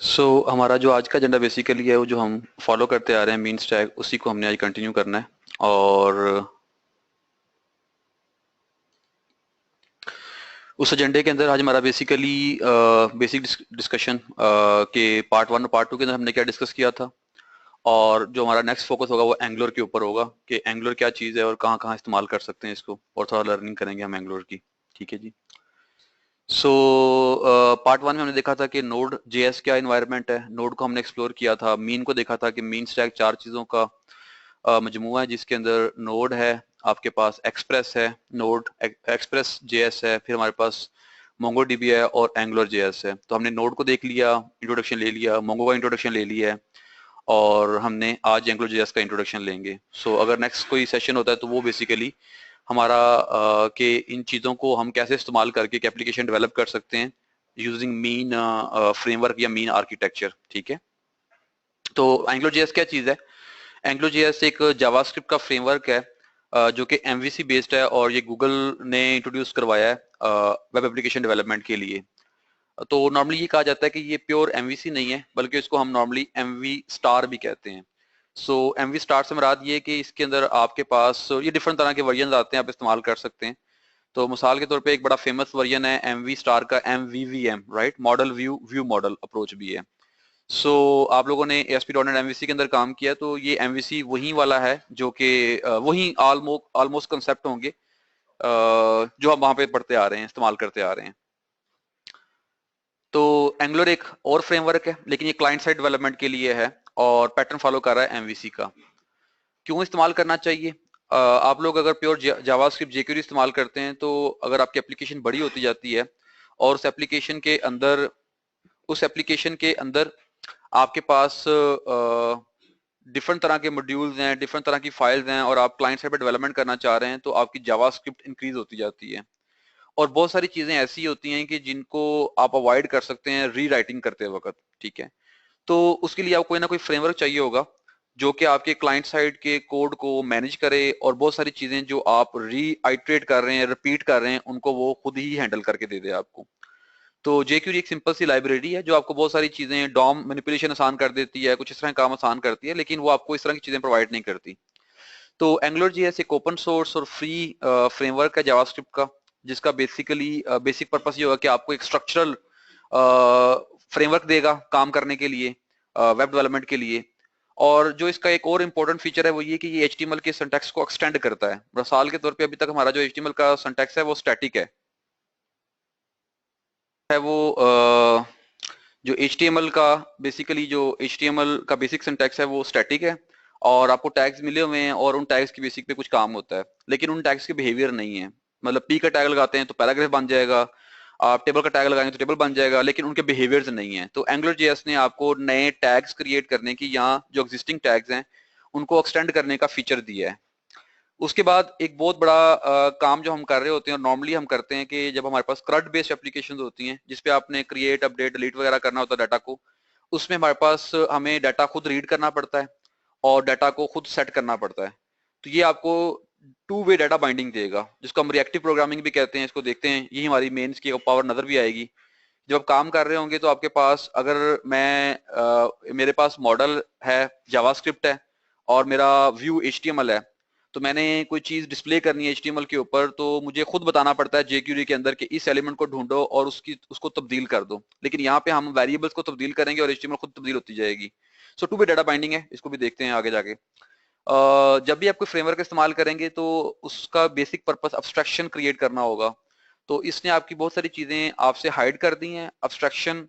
हमारा जो आज का एजेंडा बेसिकली है वो जो हम फॉलो करते आ रहे हैं मीन स्टैक उसी को हमने आज कंटिन्यू करना है। और उस एजेंडे के अंदर आज हमारा बेसिकली बेसिक डिस्कशन के पार्ट वन और पार्ट टू के अंदर हमने क्या डिस्कस किया था। और जो हमारा नेक्स्ट फोकस होगा वो एंगुलर के ऊपर होगा कि एंगुलर क्या चीज़ है और कहाँ कहाँ इस्तेमाल कर सकते हैं इसको, और थोड़ा लर्निंग करेंगे हम एंगुलर की। ठीक है जी। सो पार्ट वन में हमने देखा था कि नोड जेएस क्या इन्वायरमेंट है, नोड को हमने एक्सप्लोर किया था, मीन को देखा था कि मीन स्टैक चार चीज़ों का मजमुआ है जिसके अंदर नोड है, आपके पास एक्सप्रेस है, नोड एक्सप्रेस जेएस है, फिर हमारे पास मोंगो डीबी है और एंगुलर जेएस है। तो हमने नोड को देख लिया, इंट्रोडक्शन ले लिया, मोंगो का इंट्रोडक्शन ले लिया है, और हमने आज एंगुलर जेएस का इंट्रोडक्शन लेंगे। अगर नेक्स्ट कोई सेशन होता है तो वो बेसिकली हमारा कि इन चीज़ों को हम कैसे इस्तेमाल करके एक एप्लीकेशन डेवलप कर सकते हैं यूजिंग मीन फ्रेमवर्क या मीन आर्किटेक्चर। ठीक है। तो एंगुलर जेएस क्या चीज़ है? एंगुलर जेएस एक जावास्क्रिप्ट का फ्रेमवर्क है जो कि एमवीसी बेस्ड है, और ये गूगल ने इंट्रोड्यूस करवाया है वेब एप्लीकेशन डेवलपमेंट के लिए। तो नॉर्मली ये कहा जाता है कि ये प्योर एमवीसी नहीं है, बल्कि इसको हम नॉर्मली एमवी स्टार भी कहते हैं। एमवी स्टार से मुराद ये है कि इसके अंदर आपके पास ये डिफरेंट तरह के वर्जन आते हैं, आप इस्तेमाल कर सकते हैं। तो मिसाल के तौर पे एक बड़ा फेमस वर्जन है एमवी स्टार का, MVVM, right, model view view model approach भी है। आप लोगों ने ASP.NET MVC के अंदर काम किया, तो ये MVC वही वाला है जो कि वही ऑलमोस्ट कंसेप्ट होंगे जो हम वहां पे पढ़ते आ रहे हैं, इस्तेमाल करते आ रहे हैं। तो एंगुलर एक और फ्रेमवर्क है, लेकिन ये क्लाइंट साइड डेवलपमेंट के लिए है और पैटर्न फॉलो कर रहा है MVC का। क्यों इस्तेमाल करना चाहिए? आप लोग अगर प्योर जावास्क्रिप्ट jQuery इस्तेमाल करते हैं, तो अगर आपकी एप्लीकेशन बड़ी होती जाती है और उस एप्लीकेशन के अंदर आपके पास डिफरेंट तरह के मॉड्यूल्स हैं, डिफरेंट तरह की फाइल्स हैं, और आप क्लाइंट साइड पे डेवलपमेंट करना चाह रहे हैं, तो आपकी जावास्क्रिप्ट इंक्रीज होती जाती है। और बहुत सारी चीजें ऐसी होती हैं कि जिनको आप अवॉइड कर सकते हैं री राइटिंग करते वक्त। ठीक है। तो उसके लिए आपको कोई ना कोई फ्रेमवर्क चाहिए होगा जो कि आपके क्लाइंट साइड के कोड को मैनेज करे, और बहुत सारी चीजें जो आप रीआइट्रेट कर रहे हैं, रिपीट कर रहे हैं, उनको वो खुद ही हैंडल करके दे दे आपको। तो jQuery एक सिंपल सी लाइब्रेरी है जो आपको बहुत सारी चीजें, डॉम मैनिपुलेशन आसान कर देती है, कुछ इस तरह के काम आसान करती है, लेकिन वो आपको इस तरह की चीजें प्रोवाइड नहीं करती। तो एंगुलर जेएस एक ओपन सोर्स और फ्री फ्रेमवर्क है जावास्क्रिप्ट का, जिसका बेसिकली बेसिक पर्पस ये होगा कि आपको एक स्ट्रक्चरल फ्रेमवर्क देगा काम करने के लिए, वेब डेवलपमेंट के लिए। और जो इसका एक और इम्पोर्टेंट फीचर है वो ये कि ये HTML के सिंटैक्स को एक्सटेंड करता है। मिसाल के तौर पे अभी तक हमारा जो HTML का सिंटैक्स है वो स्टैटिक है वो जो HTML का बेसिक सिंटैक्स है वो स्टैटिक है, और आपको टैग्स मिले हुए हैं और उन टैग्स की बेसिक पे कुछ काम होता है, लेकिन उन टैग्स के बिहेवियर नहीं है। मतलब पी का टैग लगाते हैं तो पैराग्राफ बन जाएगा, आप टेबल का टैग लगाएंगे तो टेबल बन जाएगा, लेकिन उनके बिहेवियर्स नहीं है। तो एंगुलर जेएस ने आपको नए टैग्स क्रिएट करने की, या जो एग्जिस्टिंग टैग्स हैं उनको एक्सटेंड करने का फीचर दिया है। उसके बाद एक बहुत बड़ा काम जो हम कर रहे होते हैं, और नॉर्मली हम करते हैं कि जब हमारे पास CRUD बेस्ड एप्लीकेशंस होती हैं जिसपे आपने क्रिएट, अपडेट, डिलीट वगैरह करना होता है डाटा को, उसमें हमारे पास हमें डाटा खुद रीड करना पड़ता है और डाटा को खुद सेट करना पड़ता है। तो ये आपको टू वे डाटा बाइंडिंग देगा, जिसको हम रिएक्टिव प्रोग्रामिंग भी कहते हैं। इसको देखते हैं, यही हमारी मेंस की पावर नजर भी आएगी। जब आप काम कर रहे होंगे तो आपके पास, अगर मेरे पास मॉडल है, जावास्क्रिप्ट है, और मेरा व्यू HTML है, तो मैंने कोई चीज डिस्प्ले करनी है HTML के ऊपर, तो मुझे खुद बताना पड़ता है jQuery के अंदर कि इस एलिमेंट को ढूंढो और उसको तब्दील कर दो। लेकिन यहाँ पे हम वेरिएबल्स को तब्दील करेंगे और HTML खुद तब्दील होती जाएगी। टू वे डाटा बाइंडिंग है, इसको भी देखते हैं आगे जाके। जब भी आप कोई फ्रेमवर्क इस्तेमाल करेंगे तो उसका बेसिक पर्पस अब्स्ट्रक्शन क्रिएट करना होगा। तो इसने आपकी बहुत सारी चीजें आपसे हाइड कर दी हैं। Abstraction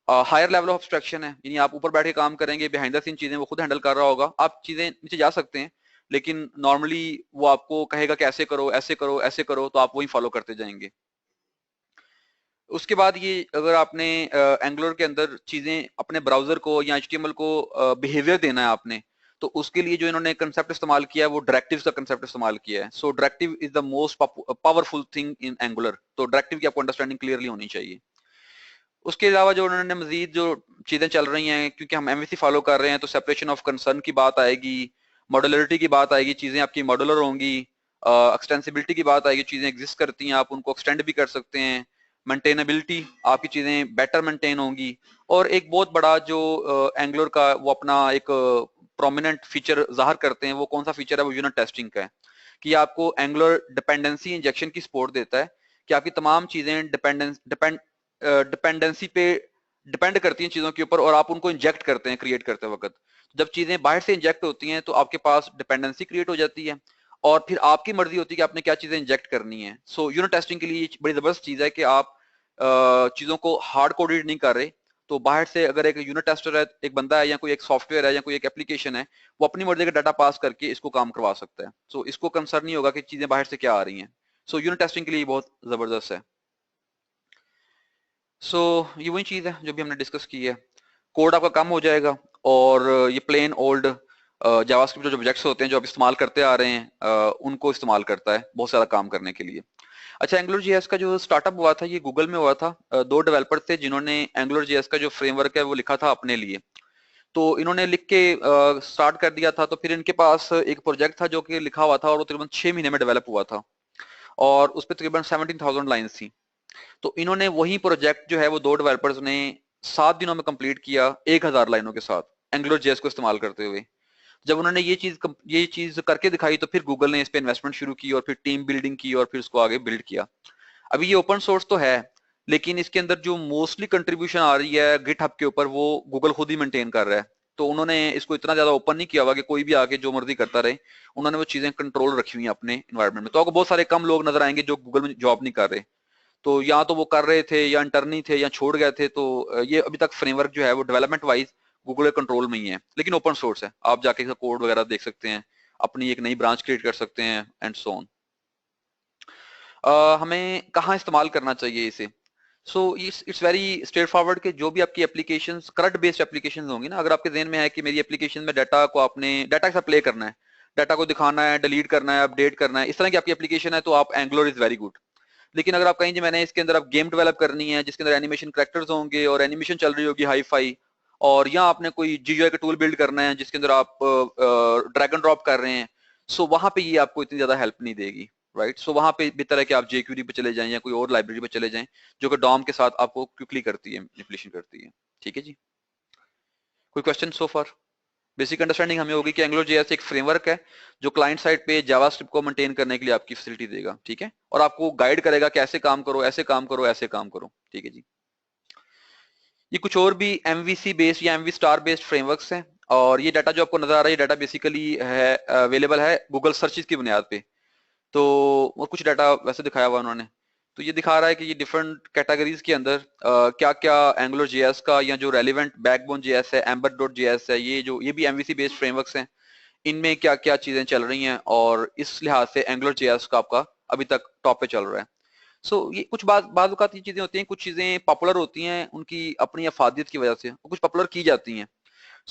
higher level of abstraction है, यानी आप ऊपर बैठ के काम करेंगे, बिहाइंड द सीन चीजें वो खुद हैंडल कर रहा होगा, आप चीजें नीचे जा सकते हैं, लेकिन नॉर्मली वो आपको कहेगा कि ऐसे करो, ऐसे करो, ऐसे करो, तो आप वही फॉलो करते जाएंगे। उसके बाद ये, अगर आपने एंगुलर के अंदर चीजें अपने ब्राउजर को या HTML को बिहेवियर देना है आपने, तो उसके लिए जो इन्होंने कंसेप्ट इस्तेमाल किया है वो डायरेक्टिव्स का कंसेप्ट इस्तेमाल किया है। Directive is the most powerful thing in angular. तो डायरेक्टिव की आपको अंडरस्टैंडिंग क्लियरली होनी चाहिए। उसके अलावा जो उन्होंने मजीद जो चीजें चल रही हैं, क्योंकि हम MVC फॉलो कर रहे हैं, तो सेपरेशन ऑफ कंसर्न की बात आएगी, मॉडुलरिटी की बात आएगी, चीजें आपकी मॉडुलर होंगी, एक्सटेंसिबिलिटी की बात आएगी, चीजें एग्जिस्ट करती हैं, आप उनको एक्सटेंड भी कर सकते हैं, मेंटेनेबिलिटी, आपकी चीजें बेटर मेंटेन होंगी। और एक बहुत बड़ा जो एंगुलर का वो अपना एक प्रोमिनेंट फीचर जाहिर करते हैं, वो कौन सा फीचर है, वो यूनिट टेस्टिंग का है कि आपको एंगुलर डिपेंडेंसी इंजेक्शन की सपोर्ट देता है कि आपकी तमाम चीजें डिपेंडेंसी पे डिपेंड करती हैं चीजों के ऊपर, और आप उनको इंजेक्ट करते हैं क्रिएट करते वक्त। जब चीजें बाहर से इंजेक्ट होती हैं तो आपके पास डिपेंडेंसी क्रिएट हो जाती है, और फिर आपकी मर्जी होती है कि आपने क्या चीजें इंजेक्ट करनी है। सो यूनिट टेस्टिंग के लिए ये बड़ी जबरदस्त चीज है कि आप चीजों को हार्ड कोडेड नहीं कर रहे। तो बाहर से अगर एक यूनिट टेस्टर है, एक बंदा है, या कोई एक सॉफ्टवेयर है, या कोई एक एप्लीकेशन है, वो अपनी मर्जी का डाटा पास करके इसको काम करवा सकता है। सो इसको कंसर्न नहीं होगा कि चीजें बाहर से क्या आ रही हैं। सो यूनिट टेस्टिंग के लिए बहुत जबरदस्त है। सो ये वही चीज है जो भी हमने डिस्कस की है। कोड आपका कम हो जाएगा, और ये प्लेन ओल्ड जावास्क्रिप्ट जो ऑब्जेक्ट्स होते हैं जो आप इस्तेमाल करते आ रहे हैं, उनको इस्तेमाल करता है बहुत सारा काम करने के लिए। अच्छा, एंगुलर जेएस का जो स्टार्टअप हुआ था ये गूगल में हुआ था। दो डेवलपर थे जिन्होंने एंगुलर जेएस का जो फ्रेमवर्क है वो लिखा था अपने लिए। तो इन्होंने लिख के स्टार्ट कर दिया था। तो फिर इनके पास एक प्रोजेक्ट था जो कि लिखा हुआ था, और वो तकरीबन 6 महीने में डेवलप हुआ था, और उस पर तकरीबन 17,000 लाइन्स थी। तो इन्होंने वही प्रोजेक्ट जो है वो दो डेवलपर्स ने 7 दिनों में कंप्लीट किया, 1,000 लाइनों के साथ एंगुलर जेएस को इस्तेमाल करते हुए। जब उन्होंने ये चीज करके दिखाई तो फिर गूगल ने इस पे इन्वेस्टमेंट शुरू की, और फिर टीम बिल्डिंग की, और फिर उसको आगे बिल्ड किया। अभी ये ओपन सोर्स तो है, लेकिन इसके अंदर जो मोस्टली कंट्रीब्यूशन आ रही है गिटहब के ऊपर वो गूगल खुद ही मेंटेन कर रहा है। तो उन्होंने इसको इतना ज्यादा ओपन नहीं किया हुआ कि कोई भी आके जो मर्जी करता रहे। उन्होंने वो चीजें कंट्रोल रखी हुई है अपने इन्वायरमेंट में। तो आपको बहुत सारे कम लोग नजर आएंगे जो गूगल में जॉब नहीं कर रहे। तो या तो वो कर रहे थे, या इंटर्नी थे, या छोड़ गए थे। तो ये अभी तक फ्रेमवर्क जो है वो डेवलपमेंट वाइज गूगल के कंट्रोल में ही है, लेकिन ओपन सोर्स है। आप जाके इसका कोड वगैरह देख सकते हैं, अपनी एक नई ब्रांच क्रिएट कर सकते हैं, एंड सो ऑन। हमें कहाँ इस्तेमाल करना चाहिए इसे? So it's very straight forward कि जो भी आपकी एप्लीकेशंस करंट बेस्ड एप्लीकेशंस होंगी ना, अगर आपके जहन में है कि मेरी एप्लीकेशन में डाटा को आपने डाटा के साथ प्ले करना है, डाटा को दिखाना है, डिलीट करना है, अपडेट करना है, इस तरह की आपकी एप्लीकेशन है, तो आप एंगुलर इज वेरी गुड। लेकिन अगर आप कहीं जी मैंने इसके अंदर आप गेम डेवलप करनी है जिसके अंदर एनिमेशन करेक्टर्स होंगे और एनिमेशन चल रही होगी हाई फाई, और या आपने कोई जीयूआई का टूल बिल्ड करना है जिसके अंदर आप ड्रैग एंड ड्रॉप कर रहे हैं, सो वहां पे ये आपको इतनी ज्यादा हेल्प नहीं देगी। राइट, सो वहां पे बेहतर है कि आप जेक्यूरी पे चले जाएं या कोई और लाइब्रेरी पे चले जाएं जो कि डॉम के साथ आपको क्विकली करती है, मैनिपुलेशन करती है। ठीक है जी, कोई क्वेश्चन सो फार? बेसिक अंडरस्टैंडिंग हमें होगी कि एंगुलर जेएस एक फ्रेमवर्क है जो क्लाइंट साइड पे जावास्क्रिप्ट को मेंटेन करने के लिए आपकी फैसिलिटी देगा। ठीक है, और आपको गाइड करेगा कि ऐसे काम करो, ऐसे काम करो, ऐसे काम करो। ठीक है जी। ये कुछ और भी एमवीसी बेस्ड या एमवी स्टार बेस्ड फ्रेमवर्क्स हैं, और ये डाटा जो आपको नजर आ रहा है ये डाटा बेसिकली है अवेलेबल है गूगल सर्चेस की बुनियाद पे। तो और कुछ डाटा वैसे दिखाया हुआ उन्होंने। तो ये दिखा रहा है कि ये डिफरेंट कैटेगरीज के अंदर क्या क्या एंगुलर जेएस का या जो रेलिवेंट बैकबोन जेएस है, एम्बर डॉट जेएस है, ये भी एमवीसी बेस्ड फ्रेमवर्क्स हैं, इनमें क्या क्या चीजें चल रही हैं, और इस लिहाज से एंगुलर जेएस का आपका अभी तक टॉप पे चल रहा है। ये कुछ बाद वक्त ये चीजें होती हैं, कुछ चीजें पॉपुलर होती हैं उनकी अपनी अफादियत की वजह से, और कुछ पॉपुलर की जाती हैं।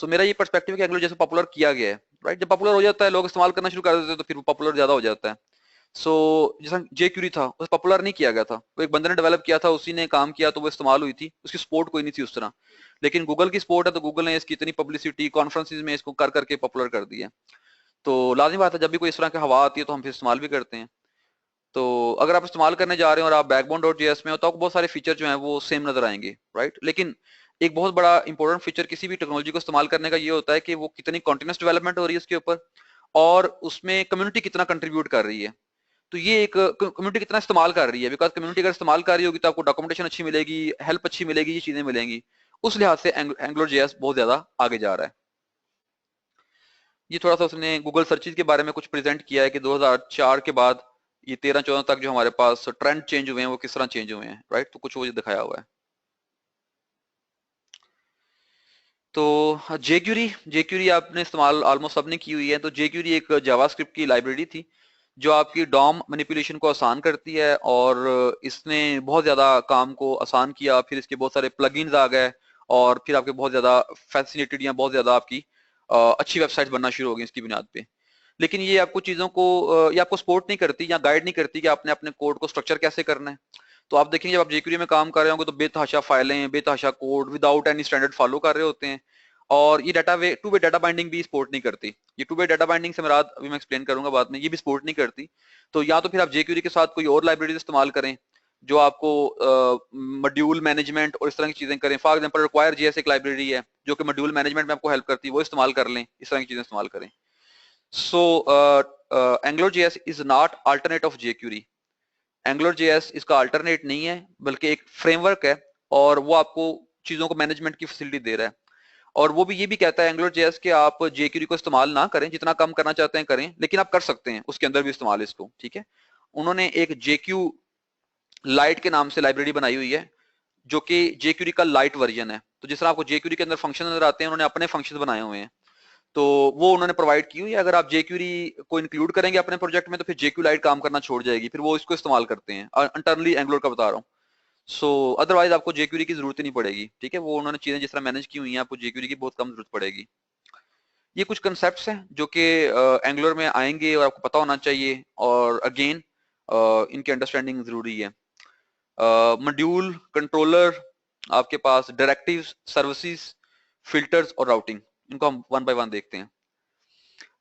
मेरा ये पर्सपेक्टिव है कि एंगुलर जैसे पॉपुलर किया गया है, राइट, जब पॉपुलर हो जाता है लोग इस्तेमाल करना शुरू कर देते हैं तो फिर वो पॉपुलर ज्यादा हो जाता है। जैसा जे क्यूरी था उसे पॉपुलर नहीं किया गया था, वो एक बंदे ने डेवलप किया था, उसी ने काम किया तो वो इस्तेमाल हुई थी, उसकी सपोर्ट कोई नहीं थी उस तरह। लेकिन गूगल की सपोर्ट है तो गूगल ने इसकी इतनी पब्लिसिटी कॉन्फ्रेंसिस में इसको कर करके पॉपुलर कर दिया। तो लाजमी बात है जब भी कोई इस तरह की हवा आती है तो हम फिर इस्तेमाल भी करते हैं। तो अगर आप इस्तेमाल करने जा रहे हो और आप बैकबोन डॉट जेएस में हो तो आपको बहुत सारे फीचर जो हैं वो सेम नजर आएंगे, राइट। लेकिन एक बहुत बड़ा इंपॉर्टेंट फीचर किसी भी टेक्नोलॉजी को इस्तेमाल करने का ये होता है कि वो कितनी कॉन्टिन्यूस डेवलपमेंट हो रही है उसके ऊपर, और उसमें कम्युनिटी कितना कंट्रीब्यूट कर रही है। तो ये एक कम्युनिटी कितना इस्तेमाल कर रही है, बिकॉज कम्युनिटी अगर इस्तेमाल कर रही होगी तो आपको डॉक्यूमेंटेशन अच्छी मिलेगी, हेल्प अच्छी मिलेगी, ये चीजें मिलेंगी। उस लिहाज से एंगुलर जेएस बहुत ज्यादा आगे जा रहा है। ये थोड़ा सा उसने गूगल सर्चेज के बारे में कुछ प्रेजेंट किया है कि 2004 के बाद ये 13-14 तक जो हमारे पास ट्रेंड चेंज हुए हैं वो किस तरह चेंज हुए हैं, राइट। तो कुछ वो दिखाया हुआ है। तो जेक्यूरी आपने इस्तेमाल ऑलमोस्ट सबने की हुई है। तो जेक्यूरी एक जावास्क्रिप्ट की लाइब्रेरी थी जो आपकी डॉम मैनिपुलेशन को आसान करती है, और इसने बहुत ज्यादा काम को आसान किया। फिर इसके बहुत सारे प्लगइन्स आ गए, और फिर आपके बहुत ज्यादा फैसिनेटेड या बहुत ज्यादा आपकी अच्छी वेबसाइट बनना शुरू हो गई इसकी बुनियाद पे। लेकिन ये आपको चीजों को ये आपको सपोर्ट नहीं करती या गाइड नहीं करती कि आपने अपने कोड को स्ट्रक्चर कैसे करना है। तो आप देखेंगे जब आप जेक्यूरी में काम कर रहे होंगे तो बेतहाशा फाइलें, बेतहाशा code without any standard follow कर रहे होते हैं। और ये टू वे डाटा बाइंडिंग भी सपोर्ट नहीं करती। ये टू वे डाटा बाइंडिंग से मेरा अभी मैं एक्सप्लेन करूंगा बाद में, ये भी सपोर्ट नहीं करती। तो या तो फिर आप जेक्यूरी के साथ कोई और लाइब्रेरी इस्तेमाल करें, जो आपको मॉड्यूल मैनेजमेंट और इस तरह की चीजें करें। फॉर एग्जांपल रिक्वायर जेएस एक लाइब्रेरी है जो कि मॉड्यूल मैनेजमेंट में आपको हेल्प करती है, वो इस्तेमाल कर लें, इस तरह की चीजें इस्तेमाल करें। So Angular JS is not alternate of jQuery. Angular JS इसका अल्टरनेट नहीं है बल्कि एक फ्रेमवर्क है, और वो आपको चीजों को मैनेजमेंट की फैसिलिटी दे रहा है। और वो भी ये भी कहता है एंगुलर जेएस के आप जेक्यूरी को इस्तेमाल ना करें, जितना कम करना चाहते हैं करें, लेकिन आप कर सकते हैं उसके अंदर भी इस्तेमाल इसको, ठीक है। उन्होंने एक जेक्यू लाइट के नाम से लाइब्रेरी बनाई हुई है जो कि जेक्यूरी का लाइट वर्जन है। तो जिस तरह आपको जेक्यूरी के अंदर फंक्शन नजर आते हैं, उन्होंने अपने फंक्शन बनाए हुए हैं, तो वो उन्होंने प्रोवाइड की हुई है। अगर आप जेक्यूरी को इंक्लूड करेंगे अपने प्रोजेक्ट में तो फिर जेक्यू लाइट काम करना छोड़ जाएगी, फिर वो इसको इस्तेमाल करते हैं। इंटरनली एंगुलर का बता रहा हूँ। सो अदरवाइज आपको जेक्यूरी की जरूरत ही नहीं पड़ेगी, ठीक है। वो उन्होंने चीजें जिस तरह मैनेज की हुई हैं, आपको जेक्यूरी की बहुत कम जरूरत पड़ेगी। ये कुछ कंसेप्ट्स हैं जो कि एंगुलर में आएंगे और आपको पता होना चाहिए, और अगेन इनकी अंडरस्टैंडिंग जरूरी है। मॉड्यूल, कंट्रोलर, आपके पास डायरेक्टिव्स, सर्विसेज, फिल्टर्स और राउटिंग, इनको हम वन बाय वन देखते हैं।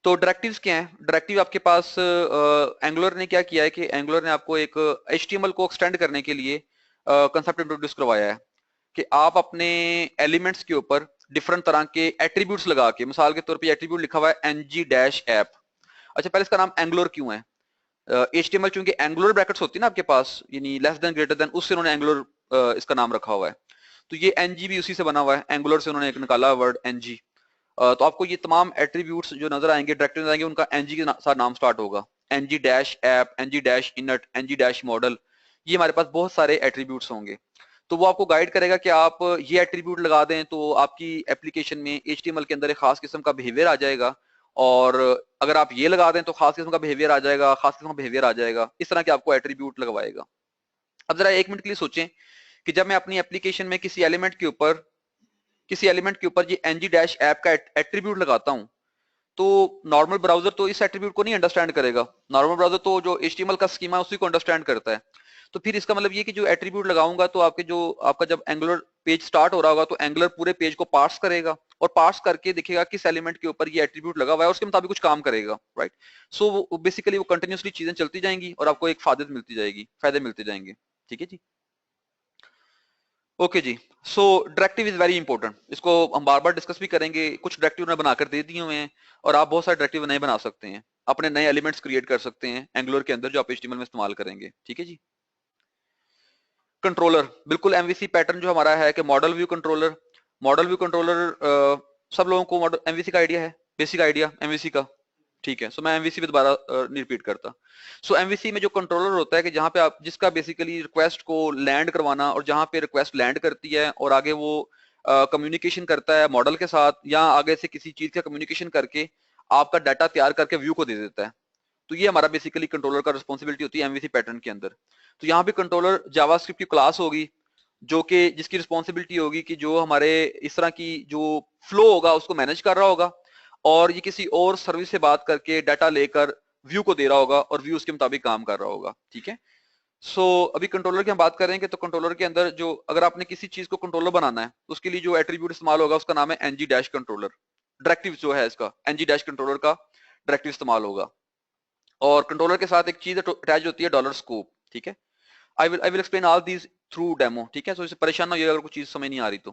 तो डायरेक्टिव्स क्या हैं? डायरेक्टिव आपके पास एंगुलर ने क्या किया है कि एंगुलर ने आपको एक HTML को एक्सटेंड करने के लिए कंसेप्ट इंट्रोड्यूस करवाया है कि आप अपने एलिमेंट्स के ऊपर डिफरेंट तरह के एट्रीब्यूट्स लगा के, मिसाल के तौर पे एट्रीब्यूट लिखा हुआ है ng-app। अच्छा, पहले इसका नाम एंगुलर क्यों है? HTML चूंकि एंगुलर ब्रैकेट्स होती है ना आपके पास, यानी लेस देन ग्रेटर देन, उससे उन्होंने एंगुलर इसका नाम रखा हुआ है। तो ये ng भी उसी से बना हुआ है, एंगुलर से उन्होंने एक निकाला वर्ड ng। तो आपको ये तमाम एट्रीब्यूट्स जो नजर आएंगे, डायरेक्टिव आएंगे, उनका ng के साथ नाम स्टार्ट होगा। ng-app, ng-init, ng-model, ये हमारे पास बहुत सारे एट्रीब्यूट्स होंगे। तो वो आपको गाइड करेगा कि आप ये एट्रीब्यूट लगा दें तो आपकी एप्लीकेशन में HTML के अंदर एक खास किस्म का बिहेवियर आ जाएगा, और अगर आप ये लगा दें तो खास किस्म का बिहेवियर आ जाएगा, खास किस्म का बिहेवियर आ जाएगा। इस तरह के आपको एट्रीब्यूट लगवाएगा। अब जरा एक मिनट के लिए सोचें कि जब मैं अपनी एप्लीकेशन में किसी एलिमेंट के ऊपर ये ng-app का एट्रीब्यूट लगाता हूं, तो नॉर्मल ब्राउजर तो इस एट्रीब्यूट को नहीं अंडरस्टैंड करेगा। नॉर्मल ब्राउजर तो जो HTML का स्कीमा है उसी को अंडरस्टैंड करता है। तो फिर इसका मतलब ये कि जो एट्रीब्यूट लगाऊंगा तो आपका जब एंगुलर पेज स्टार्ट हो रहा होगा तो एंगुलर पूरे पेज को पार्स करेगा, और पार्स करके देखेगा किस एलिमेंट के ऊपर ये एट्रीब्यूट लगा हुआ है, उसके मुताबिक कुछ काम करेगा, राइट। सो बेसिकली वो कंटिन्यूसली चीजें चलती जाएंगी और आपको एक फायदे मिलते जाएंगे, ठीक है जी। ओके जी। So directive is very important, इसको हम बार बार डिस्कस भी करेंगे। कुछ डायरेक्टिव उन्होंने बनाकर दे दिए हुए हैं, और आप बहुत सारे डायरेक्टिव नए बना सकते हैं, अपने नए एलिमेंट्स क्रिएट कर सकते हैं एंगुलर के अंदर जो आप HTML में इस्तेमाल करेंगे, ठीक है जी। कंट्रोलर, बिल्कुल MVC पैटर्न जो हमारा है कि मॉडल व्यू कंट्रोलर। सब लोगों को मॉडल MVC का आइडिया है, बेसिक आइडिया MVC का, ठीक है। सो मैं MVC पे दोबारा नहीं रिपीट करता। सो MVC में जो कंट्रोलर होता है कि जहां पे आप जिसका बेसिकली रिक्वेस्ट को लैंड करवाना, और जहां पे रिक्वेस्ट लैंड करती है और आगे वो कम्युनिकेशन करता है मॉडल के साथ, या आगे से किसी चीज का कम्युनिकेशन करके आपका डाटा तैयार करके व्यू को दे देता है। तो ये हमारा बेसिकली कंट्रोलर का रिस्पॉन्सिबिलिटी होती है MVC पैटर्न के अंदर। तो यहाँ पे कंट्रोलर जावास्क्रिप्ट की क्लास होगी जो कि जिसकी रिस्पॉन्सिबिलिटी होगी कि जो हमारे इस तरह की जो फ्लो होगा उसको मैनेज कर रहा होगा, और ये किसी और सर्विस से बात करके डाटा लेकर व्यू को दे रहा होगा और व्यू उसके मुताबिक काम कर रहा होगा, ठीक है। सो अभी कंट्रोलर की हम बात करेंगे, तो कंट्रोलर के अंदर जो अगर आपने किसी चीज को कंट्रोलर बनाना है तो उसके लिए जो एट्रीब्यूट इस्तेमाल होगा उसका नाम है ng-कंट्रोलर। डायरेक्टिव जो है इसका ng-कंट्रोलर का डायरेक्टिव इस्तेमाल होगा, और कंट्रोलर के साथ एक चीज अटैच होती है $स्कोप, ठीक है। I will explain all these through demo, ठीक है। सो इससे परेशान ना होइएगा अगर कोई चीज समझ नहीं आ रही तो।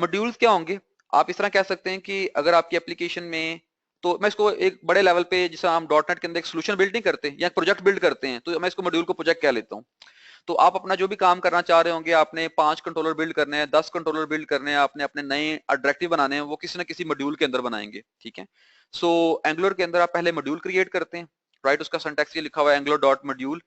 मॉड्यूल्स क्या होंगे? आप इस तरह कह सकते हैं कि अगर आपकी एप्लीकेशन में, तो मैं इसको एक बड़े लेवल पे, जैसे हम डॉट नेट के अंदर एक सोल्यूशन बिल्ड नहीं करते या प्रोजेक्ट बिल्ड करते हैं, तो मैं इसको मॉड्यूल को प्रोजेक्ट कह लेता हूँ। तो आप अपना जो भी काम करना चाह रहे होंगे, आपने 5 कंट्रोलर बिल्ड करने हैं, 10 कंट्रोलर बिल्ड करने हैं, आपने अपने नए डायरेक्टिव बनाने हैं, वो किसी ना किसी मॉड्यूल के अंदर बनाएंगे, ठीक है। सो एंगुलर के अंदर आप पहले मॉड्यूल क्रिएट करते हैं, राइट। उसका सिंटैक्स ये लिखा हुआ है एंगुलर डॉट मॉड्यूल,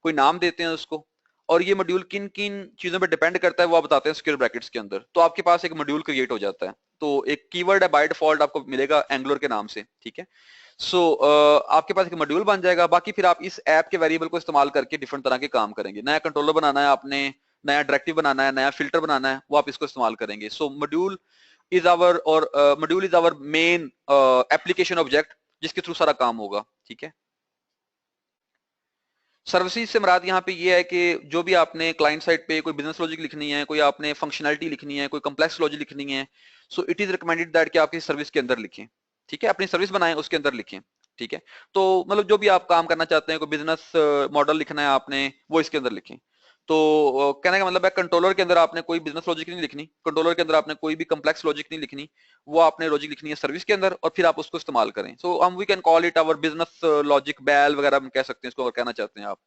कोई नाम देते हैं उसको, और ये मॉड्यूल किन किन चीजों पर डिपेंड करता है वो आप बताते हैं स्क्वायर ब्रैकेट्स के अंदर। तो आपके पास एक मॉड्यूल क्रिएट हो जाता है। तो एक कीवर्ड है बाय डिफॉल्ट आपको मिलेगा एंगुलर के नाम से, ठीक है। सो आपके पास एक मॉड्यूल बन जाएगा। बाकी फिर आप इस ऐप के वेरिएबल को इस्तेमाल करके डिफरेंट तरह के काम करेंगे। नया कंट्रोलर बनाना है आपने, नया डायरेक्टिव बनाना है, नया फिल्टर बनाना है, वो आप इसको इस्तेमाल करेंगे। So module is our main application object जिसके थ्रू सारा काम होगा, ठीक है। सर्विसेज से मुराद यहाँ पे ये है कि जो भी आपने क्लाइंट साइड पे कोई बिजनेस लॉजिक लिखनी है, कोई आपने फंक्शनैलिटी लिखनी है, कोई कॉम्प्लेक्स लॉजिक लिखनी है, so it is recommended that कि आप किसी सर्विस के अंदर लिखें, ठीक है। अपनी सर्विस बनाएं उसके अंदर लिखें, ठीक है। तो मतलब जो भी आप काम करना चाहते हैं, कोई बिजनेस मॉडल लिखना है आपने, वो इसके अंदर लिखें। तो कहने का मतलब है कंट्रोलर के अंदर आपने कोई बिजनेस लॉजिक नहीं लिखनी, कंट्रोलर के अंदर आपने कोई भी कम्प्लेक्स लॉजिक नहीं लिखनी, वो आपने लॉजिक लिखनी है सर्विस के अंदर और फिर आप उसको इस्तेमाल करें। सो हम we can call it our business logic, बैल वगैरह हम कह सकते हैं इसको, अगर कहना चाहते हैं आप।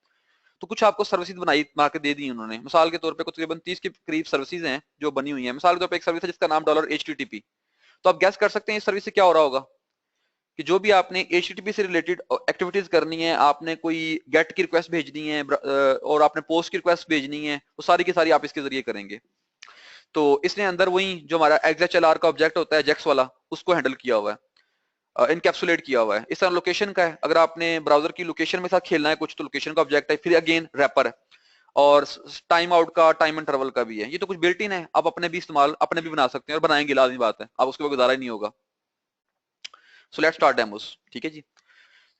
तो कुछ आपको सर्विसेज बना के दे दी उन्होंने, मिसाल के तौर पे कुछ तकरीबन 30 के करीब सर्विसेज हैं जो बनी हुई हैं। मिसाल के तौर पे एक सर्विस है जिसका नाम $HTTP, तो आप गैस कर सकते हैं इस सर्विस से क्या हो रहा होगा कि जो भी आपने HTTP से रिलेटेड एक्टिविटीज करनी है, आपने कोई गेट की रिक्वेस्ट भेजनी है और आपने पोस्ट की रिक्वेस्ट भेजनी है, वो सारी की सारी आप इसके जरिए करेंगे। तो इसने अंदर वही जो हमारा XHLR का ऑब्जेक्ट होता है जेक्स वाला, उसको हैंडल किया हुआ है, इनकैप्सुलेट किया हुआ है। इस तरह लोकेशन का है, अगर आपने ब्राउजर की लोकेशन में साथ खेलना है कुछ, तो लोकेशन का ऑब्जेक्ट है, फिर अगेन रैपर है, और टाइम आउट का, टाइम इंटरवल का भी है। ये तो कुछ बिल्ट इन है, आप अपने भी इस्तेमाल अपने भी बना सकते हैं और बनाएंगे, लाजमी बात है, आप उसके बाद गुजारा ही नहीं होगा। So let's start demos. ठीक है जी।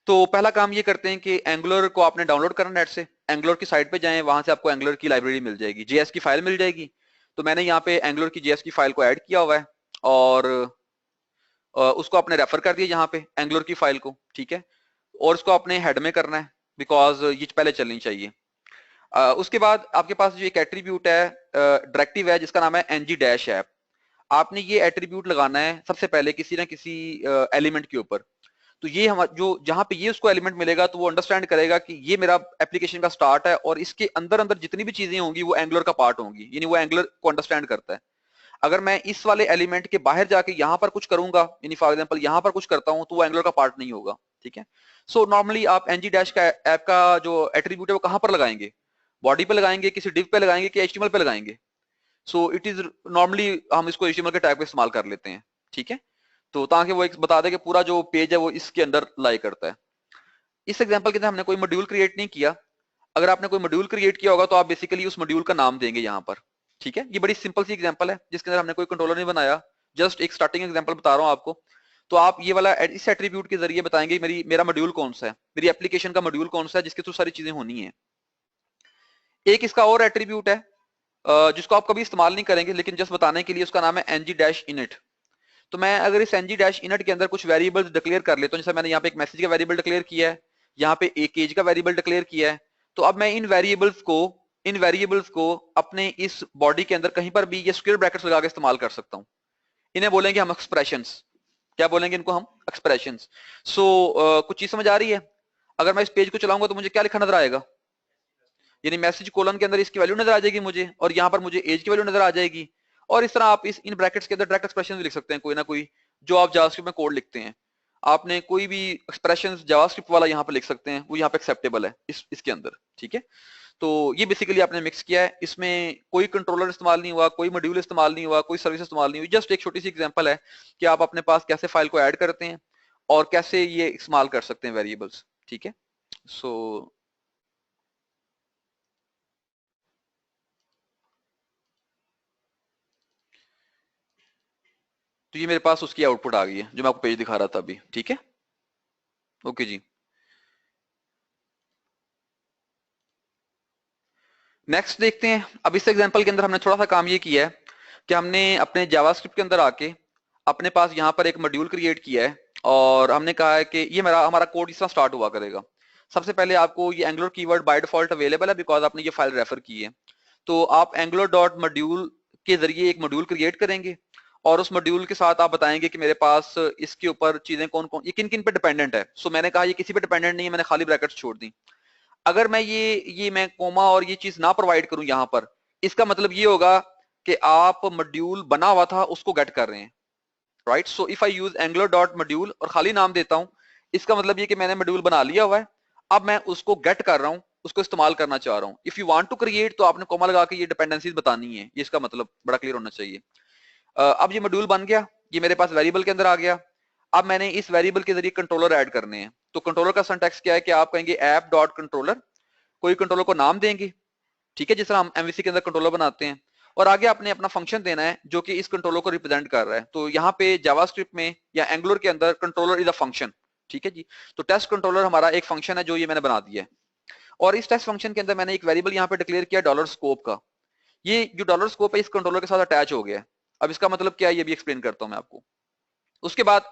तो पहला काम ये करते हैं कि एंगुलर को आपने डाउनलोड करना नेट से, एंगुलर की साइट पे जाएं, वहां से आपको एंगुलर की लाइब्रेरी मिल जाएगी, जेएस की फाइल मिल जाएगी। तो मैंने यहाँ पे एंगुलर की जेएस की फाइल को ऐड किया हुआ है और उसको आपने रेफर कर दिया यहाँ पे एंगुलर की फाइल को। ठीक है, और उसको आपने हेड में करना है बिकॉज ये पहले चलनी चाहिए। उसके बाद आपके पास जो एक एट्रीब्यूट है, डायरेक्टिव है जिसका नाम है ng- ऐप। आपने ये एट्रीब्यूट लगाना है सबसे पहले किसी ना किसी एलिमेंट के ऊपर। तो ये हम जो जहां पे ये उसको एलिमेंट मिलेगा तो वो अंडरस्टैंड करेगा कि ये मेरा एप्लीकेशन का स्टार्ट है और इसके अंदर अंदर जितनी भी चीजें होंगी वो एंगुलर का पार्ट होंगी, यानी वो एंगुलर को अंडरस्टैंड करता है। अगर मैं इस वाले एलिमेंट के बाहर जाके यहाँ पर कुछ करूंगा, यानी फॉर एग्जांपल यहाँ पर कुछ करता हूँ, तो वो एंगुलर का पार्ट नहीं होगा। ठीक है, सो नॉर्मली आप ng- का ऐप का जो एट्रीब्यूट है वो कहां पर लगाएंगे, बॉडी पे लगाएंगे, किसी डिव पे लगाएंगे कि HTML पे लगाएंगे। सो इट इज नॉर्मली हम इसको HTML के टैग पे इस्तेमाल कर लेते हैं। ठीक है, तो ताकि वो एक बता दे कि पूरा जो पेज है वो इसके अंदर लाई करता है। इस एग्जांपल के अंदर हमने कोई मॉड्यूल क्रिएट नहीं किया। अगर आपने कोई मॉड्यूल क्रिएट किया होगा तो आप बेसिकली उस मॉड्यूल का नाम देंगे यहाँ पर। ठीक है, ये बड़ी सिंपल सी एग्जांपल है जिसके अंदर हमने कोई कंट्रोलर नहीं बनाया, जस्ट एक स्टार्टिंग एग्जांपल बता रहा हूँ आपको। तो आप ये वाला इस एट्रीब्यूट के जरिए बताएंगे मेरा मॉड्यूल कौन सा है, मेरी एप्लीकेशन का मॉड्यूल कौन सा है जिसके थ्रू सारी चीजें होनी है। एक इसका और एट्रीब्यूट है जिसको आप कभी इस्तेमाल नहीं करेंगे लेकिन जस्ट बताने के लिए, उसका नाम है ng-init। तो मैं अगर इस ng-init के अंदर कुछ वेरिएबल्स डिक्लेयर कर लेता हूँ, जैसे मैंने यहाँ पे एक मैसेज का वेरिएबल डिक्लेयर किया है, यहाँ पे एक एज का वेरिएबल डिक्लेयर किया है, तो अब मैं इन वेरिएबल्स को अपने इस बॉडी के अंदर कहीं पर भी ये स्क्वायर ब्रैकेट्स लगा के इस्तेमाल कर सकता हूँ। इन्हें बोलेंगे हम एक्सप्रेशंस। क्या बोलेंगे इनको हम? एक्सप्रेशंस। सो कुछ चीज समझ आ रही है? अगर मैं इस पेज को चलाऊंगा तो मुझे क्या लिखा नजर आएगा, यानी मैसेज कोलन के अंदर इसकी वैल्यू नजर आ जाएगी मुझे, और यहाँ पर मुझे एज की वैल्यू नजर आ जाएगी। और इस तरह आप इन ब्रैकेट्स के अंदर डायरेक्ट एक्सप्रेशन भी लिख सकते हैं, कोई ना कोई जो आप जावास्क्रिप्ट में कोड लिखते हैं, आपने कोई भी एक्सप्रेशन जावास्क्रिप्ट वाला यहाँ पर लिख सकते हैं, वो यहाँ पे एक्सेप्टेबल है इसके अंदर। ठीक है, तो ये बेसिकली आपने मिक्स किया है, इसमें कोई कंट्रोलर इस्तेमाल नहीं हुआ, कोई मॉड्यूल इस्तेमाल नहीं हुआ, कोई सर्विस इस्तेमाल नहीं हुई, जस्ट एक छोटी सी एग्जांपल है कि आप अपने पास कैसे फाइल को ऐड करते हैं और कैसे ये इस्तेमाल कर सकते हैं वेरिएबल्स। ठीक है, सो तो ये मेरे पास उसकी आउटपुट आ गई है जो मैं आपको पेज दिखा रहा था अभी। ठीक है, ओके जी। नेक्स्ट देखते हैं। अब इस एग्जांपल के अंदर हमने थोड़ा सा काम ये किया है कि हमने अपने जावास्क्रिप्ट के अंदर आके अपने पास यहाँ पर एक मॉड्यूल क्रिएट किया है और हमने कहा है कि ये हमारा कोड इस तरह स्टार्ट हुआ करेगा। सबसे पहले आपको ये angular keyword by default available है बिकॉज आपने ये फाइल रेफर की है। तो आप एंगुलर डॉट मॉड्यूल के जरिए एक मॉड्यूल क्रिएट करेंगे और उस मॉड्यूल के साथ आप बताएंगे कि मेरे पास इसके ऊपर चीजें कौन कौन, ये किन किन पे डिपेंडेंट है। सो मैंने कहा ये किसी पे डिपेंडेंट नहीं है, मैंने खाली ब्रैकेट्स छोड़ दी। अगर मैं ये मैं कोमा और ये चीज ना प्रोवाइड करूं यहाँ पर, इसका मतलब ये होगा कि आप मॉड्यूल बना हुआ था उसको गेट कर रहे हैं, right. So if I use angular dot module और खाली नाम देता हूं, इसका मतलब ये कि मैंने मॉड्यूल बना लिया हुआ है, अब मैं उसको गेट कर रहा हूं, उसको इस्तेमाल करना चाह रहा हूं। If you want to create तो आपने कोमा लगा के ये डिपेंडेंसीज बतानी है, ये इसका मतलब बड़ा क्लियर होना चाहिए। अब ये मॉड्यूल बन गया, ये मेरे पास वेरिएबल के अंदर आ गया। अब मैंने इस वेरिएबल के जरिए कंट्रोलर ऐड करने हैं। तो कंट्रोलर का सिंटैक्स क्या है कि आप कहेंगे ऐप डॉट कंट्रोलर, कोई कंट्रोलर को नाम देंगे, ठीक है, जिस तरह हम एमवीसी के अंदर कंट्रोलर बनाते हैं, और आगे आपने अपना फंक्शन देना है जो कि इस कंट्रोलर को रिप्रेजेंट कर रहा है। तो यहाँ पे जावास्क्रिप्ट में या एंगुलर के अंदर कंट्रोलर इज अ फंक्शन। ठीक है जी, तो टेस्ट कंट्रोलर हमारा एक फंक्शन है जो ये मैंने बना दिया है, और इस टेस्ट फंक्शन के अंदर मैंने एक वेरिएबल यहाँ पे डिक्लेयर किया डॉलर स्कोप का। ये जो डॉलर स्कोप है इस कंट्रोलर के साथ अटैच हो गया है। अब इसका मतलब क्या है ये भी एक्सप्लेन करता हूँ मैं आपको। उसके बाद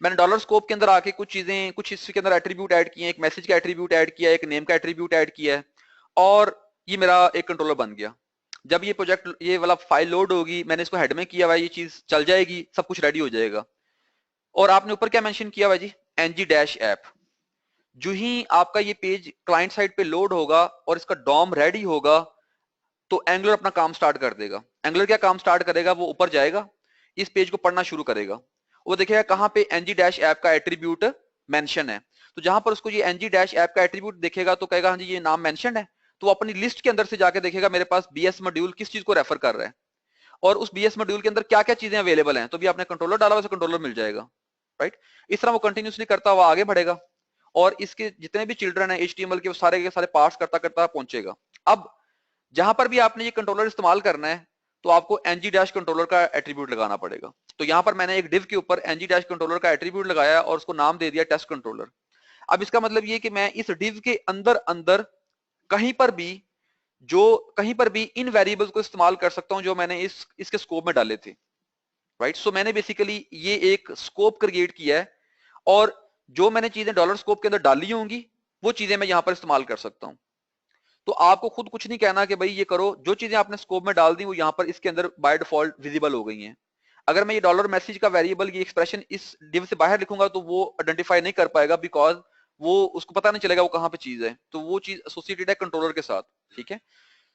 मैंने डॉलर स्कोप के अंदर आके कुछ चीजें, कुछ इसके अंदर एट्रीब्यूट ऐड किए हैं, एक मैसेज का एट्रीब्यूट ऐड किया है, एक नेम का एट्रीब्यूट ऐड किया है, और ये मेरा एक कंट्रोलर बन गया। जब ये प्रोजेक्ट, ये वाला फाइल लोड होगी, मैंने इसको हेड में किया हुआ है, ये चीज चल जाएगी, सब कुछ रेडी हो जाएगा। और आपने ऊपर क्या मेंशन किया हुआ जी, ng डैश ऐप। जो ही आपका ये पेज क्लाइंट साइड पे लोड होगा और इसका डॉम रेडी होगा, तो एंगुलर अपना काम स्टार्ट कर देगा। एंगुलर क्या काम स्टार्ट करेगा, वो ऊपर जाएगा, इस पेज को पढ़ना शुरू करेगा, वो देखेगा कहां पे ng डैश ऐप का एट्रीब्यूट मेंशन है। तो जहां पर उसको ये ng डैश ऐप का एट्रीब्यूट देखेगा तो कहेगा हाँ जी ये नाम मेंशन है, तो वो अपनी लिस्ट के अंदर से जाके देखेगा मेरे पास बीएस मॉड्यूल किस चीज को रेफर कर रहा है और उस बीएस मॉड्यूल के अंदर क्या क्या चीजें अवेलेबल हैं। तो भी आपने कंट्रोलर डाला, वैसे कंट्रोलर मिल जाएगा, राइट। इस तरह वो कंटिन्यूसली करता हुआ आगे बढ़ेगा और इसके जितने भी चिल्ड्रन है HTML के, वो सारे के सारे पार्ट्स करता करता पहुंचेगा। अब जहां पर भी आपने ये कंट्रोलर इस्तेमाल करना है तो आपको ng डैश कंट्रोलर का एट्रीब्यूट लगाना पड़ेगा। तो यहां पर मैंने एक डिव के ऊपर ng डैश कंट्रोलर का एट्रीब्यूट लगाया और उसको नाम दे दिया टेस्ट कंट्रोलर। अब इसका मतलब ये कि मैं इस डिव के अंदर अंदर कहीं पर भी इन वेरिएबल्स को इस्तेमाल कर सकता हूं जो मैंने इसके स्कोप में डाले थे, राइट। सो मैंने बेसिकली ये एक स्कोप क्रिएट किया है और जो मैंने चीजें डॉलर स्कोप के अंदर डाली होंगी वो चीजें मैं यहां पर इस्तेमाल कर सकता हूं। तो आपको खुद कुछ नहीं कहना कि भाई ये करो, जो चीजें आपने स्कोप में डाल दी वो यहाँ पर इसके अंदर बाय डिफॉल्ट विजिबल हो गई हैं। अगर मैं ये डॉलर मैसेज का वेरिएबल, ये एक्सप्रेशन इस डिव से बाहर लिखूंगा तो वो आइडेंटिफाई नहीं कर पाएगा, बिकॉज वो उसको पता नहीं चलेगा वो कहाँ पे चीज है, तो वो चीज एसोसिएटेड है कंट्रोलर के साथ, ठीक है।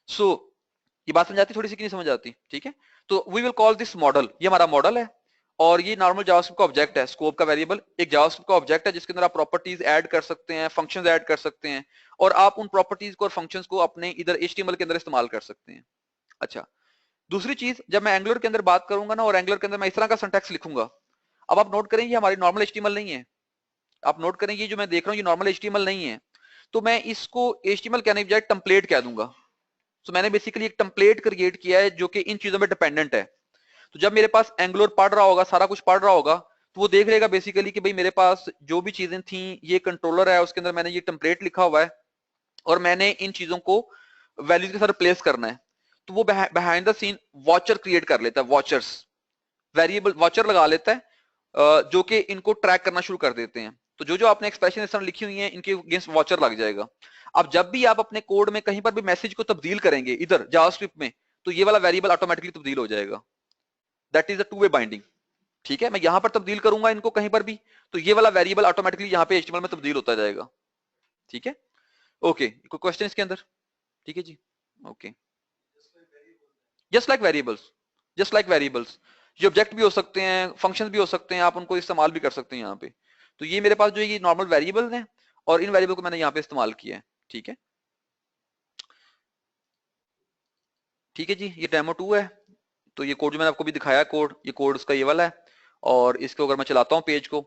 सो ये बात समझ आती थोड़ी सी कि नहीं समझ आती, ठीक है। तो we will call this model, ये हमारा मॉडल है और ये नॉर्मल जावास्क्रिप्ट का ऑब्जेक्ट है। स्कोप का वेरिएबल एक जावास्क्रिप्ट का ऑब्जेक्ट है जिसके अंदर आप प्रॉपर्टीज ऐड कर सकते हैं, फंक्शंस ऐड कर सकते हैं और आप उन प्रॉपर्टीज को और फंक्शंस को अपने इधर HTML के अंदर इस्तेमाल कर सकते हैं। अच्छा, दूसरी चीज, जब मैं एंगुलर के अंदर बात करूंगा ना और एंगुलर के अंदर मैं इस तरह का सिंटैक्स लिखूंगा, अब आप नोट करें ये हमारी नॉर्मल HTML नहीं है। आप नोट करें ये जो मैं देख रहा हूँ ये नॉर्मल HTML नहीं है, तो मैं इसको HTML कहने की बजाय टेम्पलेट कह दूंगा। तो मैंने बेसिकली एक टेम्पलेट क्रिएट किया है जो कि इन चीजों में डिपेंडेंट है। तो जब मेरे पास एंगुलर पढ़ रहा होगा, सारा कुछ पढ़ रहा होगा, तो वो देख लेगा बेसिकली कि भाई मेरे पास जो भी चीजें थी, ये कंट्रोलर है उसके अंदर मैंने ये टेम्पलेट लिखा हुआ है और मैंने इन चीजों को वैल्यूज के साथ रिप्लेस करना है। तो वो behind the scene watcher create कर लेता है, वॉचर्स वेरिएबल वॉचर लगा लेता है जो कि इनको ट्रैक करना शुरू कर देते हैं। तो जो जो आपने एक्सप्रेशन इस तरह लिखी हुई है इनके अगेंस्ट वॉचर लग जाएगा। अब जब भी आप अपने कोड में कहीं पर भी मैसेज को तब्दील करेंगे इधर जावास्क्रिप्ट में, तो ये वाला वेरिएबल ऑटोमेटिकली तब्दील हो जाएगा। That is the two way binding, ठीक है। मैं यहां पर तब्दील करूंगा इनको कहीं पर भी, तो ये वाला वेरिएबल ऑटोमेटिकली यहाँ पे HTML में तब्दील होता जाएगा, ठीक है। ओके, कोई क्वेश्चन इसके अंदर? ठीक है जी, okay. Just like variables, just like variables, ये ऑब्जेक्ट भी हो सकते हैं, फंक्शन भी हो सकते हैं, आप उनको इस्तेमाल भी कर सकते हैं यहाँ पे। तो ये मेरे पास जो ये नॉर्मल वेरिएबल हैं और इन वेरिएबल को मैंने यहाँ पे इस्तेमाल किया है, ठीक है। ठीक है जी, ये डेमो 2 है। तो ये कोड जो मैंने आपको भी दिखाया कोड, ये कोड उसका ये वाला है और इसको अगर मैं चलाता हूँ पेज को,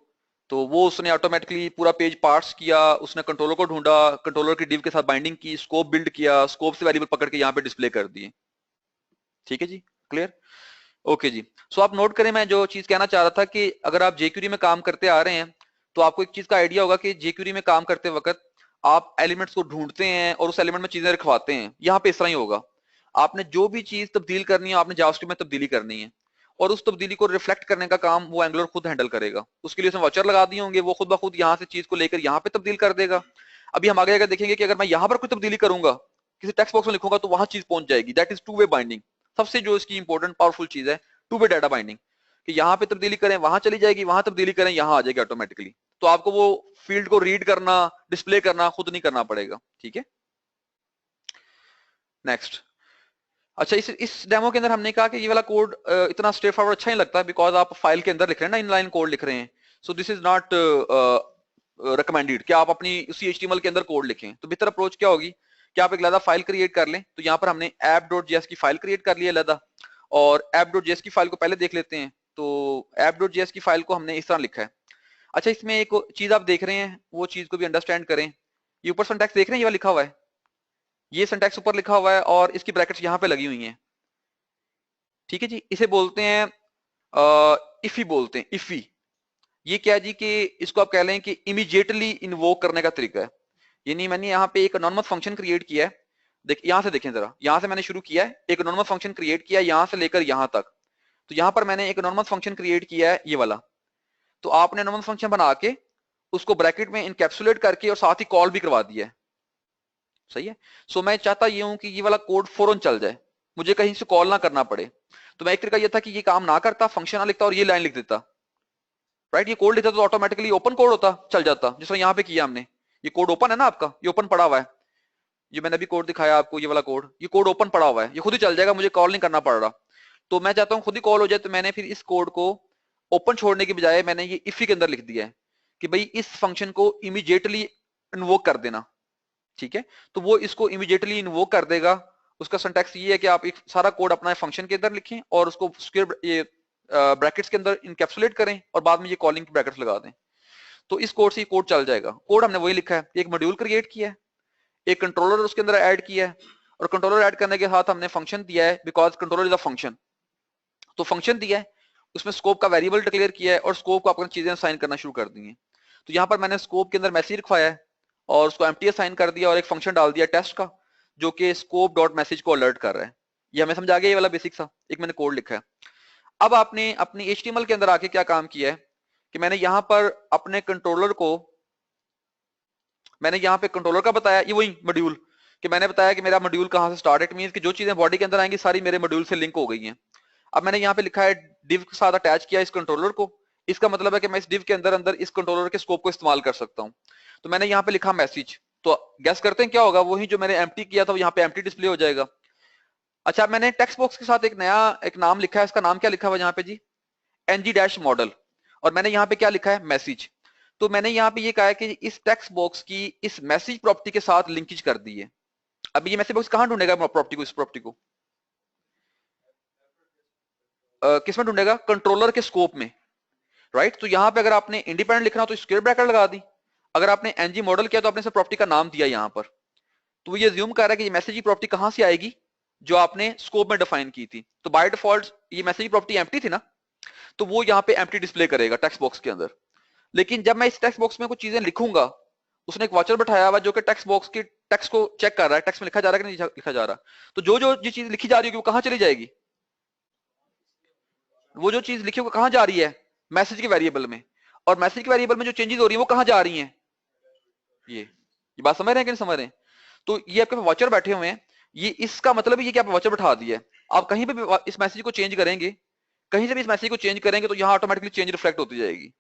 तो वो उसने ऑटोमेटिकली पूरा पेज पार्स किया, उसने कंट्रोलर को ढूंढा, कंट्रोलर की डिव के साथ बाइंडिंग की, स्कोप बिल्ड किया, स्कोप से वेरिएबल पकड़ के यहाँ पे डिस्प्ले कर दिए। ठीक है जी, क्लियर? ओके जी। सो आप नोट करें, मैं जो चीज कहना चाह रहा था कि अगर आप jQuery में काम करते आ रहे हैं तो आपको एक चीज का आइडिया होगा कि jQuery में काम करते वक्त आप एलिमेंट्स को ढूंढते हैं और उस एलिमेंट में चीजें रखवाते हैं। यहाँ पे इस तरह ही होगा, आपने जो भी चीज तब्दील करनी है आपने जावास्क्रिप्ट में तब्दीली करनी है और उस तब्दीली को रिफ्लेक्ट करने का काम वो एंगुलर खुद हैंडल करेगा। उसके लिए उसने वॉचर लगा दिए होंगे, वो खुद ब खुद यहाँ से चीज को लेकर यहाँ पे तब्दील कर देगा। अभी हम आगे अगर देखेंगे कि अगर मैं यहाँ पर कोई तब्दीली करूंगा, किसी टेक्स्ट बॉक्स में लिखूंगा तो वहां चीज पहुंच जाएगी। That is two way binding, सबसे जो इसकी इंपॉर्टेंट पावरफुल चीज है टू वे डाटा बाइंडिंग, कि यहाँ पे तब्दीली करें वहां चली जाएगी, वहां तब्दीली करें यहाँ आ जाएगी ऑटोमेटिकली। तो आपको वो फील्ड को रीड करना, डिस्प्ले करना खुद नहीं करना पड़ेगा, ठीक है। नेक्स्ट, अच्छा, इस डेमो के अंदर हमने कहा कि ये वाला कोड इतना स्ट्रेट फॉरवर्ड अच्छा नहीं लगता, बिकॉज आप फाइल के अंदर लिख रहे हैं ना, इनलाइन कोड लिख रहे हैं। So this is not recommended कि आप अपनी उसी HTML के अंदर कोड लिखें। तो बेहतर अप्रोच क्या होगी कि आप एक अलग फाइल क्रिएट कर लें। तो यहाँ पर हमने app.js की फाइल क्रिएट कर ली है अलग, और app.js की फाइल को पहले देख लेते हैं। तो app.js की फाइल को हमने इस तरह लिखा है। अच्छा, इसमें एक चीज आप देख रहे हैं, वो चीज को भी अंडरस्टैंड करें। ये ऊपर सिंटैक्स देख रहे हैं, ये वाला लिखा हुआ है, ये सिंटैक्स ऊपर लिखा हुआ है और इसकी ब्रैकेट्स यहाँ पे लगी हुई हैं, ठीक है जी। इसे बोलते हैं इफी, बोलते हैं इफी। ये क्या है जी कि इसको आप कह लें कि इमीडिएटली इन्वोक करने का तरीका है। यानी मैंने यहाँ पे एक एनोनिमस फंक्शन क्रिएट किया है, यहाँ से देखें जरा, यहाँ से मैंने शुरू किया है, एक एनोनिमस फंक्शन क्रिएट किया यहाँ से लेकर यहाँ तक। तो यहाँ पर मैंने एक एनोनिमस फंक्शन क्रिएट किया है ये वाला। तो आपने एनोनिमस फंक्शन बना के उसको ब्रैकेट में इनकैप्सुलेट करके और साथ ही कॉल भी करवा दिया है। सही है। सो मैं चाहता ये हूं कि ये वाला कोड फौरन चल जाए, मुझे कहीं से कॉल ना करना पड़े। तो मैं एक तरीका ये था कि ये काम ना करता, फंक्शन ना लिखता और ये लाइन लिख देता, राइट। ये कोड लिखता तो ऑटोमेटिकली ओपन कोड होता, चल जाता, जिस तरह यहाँ पे किया हमने। ये कोड ओपन है ना आपका, ये ओपन पड़ा हुआ है, ये मैंने अभी कोड दिखाया आपको, ये वाला कोड, ये कोड ओपन पड़ा हुआ है, ये खुद ही चल जाएगा, मुझे कॉल नहीं करना पड़ रहा। तो मैं चाहता हूँ खुद ही कॉल हो जाए, तो मैंने फिर इस कोड को ओपन छोड़ने की बजाय मैंने ये इफ के अंदर लिख दिया है कि भाई इस फंक्शन को इमीडिएटली इन्वोक कर देना, ठीक है। तो वो इसको इमीडिएटली इन्वोक कर देगा। उसका सिंटैक्स ये है कि आप एक सारा कोड अपना फंक्शन के अंदर लिखें और उसको स्क्वायर ये ब्रैकेट्स के अंदर इनकैप्सुलेट करें और बाद में ये कॉलिंग की ब्रैकेट्स लगा दें। तो इस कोड से ये कोड चल जाएगा। कोड हमने वही लिखा है, एक मॉड्यूल क्रिएट किया है, एक कंट्रोलर उसके अंदर ऐड किया है, और कंट्रोलर ऐड करने के साथ हमने फंक्शन दिया है, because controller is a function. तो फंक्शन दिया है, उसमें स्कोप का वेरिएबल डिक्लेयर किया है और स्कोप को अपनी चीजें असाइन करना शुरू कर दी है। तो यहाँ पर मैंने स्कोप के अंदर मैसेज लिखवाया है और उसको एम्प्टी असाइन कर दिया और एक फंक्शन डाल दिया टेस्ट का, जो कि स्कोप डॉट मैसेज को अलर्ट कर रहा है। ये हमें समझ आ गया, ये वाला बेसिक सा एक मैंने कोड लिखा है। अब आपने अपनी HTML के अंदर आके क्या काम किया है कि मैंने यहाँ पर अपने कंट्रोलर को, मैंने यहाँ पे कंट्रोलर का बताया, ये वही मॉड्यूल कि मैंने बताया कि मेरा मॉड्यूल कहाँ से स्टार्ट, इट मींस कि जो चीजें बॉडी के अंदर आएंगी सारी मेरे मॉड्यूल से लिंक हो गई हैं। अब मैंने यहाँ पे लिखा है डिव के साथ अटैच किया इस कंट्रोलर को, इसका मतलब है कि मैं इस डिव के अंदर अंदर इस कंट्रोलर के स्कोप को इस्तेमाल कर सकता हूँ। तो मैंने यहाँ पे लिखा मैसेज, तो गैस करते हैं क्या होगा, वही जो मैंने एम्प्टी किया था वो यहाँ पे एम्प्टी डिस्प्ले हो जाएगा। अच्छा, मैंने टेक्स्ट बॉक्स के साथ एक नया एक नाम लिखा है, इसका नाम क्या लिखा हुआ है यहाँ पे जी, ng-model, और मैंने यहाँ पे क्या लिखा है, मैसेज। तो मैंने यहाँ पे ये कहा है कि इस टेक्स्ट बॉक्स की इस मैसेज प्रॉपर्टी के साथ लिंकेज कर दी है। अब ये मैसेज बॉक्स कहाँ ढूंढेगा प्रॉपर्टी को, इस प्रॉपर्टी को किसमें ढूंढेगा, कंट्रोलर के स्कोप में, राइट। तो यहाँ पे अगर आपने इंडिपेंडेंट लिखना हो तो स्क्वायर ब्रैकेट लगा दी, अगर आपने ng मॉडल किया तो आपने इस प्रॉपर्टी का नाम दिया यहाँ पर। तो ये ज्यूम कर रहा है कि ये मैसेज की प्रॉपर्टी कहाँ से आएगी, जो आपने स्कोप में डिफाइन की थी। तो बाय डिफॉल्ट ये मैसेज की प्रॉपर्टी एम्प्टी थी ना, तो वो यहाँ पे एम्प्टी डिस्प्ले करेगा टेक्स्ट बॉक्स के अंदर। लेकिन जब मैं इस टेक्स्ट बॉक्स में कुछ चीजें लिखूंगा, उसने एक वॉचर बैठाया हुआ जो कि टेक्स्ट बॉक्स की टेक्स्ट को चेक कर रहा है, टेक्स्ट में लिखा जा रहा है कि नहीं लिखा जा रहा। तो जो जो चीज लिखी जा रही होगी वो कहाँ चली जाएगी, वो जो चीज लिखी होगी कहाँ जा रही है, मैसेज के वेरिएबल में। और मैसेज के वेरिएबल में जो चेंजेस हो रही है वो कहाँ जा रही है, ये बात समझ रहे हैं कि नहीं समझ रहे हैं। तो ये आपके वॉचर बैठे हुए हैं, ये इसका मतलब ये कि आप वॉचर बैठा दिया है। आप कहीं पे भी इस मैसेज को चेंज करेंगे, कहीं से भी इस मैसेज को चेंज करेंगे तो यहाँ ऑटोमेटिकली चेंज रिफ्लेक्ट होती जाएगी।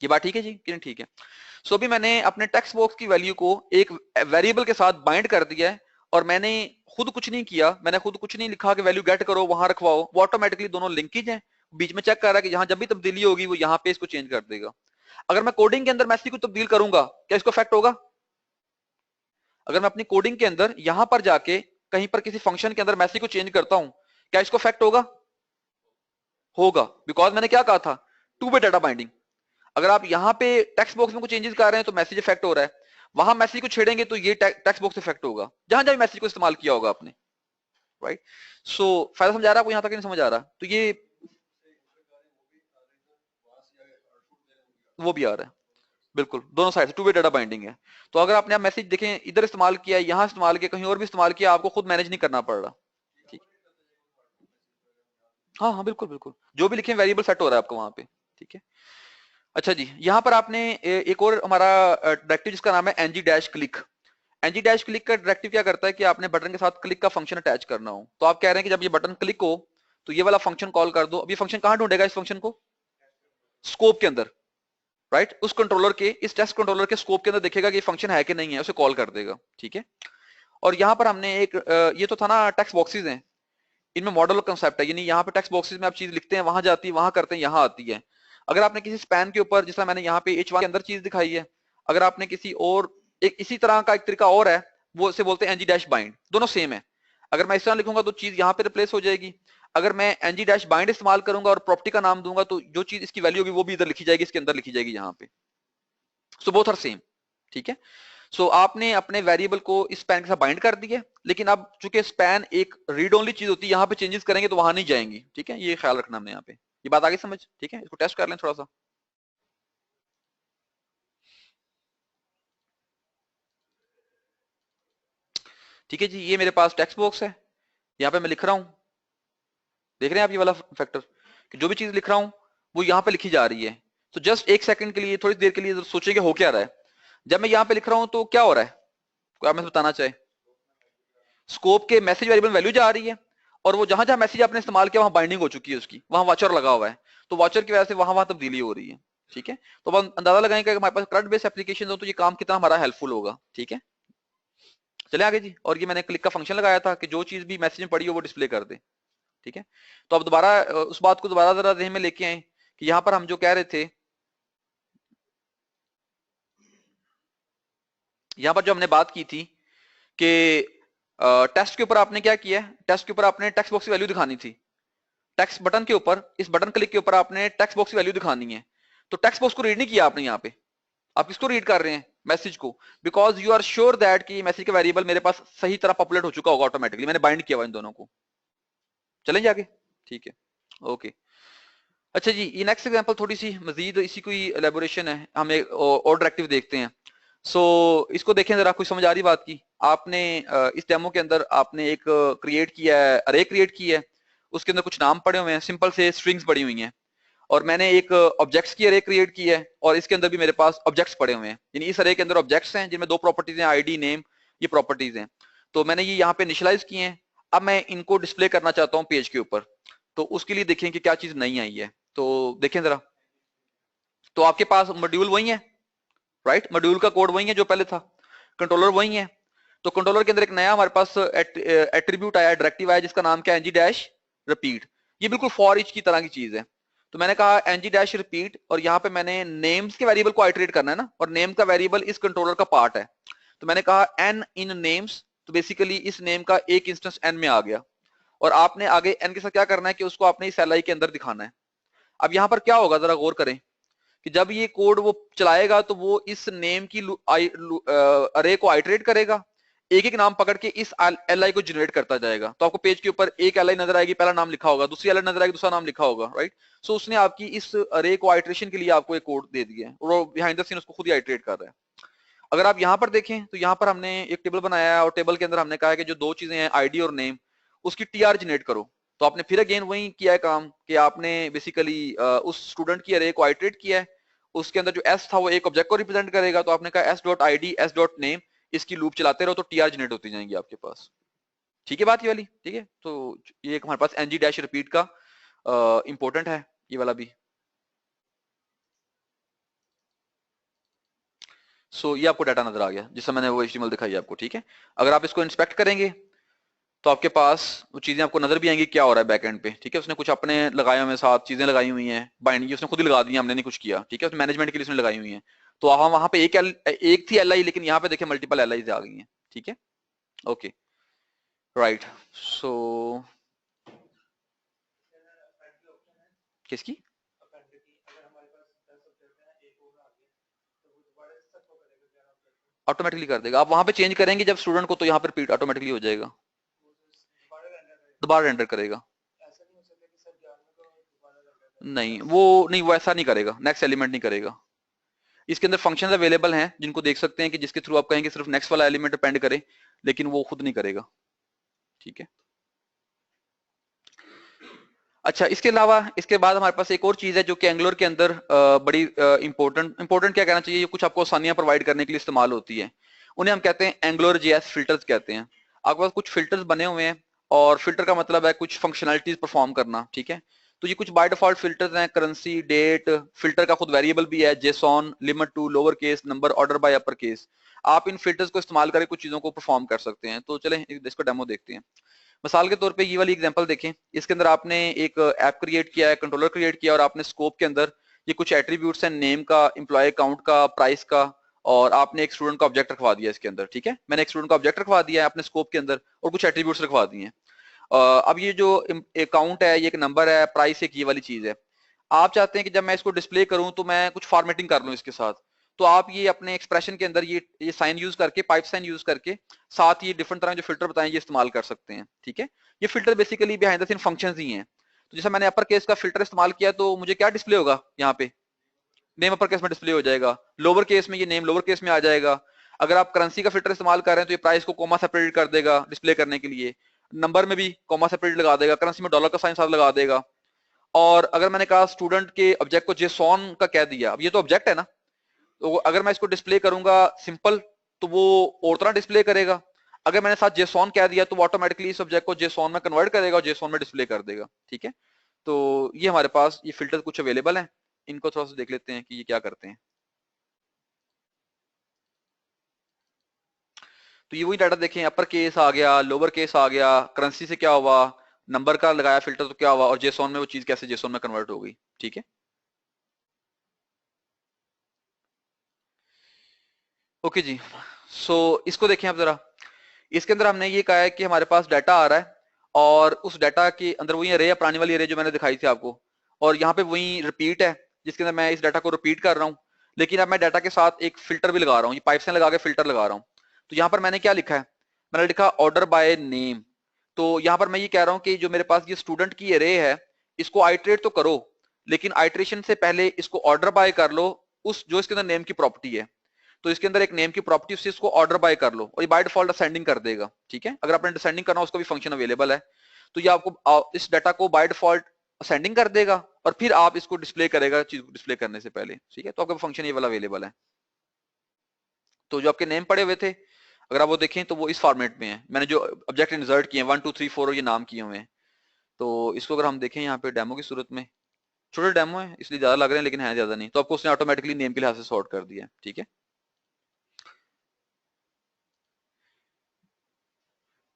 ये बात ठीक है जी कि नहीं ठीक है। सो अभी मैंने अपने टेक्स्ट बॉक्स की वैल्यू को एक वेरिएबल के साथ बाइंड कर दिया है और मैंने खुद कुछ नहीं किया, मैंने खुद कुछ नहीं लिखा कि वैल्यू गेट करो वहां रखवाओ, वो ऑटोमेटिकली दोनों लिंकेज है, बीच में चेक कर रहा है कि जहां जब भी तब्दीली होगी वो यहाँ पे इसको चेंज कर देगा। अगर मैं कोडिंग के अंदर मैसेज को तब्दील करूंगा क्या इसको इफेक्ट होगा, अगर मैं अपनी कोडिंग के अंदर यहां पर जाके कहीं पर किसी फंक्शन के अंदर मैसेज को चेंज करता हूं क्या इसको इफेक्ट होगा, होगा, बिकॉज मैंने क्या कहा था, टू वे डाटा बाइंडिंग। अगर आप यहाँ पे टेक्स्ट बॉक्स में कुछ चेंजेस कर रहे हैं तो मैसेज इफेक्ट हो रहा है, वहां मैसेज को छेड़ेंगे तो ये टेक्स्ट बॉक्स इफेक्ट होगा जहां जहां मैसेज को इस्तेमाल किया होगा आपने, राइट। सो फायदा समझ आ रहा है आपको यहाँ तक नहीं समझ आ रहा, तो ये वो भी आ रहा है, बिल्कुल दोनों साइड से टू वे डाटा बाइंडिंग है। तो अगर आपने आप मैसेज देखें इधर इस्तेमाल किया, यहाँ इस्तेमाल किया, कहीं और भी इस्तेमाल किया, आपको खुद मैनेज नहीं करना पड़ रहा, ठीक। हाँ हाँ बिल्कुल बिल्कुल, जो भी लिखे वेरिएबल सेट हो रहा है आपको वहां पे, ठीक है। अच्छा जी, यहाँ पर आपने एक और हमारा डायरेक्टिव जिसका नाम है ng-click। ng-click का डायरेक्टिव क्या करता है कि आपने बटन के साथ क्लिक का फंक्शन अटैच करना हो, तो आप कह रहे हैं कि जब ये बटन क्लिक हो तो ये वाला फंक्शन कॉल कर दो। अब ये फंक्शन कहाँ ढूंढेगा इस फंक्शन को, स्कोप के अंदर, राइट। उस कंट्रोलर के, इस टेक्स्ट कंट्रोलर के स्कोप के अंदर देखेगा कि ये फंक्शन है कि नहीं है, उसे कॉल कर देगा, ठीक है। और यहाँ पर हमने एक ये तो था ना टेक्स्ट बॉक्सेस हैं, इनमें मॉडल कंसेप्ट है, यानी यहाँ पे टेक्स्ट बॉक्सेस में आप चीज लिखते हैं वहां जाती है, वहां करते हैं यहाँ आती है। अगर आपने किसी स्पैन के ऊपर, जिसमें मैंने यहाँ पे H1 के अंदर चीज दिखाई है, अगर आपने किसी और एक इसी तरह का एक तरीका और है, वो से बोलते हैं ng-bind, दोनों सेम है। अगर मैं इस तरह लिखूंगा तो चीज यहाँ पे रिप्लेस हो जाएगी, अगर मैं ng-bind इस्तेमाल करूंगा और प्रॉपर्टी का नाम दूंगा तो जो चीज इसकी वैल्यू होगी वो भी इधर लिखी जाएगी, इसके अंदर लिखी जाएगी यहाँ पे। सो बोथ आर सेम, ठीक है। सो आपने अपने वेरिएबल को इस स्पैन के साथ बाइंड कर दिया, लेकिन अब चूंकि स्पैन एक रीड ओनली चीज होती है, यहाँ पे चेंजेस करेंगे तो वहां नहीं जाएंगी, ठीक है, ये ख्याल रखना हमने यहाँ पे। ये बात आगे समझ, ठीक है, इसको टेस्ट कर लें थोड़ा सा। ठीक है जी, ये मेरे पास टेक्स्ट बॉक्स है, यहाँ पे मैं लिख रहा हूँ, देख रहे हैं आप ये वाला फैक्टर कि जो भी चीज लिख रहा हूँ वो यहाँ पे लिखी जा रही है। तो जस्ट एक सेकंड के लिए, थोड़ी देर के लिए सोचेंगे हो क्या रहा है। जब मैं यहाँ पे लिख रहा हूँ तो क्या हो रहा है, कोई आप मैं बताना चाहे? स्कोप के मैसेज वेरिएबल वैल्यू जा रही है और वो जहां जहां मैसेज आपने इस्तेमाल किया वहां बाइंडिंग हो चुकी है उसकी, वहां वॉचर लगा हुआ है, तो वॉचर की वजह से वहां वहां तब्दीली हो रही है। ठीक है, तो अब अंदाजा लगाएंगे कि हमारे पास करंट बेस्ड एप्लीकेशन हो तो ये काम कितना हमारा हेल्पफुल होगा। ठीक है, चले आगे जी। और ये मैंने क्लिक का फंक्शन लगाया था कि जो चीज भी मैसेज में पड़ी हो वो डिस्प्ले कर दे। ठीक है, तो अब दोबारा उस बात को दोबारा जरा ध्यान में लेके आए कि यहां पर हम जो कह रहे थे, यहां पर जो हमने बात की थी कि टेक्स्ट के ऊपर आपने क्या किया है, टेक्स्ट के ऊपर आपने टेक्स्ट बॉक्स की वैल्यू दिखानी थी। टेक्स्ट बटन के ऊपर, इस बटन क्लिक के ऊपर आपने टेक्स्ट बॉक्स की वैल्यू दिखानी है। तो टेक्स्ट बॉक्स को रीड नहीं किया आपने, यहाँ पे आप किसको रीड कर रहे हैं, मैसेज को, because you are sure that कि मैसेज का वेरिएबल मेरे पास सही तरह पॉपुलेट हो चुका होगा ऑटोमेटिकली, मैंने बाइंड किया हुआ इन दोनों को। चलेंगे आगे, ठीक है, ओके। अच्छा जी, ये नेक्स्ट एग्जांपल थोड़ी सी मजीद इसी कोई एलेबोरेशन है, हम एक और डायरेक्टिव देखते हैं। सो इसको देखें जरा, कुछ समझ आ रही बात की? आपने इस डेमो के अंदर आपने एक क्रिएट किया है, अरे क्रिएट की है, उसके अंदर कुछ नाम पड़े हुए हैं, सिंपल से स्ट्रिंग्स पड़ी हुई हैं, और मैंने एक ऑब्जेक्ट्स की अरे क्रिएट की है और इसके अंदर भी मेरे पास ऑब्जेक्ट्स पड़े हुए हैं, यानी इस अरे के अंदर ऑब्जेक्ट्स हैं जिनमें दो प्रॉपर्टीज हैं, आईडी नेम, ये प्रॉपर्टीज हैं। तो मैंने ये यहाँ पे इनिशियलाइज किए हैं, अब मैं इनको डिस्प्ले करना चाहता हूँ पेज के ऊपर। तो उसके लिए देखें कि क्या चीज नई आई है, तो देखें जरा। तो आपके पास मॉड्यूल वही है, राइट, मॉड्यूल का कोड वही है जो पहले था, कंट्रोलर वही है। तो कंट्रोलर के अंदर एक नया हमारे पास एट्रीब्यूट आया, डायरेक्टिव आया, जिसका नाम क्या है, ng डैश रिपीट। ये बिल्कुल फॉर ईच की तरह की चीज है। तो मैंने कहा ng डैश रिपीट, और यहाँ पे मैंने नेम्स के वेरिएबल को आइटरेट करना है ना, और नेम का वेरिएबल इस कंट्रोलर का पार्ट है। तो मैंने कहा n इन नेम्स, तो बेसिकली इस नेम का एक इंस्टेंस n में आ गया, और आपने आगे n के साथ क्या करना है कि उसको आपने इस li के अंदर दिखाना है। अब यहाँ पर क्या होगा, जरा गौर करें कि जब ये कोड वो चलाएगा तो वो इस नेम की अरे को आइटरेट करेगा, एक एक नाम पकड़ के इस एल आई को जनरेट करता जाएगा। तो आपको पेज के ऊपर एक एल आई नजर आएगी, पहला नाम लिखा होगा, दूसरी एल आई नजर आएगी, दूसरा नाम लिखा होगा, राइट। सो उसने आपकी इस अरे को आइटरेशन के लिए आपको एक कोड दे दिया है, और वो बिहाइंड द सीन उसको खुद ही आइटरेट कर रहा है। अगर आप यहाँ पर देखें तो यहाँ पर हमने एक टेबल बनाया है, और टेबल के अंदर हमने कहा है कि जो दो चीजें हैं, आईडी और नेम, उसकी टीआर जनरेट करो। तो आपने फिर अगेन वही किया है काम कि आपने बेसिकली उस स्टूडेंट की अरे को आइटरेट किया है, उसके अंदर जो एस था वो एक ऑब्जेक्ट को रिप्रेजेंट करेगा, तो आपने कहा S dot I D, S dot name, इसकी लूप चलाते रहो तो टीआर जनरेट होती जाएंगी आपके पास। ठीक है बात ये वाली, ठीक है। तो ये एक हमारे पास एनजी डैश रिपीट का इंपॉर्टेंट है ये वाला भी। सो ये आपको डाटा नजर आ गया जिससे मैंने वो एचटीएमएल दिखाई आपको, ठीक है। अगर आप इसको इंस्पेक्ट करेंगे तो आपके पास वो चीजें आपको नजर भी आएंगी क्या हो रहा है बैकएंड पे, ठीक है। उसने कुछ अपने लगाए हुए साथ चीजें लगाई हुई हैं, बाइंडिंग उसने खुद ही लगा दी, हमने नहीं कुछ किया, ठीक है। उसने मैनेजमेंट के लिए उसने लगाई हुई है। तो वहां पे एक थी एल आई, लेकिन यहाँ पे देखिए मल्टीपल एल आई आ गई है, ठीक है, ओके, राइट। सो किसकी ऑटोमेटिकली कर देगा, आप वहां पे चेंज करेंगे जब स्टूडेंट को, तो यहाँ पे रिपीट ऑटोमेटिकली हो जाएगा, दोबारा रेंडर करेगा। नहीं वो ऐसा नहीं करेगा, नेक्स्ट एलिमेंट नहीं करेगा। इसके अंदर फंक्शंस अवेलेबल हैं जिनको देख सकते हैं कि जिसके थ्रू आप कहेंगे सिर्फ नेक्स्ट वाला एलिमेंट डिपेंड करे, लेकिन वो खुद नहीं करेगा, ठीक है। अच्छा, इसके अलावा इसके बाद हमारे पास एक और चीज है जो कि एंगुलर के अंदर बड़ी इंपॉर्टेंट क्या कहना चाहिए, ये कुछ आपको आसानियां प्रोवाइड करने के लिए इस्तेमाल होती है। उन्हें हम कहते हैं एंगुलर जेएस फिल्टर्स कहते हैं। आपके पास कुछ फिल्टर्स बने हुए हैं, और फिल्टर का मतलब है कुछ फंक्शनलिटीज परफॉर्म करना, ठीक है। तो ये कुछ बाय डिफॉल्ट फिल्टर्स हैं, करेंसी, डेट, फिल्टर का खुद वेरिएबल भी है, JSON, limit to, lower case, number, order by upper case. आप इन फिल्टर्स को इस्तेमाल करके कुछ चीजों को परफॉर्म कर सकते हैं। तो चलें इसको डेमो देखते हैं। मिसाल के तौर पे ये वाली एग्जांपल देखें, इसके अंदर आपने एक ऐप क्रिएट किया है, कंट्रोलर क्रिएट किया, और आपने स्कोप के अंदर ये कुछ एट्रीब्यूट्स हैं, नेम का, एम्प्लॉय काउंट का, प्राइस का, और आपने एक स्टूडेंट का ऑब्जेक्ट रखवा दिया इसके अंदर, ठीक है। मैंने एक स्टूडेंट का ऑब्जेक्ट रखवा दिया है अपने स्कोप के अंदर, और कुछ एट्रीब्यूट्स रखवा दिए हैं। अब ये जो अकाउंट है, ये एक नंबर है, प्राइस एक ये वाली चीज है। आप चाहते हैं कि जब मैं इसको डिस्प्ले करूं तो मैं कुछ फॉर्मेटिंग कर लूं इसके साथ, तो आप ये अपने एक्सप्रेशन के अंदर ये साइन यूज करके, पाइप साइन यूज करके, साथ ये डिफरेंट तरह जो फिल्टर बताएं ये इस्तेमाल कर सकते हैं, ठीक है। ये filter basically behind the scene functions ही हैं। तो जैसे मैंने अपर केस का फिल्टर इस्तेमाल किया, तो मुझे क्या डिस्प्ले होगा, यहाँ पे नेम अपर केस में डिस्प्ले हो जाएगा, लोअर केस में ये नेम लोअर केस में आ जाएगा। अगर आप करेंसी का फिल्टर इस्तेमाल कर रहे हैं तो ये प्राइस को कॉमा सेपरेट कर देगा डिस्प्ले करने के लिए, नंबर में भी कॉमा सेपरेट लगा देगा, करेंसी में डॉलर का साइन साथ लगा देगा। और अगर मैंने कहा स्टूडेंट के ऑब्जेक्ट को जेसॉन का कह दिया, अब ये तो ऑब्जेक्ट है ना, तो अगर मैं इसको डिस्प्ले करूंगा सिंपल, तो वो और तरह डिस्प्ले करेगा। अगर मैंने साथ जेसॉन कह दिया तो वो ऑटोमेटिकली इस ऑब्जेक्ट को जेसॉन में कन्वर्ट करेगा और जेसॉन में डिस्प्ले कर देगा। ठीक है, तो ये हमारे पास ये फिल्टर कुछ अवेलेबल हैं, इनको थोड़ा सा देख लेते हैं कि ये क्या करते हैं। तो ये वही डाटा देखें, अपर केस आ गया, लोअर केस आ गया, करेंसी से क्या हुआ, नंबर का लगाया फिल्टर तो क्या हुआ, और जेसॉन में वो चीज कैसे जेसॉन में कन्वर्ट हो गई। ठीक है, ओके जी। सो इसको देखें आप जरा, इसके अंदर हमने ये कहा है कि हमारे पास डाटा आ रहा है और उस डाटा के अंदर वही अरे या पुरानी वाली अरे जो मैंने दिखाई थी आपको, और यहाँ पे वही रिपीट है जिसके अंदर मैं इस डाटा को रिपीट कर रहा हूँ। लेकिन अब मैं डाटा के साथ एक फिल्टर भी लगा रहा हूँ, ये पाइप से लगा के फिल्टर लगा रहा हूँ। तो यहाँ पर मैंने क्या लिखा है, मैंने लिखा ऑर्डर बाय नेम। तो यहाँ पर मैं ये कह रहा हूँ कि जो मेरे पास ये स्टूडेंट की अरे है, इसको आइट्रेट तो करो, लेकिन आइट्रेशन से पहले इसको ऑर्डर बाय कर लो उस जो इसके अंदर नेम की प्रॉपर्टी है। तो इसके अंदर एक नेम की प्रॉपर्टी, उससे इसको ऑर्डर बाय कर लो और ये बाय डिफॉल्ट असेंडिंग कर देगा। ठीक है, अगर आपने डिसेंडिंग करना हो उसका भी फंक्शन अवेलेबल है। तो ये आपको इस डाटा को बाय डिफॉल्ट असेंडिंग कर देगा और फिर आप इसको डिस्प्ले करेगा चीज को डिस्प्ले करने से पहले। ठीक है, तो आपका फंक्शन ये वाला अवेलेबल है। तो जो आपके नेम पड़े हुए थे, अगर आप वो देखें तो वो इस फॉर्मेट में है, मैंने जो ऑब्जेक्ट इंसर्ट किए 1 2 3 4 और ये नाम किए हुए हैं। तो इसको अगर हम देखें यहाँ पे डेमो की सूरत में, छोटे डेमो है इसलिए ज्यादा लग रहे हैं लेकिन है ज्यादा नहीं, तो आपको उसने ऑटोमेटिकली नेम के लिहाज से सॉर्ट कर दिया है। ठीक है,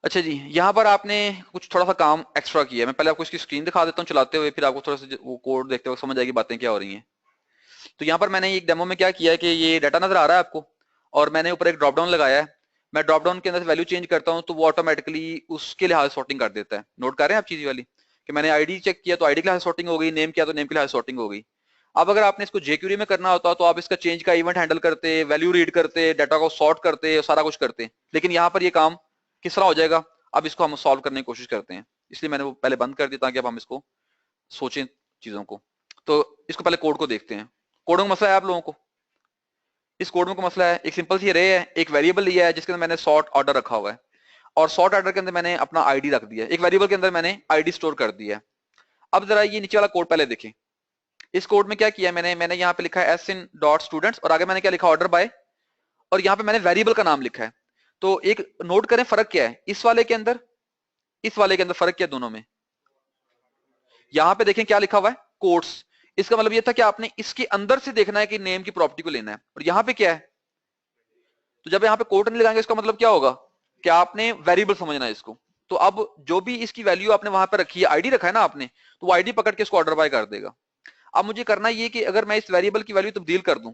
अच्छा जी, यहाँ पर आपने कुछ थोड़ा सा काम एक्स्ट्रा किया है। मैं पहले आपको इसकी स्क्रीन दिखा देता हूँ चलाते हुए, फिर आपको थोड़ा सा वो कोड देखते हुए समझ आएगी बातें क्या हो रही हैं। तो यहाँ पर मैंने एक डेमो में क्या किया है कि ये डाटा नजर आ रहा है आपको, और मैंने ऊपर एक ड्रॉप डाउन लगाया है। मैं ड्रॉप डाउन के अंदर से वैल्यू चेंज करता हूँ तो वो ऑटोमेटिकली उसके लिहाज सॉर्टिंग कर देता है। नोट कर रहे हैं आप चीज वाली, कि मैंने आईडी चेक किया तो आईडी के लिहाज सॉर्टिंग हो गई, नेम किया तो नेम के लिहाज सॉर्टिंग हो गई। अब अगर आपने इसको जेक्यूरी में करना होता तो आप इसका चेंज का इवेंट हैंडल करते, वैल्यू रीड करते, डाटा को सॉर्ट करते, सारा कुछ करते, लेकिन यहाँ पर ये काम किस तरह हो जाएगा। अब इसको हम सॉल्व करने की कोशिश करते हैं, इसलिए मैंने वो पहले बंद कर दिया ताकि अब हम इसको सोचें चीजों को। तो इसको पहले कोड को देखते हैं। कोड में मसला है आप लोगों को, इस कोड में को मसला है, एक सिंपल सी अरे है, एक वेरिएबल लिया है जिसके अंदर मैंने सॉर्ट ऑर्डर रखा हुआ है, और सॉर्ट ऑर्डर के अंदर मैंने अपना आईडी रख दिया है, एक वेरिएबल के अंदर मैंने आईडी स्टोर कर दिया है। अब जरा ये नीचे वाला कोड पहले देखें। इस कोड में क्या किया है, मैंने यहाँ पे लिखा है एस इन डॉट स्टूडेंट्स, और आगे मैंने क्या लिखा ऑर्डर बाय, और यहाँ पे मैंने वेरिएबल का नाम लिखा है। तो एक नोट करें फर्क क्या है इस वाले के अंदर, इस वाले के अंदर फर्क क्या है दोनों में। यहाँ पे देखें क्या लिखा हुआ है, कोट्स। इसका मतलब ये था कि आपने इसके अंदर से देखना है कि नेम की प्रॉपर्टी को लेना है, और यहाँ पे क्या है, तो जब यहाँ पे कोट नहीं लगाएंगे इसका मतलब क्या होगा कि आपने वेरिएबल समझना है इसको। तो अब जो भी इसकी वैल्यू आपने वहां पर रखी है, आईडी रखा है ना आपने, तो वो आईडी पकड़ के इसको ऑर्डर बाय कर देगा। अब मुझे करना ये कि अगर मैं इस वेरिएबल की वैल्यू तब्दील कर दूं,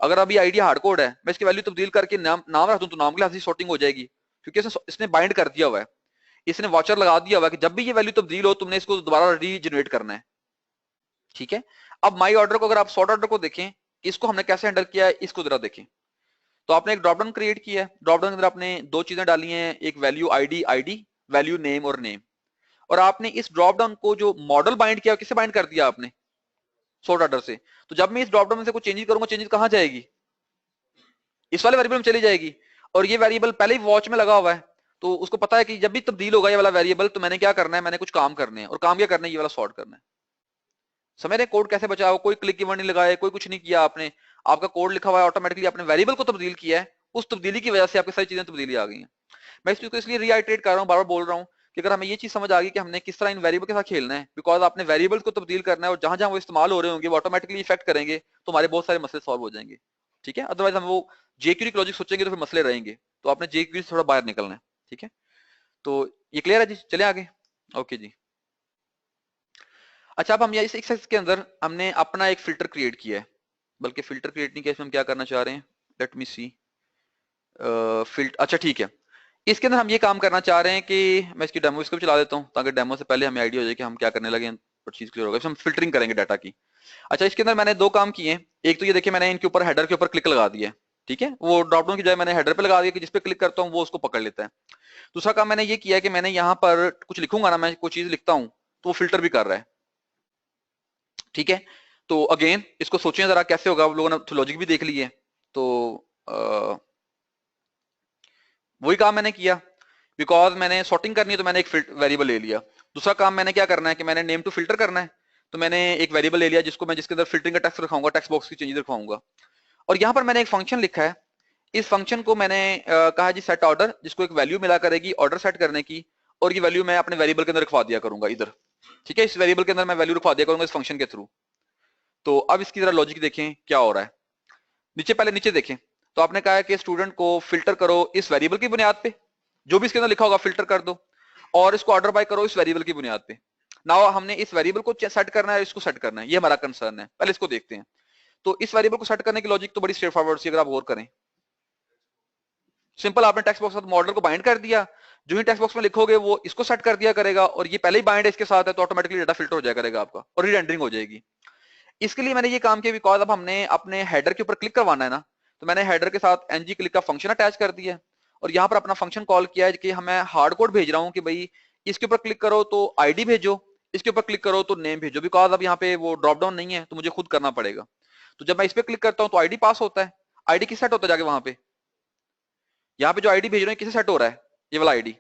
अगर अभी आईडी हार्ड कोड है, मैं इसकी वैल्यू तब्दील करके नाम रख दूं तो नाम के लिहाज से सॉर्टिंग हो जाएगी, क्योंकि इसने बाइंड कर दिया हुआ है, इसने वॉचर लगा दिया हुआ है कि जब भी ये वैल्यू तब्दील हो तुमने इसको दोबारा रीजनरेट करना है। ठीक है, अब माई ऑर्डर को अगर आप सॉर्ट ऑर्डर को देखें, इसको हमने कैसे हैंडल किया है इसको जरा देखें। तो आपने एक ड्रॉप डाउन क्रिएट किया है, ड्रॉप डाउन के अंदर आपने दो चीजें डाली हैं, एक value ID ID, value name और नेम, और आपने इस ड्रॉप डाउन को जो मॉडल बाइंड किया किससे बाइंड कर दिया आपने, सॉर्ट ऑर्डर से। तो जब मैं इस ड्रॉप डाउन में से कुछ चेंजेस करूंगा, चेंजेस कहां जाएगी, इस वाले वेरिएबल में चली जाएगी, और ये वेरिएबल पहले ही वॉच में लगा हुआ है, तो उसको पता है कि जब भी तब्दील होगा ये वाला वेरिएबल तो मैंने क्या करना है, मैंने कुछ काम करने हैं, और काम क्या करना है, ये वाला सॉर्ट करना है। समझ रहे कोड कैसे बचा हो, कोई क्लिक इवेंट नहीं लगाए, कोई कुछ नहीं किया आपने, आपका कोड लिखा हुआ है, ऑटोमेटिकली आपने वेरिएबल को तब्दील किया है, उस तब्दीली की वजह से आपकी सारी चीजें तब्दीली आ गई हैं। मैं इस चीज को इसलिए रीआइट्रेट कर रहा हूँ, बार बार बोल रहा हूँ कि अगर हमें ये चीज समझ आ गई कि हमने किस तरह इन वेरिएबल के साथ खेलना है, बिकॉज आपने वेरिएबल्स को तब्दील करना है और जहां जहां वो इस्तेमाल हो रहे होंगे वो ऑटोमेटिकली इफेक्ट करेंगे, तो हमारे बहुत सारे मसले सॉल्व हो जाएंगे। ठीक है, अदरवाइज हम वो जेक्यूरी लॉजिक सोचेंगे तो फिर मसले रहेंगे, तो आपने जेक्यूरी से थोड़ा बाहर निकलना है। ठीक है, तो ये क्लियर है जी, चले आगे। ओके जी, अच्छा अब हम इस एक्सरसाइज के अंदर हमने अपना एक फिल्टर क्रिएट किया है, बल्कि फिल्टर क्रिएट नहीं किया, इसमें हम क्या करना चाह रहे हैं, लेट मी सी फिल्टर। अच्छा ठीक है, इसके अंदर हम ये काम करना चाह रहे हैं कि मैं इसकी डेमो इसको भी चला देता हूँ ताकि डेमो से पहले हमें आइडिया हो जाए कि हम क्या करने लगे हैं और चीज क्लियर होगा। हम फिल्टरिंग करेंगे डाटा की। अच्छा, इसके अंदर मैंने दो काम किए हैं, एक तो ये देखिए मैंने इनके ऊपर हेडर के ऊपर क्लिक लगा दिया है। ठीक है, वो ड्रॉप डाउन की जाए मैंने हेडर पे लगा दिया कि जिस पे क्लिक करता हूँ वो उसको पकड़ लेता है। दूसरा काम मैंने ये किया है कि मैंने यहाँ पर कुछ लिखूंगा ना, मैं कोई चीज लिखता हूँ तो वो फिल्टर भी कर रहा है। ठीक है, तो अगेन इसको सोचें जरा कैसे होगा, आप लोगों ने लॉजिक भी देख ली है, तो वही काम मैंने किया, बिकॉज मैंने सॉर्टिंग करनी है तो मैंने एक वेरिएबल ले लिया। दूसरा काम मैंने क्या करना है कि मैंने नेम टू फिल्टर करना है, तो मैंने एक वेरिएबल ले लिया जिसको मैं जिसके अंदर फिल्टरिंग का टेक्स्ट रखाऊंगा, टेक्स्ट बॉक्स की चेंजेस रखवाऊंगा, और यहाँ पर मैंने एक फंक्शन लिखा है इस फंक्शन को मैंने कहा जी सेट ऑर्डर, जिसको एक वैल्यू मिला करेगी ऑर्डर सेट करने की, और ये वैल्यू मैं अपने वेरिएबल के अंदर रखवा दिया करूंगा इधर। ठीक है, इस वेरिएबल के अंदर मैं वैल्यू रखवा दिया करूंगा इस फंक्शन के थ्रू। तो अब इसकी जरा लॉजिक देखें क्या हो रहा है। पहले नीचे देखें, तो आपने कहा है कि स्टूडेंट को फिल्टर करो इस वेरिएबल की बुनियाद पे, जो भी इसके अंदर लिखा होगा फिल्टर कर दो, और इसको ऑर्डर बाय करो इस वेरिएबल की बुनियाद पे। नाउ हमने इस वेरिएबल को सेट करना है, इसको सेट करना है, ये हमारा कंसर्न है। पहले इसको देखते हैं। तो इस वेरिएबल को सेट करने की लॉजिक तो बड़ी स्ट्रेट फॉरवर्ड सी, अगर आप गौर करें, सिंपल, आपने टेक्स्ट बॉक्स के साथ मॉडल को बाइंड कर दिया, जो ही टेक्स्ट बॉक्स में लिखोगे वो इसको सेट कर दिया करेगा, और ये पहले ही बाइंड है इसके साथ है, तो ऑटोमेटिकली डाटा फिल्टर हो जाया करेगा आपका और रीरेंडरिंग हो जाएगी। इसके लिए मैंने ये काम किया बिकॉज अब हमने अपने हेडर के ऊपर क्लिक करवाना है ना, तो मैंने हेडर के साथ ng क्लिक का फंक्शन अटैच कर दिया है, और यहाँ पर अपना फंक्शन कॉल किया है कि मैं हार्ड कोड भेज रहा हूँ कि भाई इसके ऊपर क्लिक करो तो आईडी भेजो, इसके ऊपर क्लिक करो तो नेम भेजो, बिकॉज अब यहाँ पे वो ड्रॉप डाउन नहीं है तो मुझे खुद करना पड़ेगा। तो जब मैं इस पे क्लिक करता हूँ तो आईडी पास होता है। आईडी किस सेट होता है जाके वहां पे, यहाँ पे जो आईडी भेज रहे हैं किसे सेट हो रहा है, ये वाला आईडी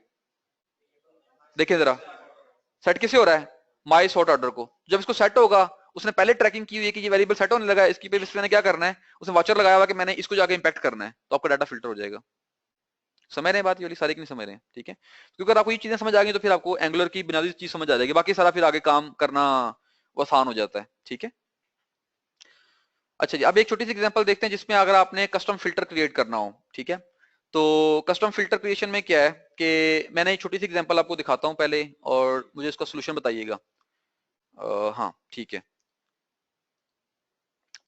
देखिए जरा, सेट किसे हो रहा है, माई सॉर्ट ऑर्डर को। जब इसको सेट होगा, उसने पहले ट्रैकिंग की हुई है कि ये वेरिएबल सेट होने लगा है, इसकी बेसिस पे मैंने क्या करना है, उसने वॉचर लगाया हुआ कि मैंने इसको जाके इंपैक्ट करना है, तो आपका डाटा फिल्टर हो जाएगा। समझ रहे हैं बात ये वाली सारी की नहीं समझ रहे हैं, ठीक है। क्योंकि अगर आपको ये चीजें समझ आ गई तो फिर आपको एंगुलर की बुनियादी चीज समझ आ जाएगी, बाकी सारा फिर आगे काम करना वो आसान हो जाता है, ठीक है। अच्छा जी, अब एक छोटी सी एग्जांपल देखते हैं जिसमें अगर आपने कस्टम फिल्टर क्रिएट करना हो, ठीक है। तो कस्टम फिल्टर क्रिएशन में क्या है कि मैंने एक छोटी सी एग्जांपल आपको दिखाता हूं पहले, और मुझे इसका सोल्यूशन बताइएगा। हाँ ठीक है।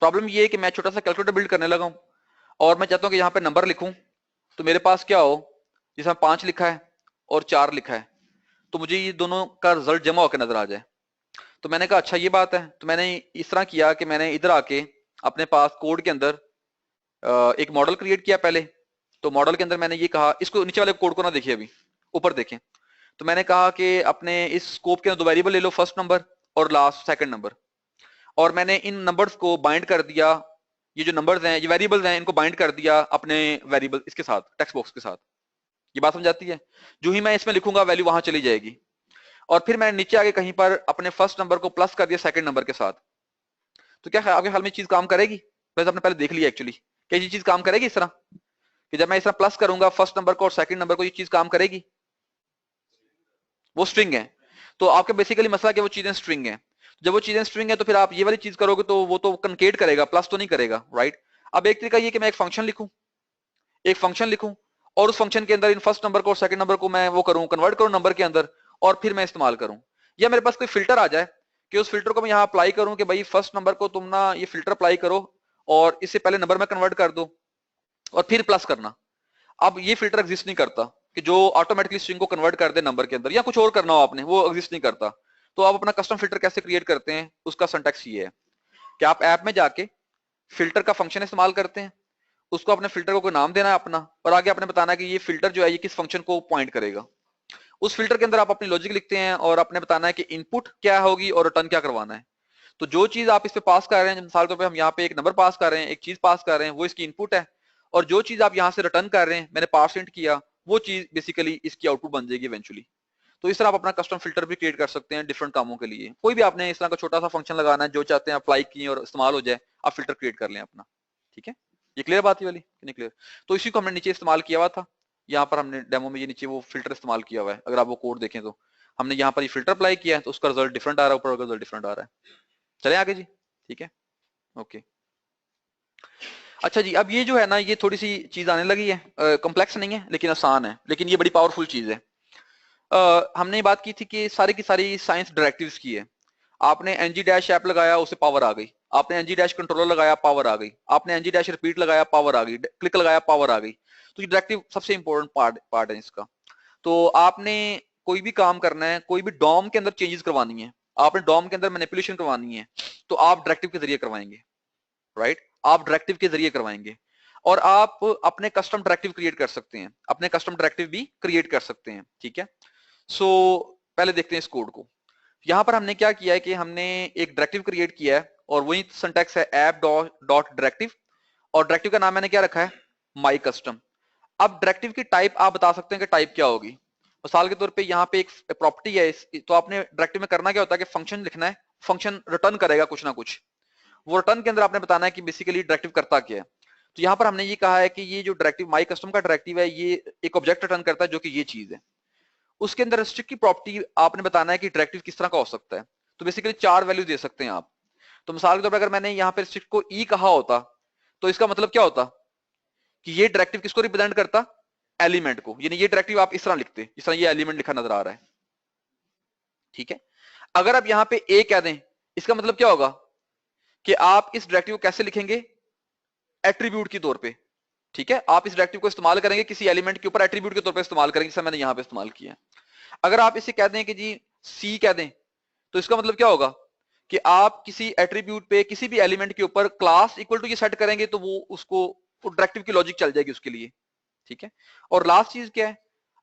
प्रॉब्लम ये है कि मैं छोटा सा कैलकुलेटर बिल्ड करने लगा हूं, और मैं चाहता हूं कि यहाँ पे नंबर लिखूं, तो मेरे पास क्या हो, जिसमें 5 लिखा है और 4 लिखा है, तो मुझे ये दोनों का रिजल्ट जमा होकर नजर आ जाए। तो मैंने कहा अच्छा ये बात है, तो मैंने इस तरह किया कि मैंने इधर आके अपने पास कोड के अंदर एक मॉडल क्रिएट किया पहले। तो मॉडल के अंदर मैंने ये कहा, इसको नीचे वाले कोड को ना देखिए, अभी ऊपर देखें। तो मैंने कहा कि अपने इस स्कोप के अंदर 2 वेरिएबल ले लो, फर्स्ट नंबर और लास्ट सेकंड नंबर, और मैंने इन नंबर्स को बाइंड कर दिया, ये जो नंबर्स हैं ये वेरिएबल्स हैं, इनको बाइंड कर दिया अपने वेरिएबल इसके साथ, टेक्स्ट बॉक्स के साथ। ये बात समझ आती है, जो ही मैं इसमें लिखूंगा वैल्यू वहां चली जाएगी। और फिर मैंने नीचे आगे कहीं पर अपने फर्स्ट नंबर को प्लस कर दिया सेकंड नंबर के साथ। तो क्या आपके ख्याल में चीज काम करेगी, वैसे आपने पहले देख लिया एक्चुअली, क्या ये चीज काम करेगी इस तरह कि जब मैं इस तरह प्लस करूंगा फर्स्ट नंबर को और सेकंड नंबर को, ये चीज काम करेगी? वो स्ट्रिंग है, तो आपका बेसिकली मसला कि वो चीजें स्ट्रिंग है। जब वो चीजें स्ट्रिंग है तो फिर आप ये वाली चीज करोगे तो वो तो कनकेट करेगा, प्लस तो नहीं करेगा, राइट। अब एक तरीका ये कि मैं एक फंक्शन लिखूं, और उस फंक्शन के अंदर इन फर्स्ट नंबर को और सेकंड नंबर को मैं वो करूं, कन्वर्ट करूं नंबर के अंदर, और फिर मैं इस्तेमाल करूं। या मेरे पास कोई फिल्टर आ जाए कि उस फिल्टर को मैं यहाँ अप्लाई करूं कि भाई फर्स्ट नंबर को तुम ना ये फिल्टर अप्लाई करो, और इससे पहले नंबर में कन्वर्ट कर दो, और फिर प्लस करना। अब ये फिल्टर एग्जिस्ट नहीं करता कि जो ऑटोमेटिकली स्ट्रिंग को कन्वर्ट कर दे नंबर के अंदर, या कुछ और करना हो आपने, वो एग्जिस्ट नहीं करता। तो आप अपना कस्टम फिल्टर कैसे क्रिएट करते हैं, उसका सिंटैक्स ये है कि आप ऐप में जाके फिल्टर का फंक्शन इस्तेमाल करते हैं, उसको अपने फिल्टर को कोई नाम देना है अपना, और आगे आपने बताना है कि ये फिल्टर जो है ये किस फंक्शन को पॉइंट करेगा। उस फिल्टर के अंदर आप अपनी लॉजिक लिखते हैं, और आपने बताना है कि इनपुट क्या होगी और रिटर्न क्या करवाना है। तो जो चीज आप इस पे पास कर रहे हैं, मिसाल के तौर पे हम यहाँ पे एक नंबर पास कर रहे हैं, एक चीज पास कर रहे हैं, वो इसकी इनपुट है, और जो चीज आप यहाँ से रिटर्न कर रहे हैं, मैंने पार्सेंट किया, वो चीज बेसिकली इसकी आउटपुट बन जाएगी इवेंचुअली। तो इस तरह आप अपना कस्टम फिल्टर भी क्रिएट कर सकते हैं डिफरेंट कामों के लिए। कोई भी आपने इस तरह का छोटा सा फंक्शन लगाना है, जो चाहते हैं अप्लाई किए और इस्तेमाल हो जाए, आप फिल्टर क्रिएट कर लें अपना, ठीक है। ये क्लियर बात है वाली कि नहीं क्लियर? तो इसी को हमने नीचे इस्तेमाल किया हुआ था, यहाँ पर हमने डेमो में ये नीचे वो फिल्टर इस्तेमाल किया हुआ है। अगर आप वो कोड देखें तो हमने यहाँ पर ये फिल्टर अप्लाई किया है, तो उसका रिजल्ट डिफरेंट आ रहा है, ऊपर रिजल्ट डिफरेंट आ रहा है। चले आगे जी, ठीक है, ओके। अच्छा जी, अब ये जो है ना, ये थोड़ी सी चीज आने लगी है, कॉम्प्लेक्स नहीं है लेकिन आसान है, लेकिन ये बड़ी पावरफुल चीज है। हमने बात की थी कि सारी की सारी साइंस डायरेक्टिव्स की है। आपने एनजी डैश ऐप लगाया, उसे पावर आ गई। आपने एनजी डैश कंट्रोलर लगाया, पावर आ गई। आपने एनजी डैश रिपीट लगाया, पावर आ गई। क्लिक लगाया, पावर आ गई। तो ये डायरेक्टिव सबसे इंपॉर्टेंट पार्ट है इसका। तो आपने कोई भी काम करना है, कोई भी डॉम के अंदर चेंजेस करवानी है, आपने डॉम के अंदर मैनिपुलेशन करवानी है, तो आप डायरेक्टिव के जरिए करवाएंगे, राइट। आप डायरेक्टिव के जरिए करवाएंगे, और आप अपने कस्टम डायरेक्टिव क्रिएट कर सकते हैं, अपने कस्टम डायरेक्टिव भी क्रिएट कर सकते हैं, ठीक है। सो पहले देखते हैं इस कोड को। यहां पर हमने क्या किया है कि हमने एक डायरेक्टिव क्रिएट किया है, और वही सिंटैक्स है ऐप डॉट डायरेक्टिव, और डायरेक्टिव का नाम मैंने क्या रखा है, माई कस्टम। अब डायरेक्टिव की टाइप आप बता सकते हैं कि टाइप क्या होगी। मिसाल के तौर पे यहाँ पे एक प्रॉपर्टी है, तो आपने डायरेक्टिव में करना क्या होता है कि फंक्शन लिखना है, फंक्शन रिटर्न करेगा कुछ ना कुछ, वो रिटर्न के अंदर आपने बताना है कि बेसिकली डायरेक्टिव करता क्या है। तो यहाँ पर हमने ये कहा है कि ये जो डायरेक्टिव माई कस्टम का डायरेक्टिव है ये एक ऑब्जेक्ट रिटर्न करता है जो कि ये चीज है। उसके अंदर रिस्ट्रिक्ट की प्रॉपर्टी आपने बताना है कि डायरेक्टिव किस तरह का हो सकता है। तो बेसिकली 4 वैल्यू दे सकते हैं आप। तो मिसाल के तौर पर अगर मैंने यहाँ पे रिस्ट्रिक्ट को ई कहा होता तो इसका मतलब क्या होता कि ये डायरेक्टिव किसको रिप्रेजेंट करता, एलिमेंट को, यानी ये डायरेक्टिव आप इस तरह लिखते, इस तरह ये एलिमेंट लिखा नजर आ रहा है, ठीक है। अगर आप यहाँ पे ए कह दें इसका मतलब क्या होगा कि आप इस डायरेक्टिव को कैसे लिखेंगे, एट्रीब्यूट के तौर पे, ठीक है। आप इस डायरेक्टिव को इस्तेमाल करेंगे किसी एलिमेंट के ऊपर एट्रीब्यूट के तौर पे इस्तेमाल करेंगे, जैसे मैंने यहाँ पे इस्तेमाल किया। अगर आप इसे कह दें कि जी सी कह दें तो इसका मतलब क्या होगा कि आप किसी एट्रीब्यूट पे किसी भी एलिमेंट के ऊपर क्लास इक्वल टू ये सेट करेंगे तो वो उसको डायरेक्टिव की लॉजिक चल जाएगी उसके लिए, ठीक है। और लास्ट चीज क्या है,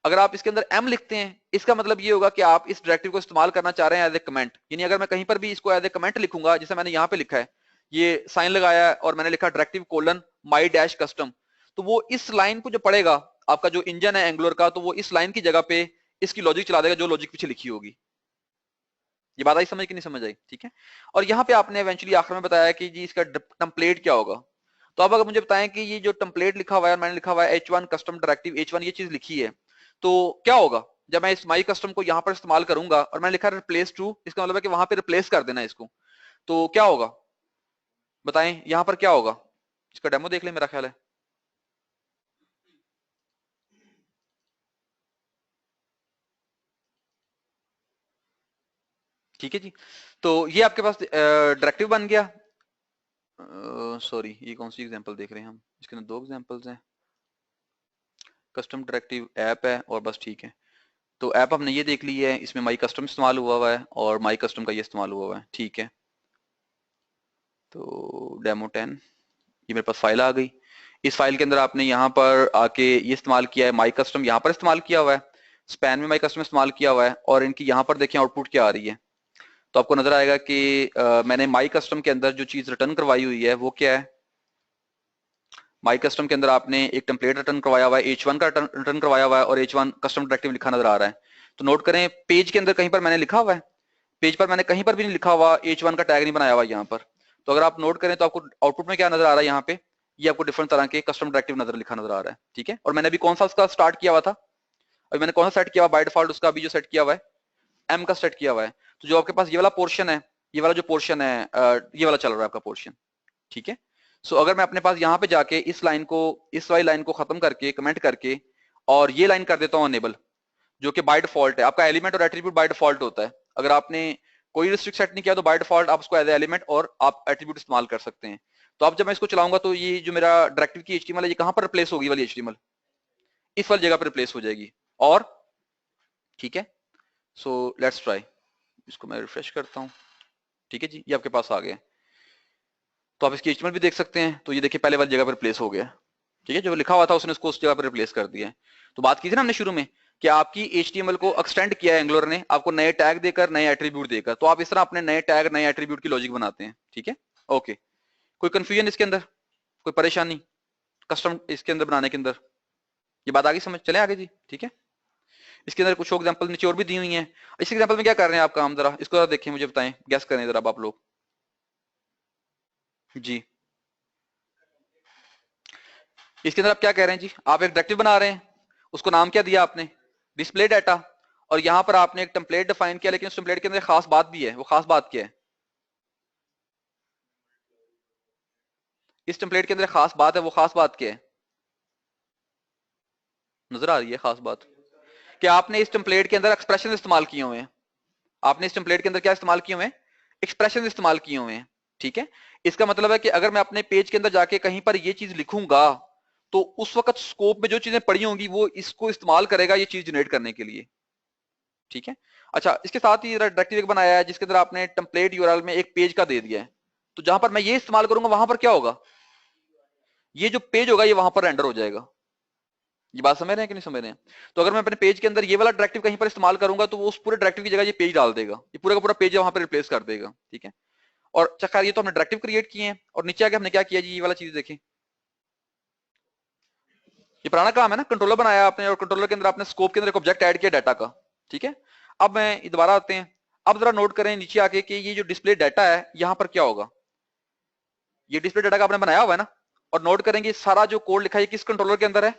अगर आप इसके अंदर एम लिखते हैं इसका मतलब ये होगा कि आप इस डायरेक्टिव को इस्तेमाल करना चाह रहे हैं एज ए कमेंट, यानी अगर मैं कहीं पर भी इसको एज ए कमेंट लिखूंगा, जैसे मैंने यहाँ पे लिखा है, ये साइन लगाया है और मैंने लिखा डायरेक्टिव कोलन माई डैश कस्टम, तो वो इस लाइन को जो पढ़ेगा आपका जो इंजन है एंगुलर का, तो वो इस लाइन की जगह पे इसकी लॉजिक चला देगा जो लॉजिक पीछे लिखी होगी। ये बात आई समझ कि नहीं समझ आई, ठीक है। और यहाँ पे आपने इवेंचुअली आखिर में बताया कि जी इसका टेम्पलेट क्या होगा। तो अब अगर मुझे बताएं कि ये जो टेम्पलेट लिखा हुआ है, मैंने लिखा हुआ है H1 कस्टम डायरेक्टिव H1 ये चीज लिखी है, तो क्या होगा जब मैं इस माई कस्टम को यहाँ पर इस्तेमाल करूंगा और मैंने लिखा रिप्लेस टू, इसका मतलब है कि वहां पे रिप्लेस कर देना इसको, तो क्या होगा बताएं यहाँ पर क्या होगा। इसका डेमो देख ले, मेरा ख्याल है। ठीक है जी, तो ये आपके पास डायरेक्टिव बन गया। सॉरी ये कौन सी एग्जांपल देख रहे हैं हम, इसके अंदर 2 एग्जांपल्स हैं, कस्टम डायरेक्टिव ऐप है और बस, ठीक है। तो ऐप हमने ये देख ली है, इसमें माई कस्टम इस्तेमाल हुआ है और माई कस्टम का ये इस्तेमाल हुआ है, ठीक है। तो डेमो 10 ये मेरे पास फाइल आ गई। इस फाइल के अंदर आपने यहाँ पर आके ये इस्तेमाल किया है, माई कस्टम यहाँ पर इस्तेमाल किया हुआ है, स्पैन में माई कस्टम इस्तेमाल किया हुआ है, और इनकी यहाँ पर देखें आउटपुट क्या आ रही है। तो आपको नजर आएगा कि मैंने माई कस्टम के अंदर जो चीज रिटर्न करवाई हुई है वो क्या है। माई कस्टम के अंदर आपने एक टेम्पलेट रिटर्न करवाया हुआ है, H1 का रिटर्न करवाया हुआ है और H1 कस्टम डायरेक्टिव लिखा नजर आ रहा है। तो नोट करें पेज के अंदर कहीं पर मैंने लिखा हुआ है, पेज पर मैंने कहीं पर भी नहीं लिखा हुआ, H1 का टैग नहीं बनाया हुआ यहाँ पर। तो अगर आप नोट करें तो आपको आउटपुट में क्या नजर आ रहा है, यहाँ पे ये आपको डिफरेंट तरह के कस्टम डायरेक्टिव नजर लिखा नजर आ रहा है, ठीक है। और मैंने अभी कौन सा उसका स्टार्ट किया हुआ था, अभी मैंने कौन सा सेट किया हुआ बाय डिफॉल्ट, उसका अभी जो सेट किया हुआ है एम का सेट किया हुआ है। तो जो आपके पास ये वाला पोर्शन है, ये वाला जो पोर्शन है ये वाला चल रहा है आपका पोर्शन, ठीक है। सो अगर मैं अपने पास यहाँ पे जाके इस लाइन को, इस वाली लाइन को खत्म करके कमेंट करके और ये लाइन कर देता हूँ अनेबल, जो कि बाय डिफॉल्ट है आपका एलिमेंट और एट्रीब्यूट बाय डिफॉल्ट होता है। अगर आपने कोई रिस्ट्रिक्ट सेट नहीं किया तो बाय डिफॉल्ट आप उसको एज एलिमेंट और आप एट्रीब्यूट इस्तेमाल कर सकते हैं। तो अब जब मैं इसको चलाऊंगा तो ये जो मेरा डायरेक्टिव की HTML है ये कहां पर रिप्लेस होगी, वाली HTML इस वाली जगह पर रिप्लेस हो जाएगी, और ठीक है। सो लेट्स ट्राई, इसको मैं रिफ्रेश करता हूँ, ठीक है जी, ये आपके पास आ गया। तो आप इसकी HTML भी देख सकते हैं, तो ये देखिए पहले वाली जगह पर रिप्लेस हो गया, ठीक है। जो लिखा हुआ था उसने उसको उस जगह पर रिप्लेस कर दिया है। तो बात की थी ना हमने शुरू में कि आपकी HTML को एक्सटेंड किया है एंगुलर ने, आपको नए टैग देकर, नए एट्रीब्यूट देकर, तो आप इस तरह अपने नए टैग नए एट्रीब्यूट की लॉजिक बनाते हैं, ठीक है। ओके, कोई कंफ्यूजन इसके अंदर, कोई परेशानी कस्टम इसके अंदर बनाने के अंदर, ये बात आगे समझ चले आगे जी, ठीक है। इसके अंदर कुछ एग्जांपल नीचे और भी दी हुई हैं। इस एग्जांपल में क्या कर रहे हैं आप काम, जरा इसको जरा देखें, मुझे बताएं, गैस करें जरा आप लोग जी। इसके अंदर आप क्या कह रहे हैं जी, आप एक डायरेक्टिव बना रहे हैं, उसको नाम क्या दिया आपने, डिस्प्ले डाटा, और यहां पर आपने एक टेम्पलेट डिफाइन किया, लेकिन उस टेम्पलेट के अंदर खास बात भी है, वो खास बात क्या है, इस टेम्पलेट के अंदर खास बात है, वो खास बात क्या है, नजर आ रही है खास बात, कि आपने इस टेम्पलेट के अंदर एक्सप्रेशन इस्तेमाल किए हुए हैं, आपने इस टेम्पलेट के अंदर क्या इस्तेमाल किए हुए हैं, एक्सप्रेशन इस्तेमाल किए हुए हैं, ठीक है। इसका मतलब है कि अगर मैं अपने पेज के अंदर जाके कहीं पर ये चीज लिखूंगा तो उस वक्त स्कोप में जो चीजें पड़ी होंगी वो इसको इस्तेमाल करेगा ये चीज जनरेट करने के लिए, ठीक है। अच्छा, इसके साथ ही डायरेक्टिव एक बनाया है जिसके अंदर आपने टेम्पलेट यूआरएल में एक पेज का दे दिया है, तो जहां पर मैं ये इस्तेमाल करूंगा वहां पर क्या होगा, ये जो पेज होगा ये वहां पर रेंडर हो जाएगा। ये बात समझ रहे हैं कि नहीं समझ रहे हैं। तो अगर मैं अपने पेज के अंदर ये वाला डायरेक्टिव कहीं पर इस्तेमाल करूंगा तो वो उस पूरे डायरेक्टिव की जगह ये पेज डाल देगा, ये पूरा का पूरा पेज वहां पर रिप्लेस कर देगा, ठीक है। और अच्छा खैर, ये तो हमने डायरेक्टिव क्रिएट किए हैं, और नीचे आके हमने क्या किया जी, ये वाला चीज देखें, ये पुराना काम है ना, कंट्रोलर बनाया आपने और कंट्रोलर के अंदर आपने स्कोप के अंदर एक ऑब्जेक्ट ऐड किया डाटा का, ठीक है। अब मैं दोबारा आते हैं, अब जरा नोट करें नीचे आके कि ये जो डिस्प्ले डाटा है यहाँ पर क्या होगा, ये डिस्प्ले डाटा का आपने बनाया हुआ है ना, और नोट करेंगे सारा जो कोड लिखा है किस कंट्रोलर के अंदर है,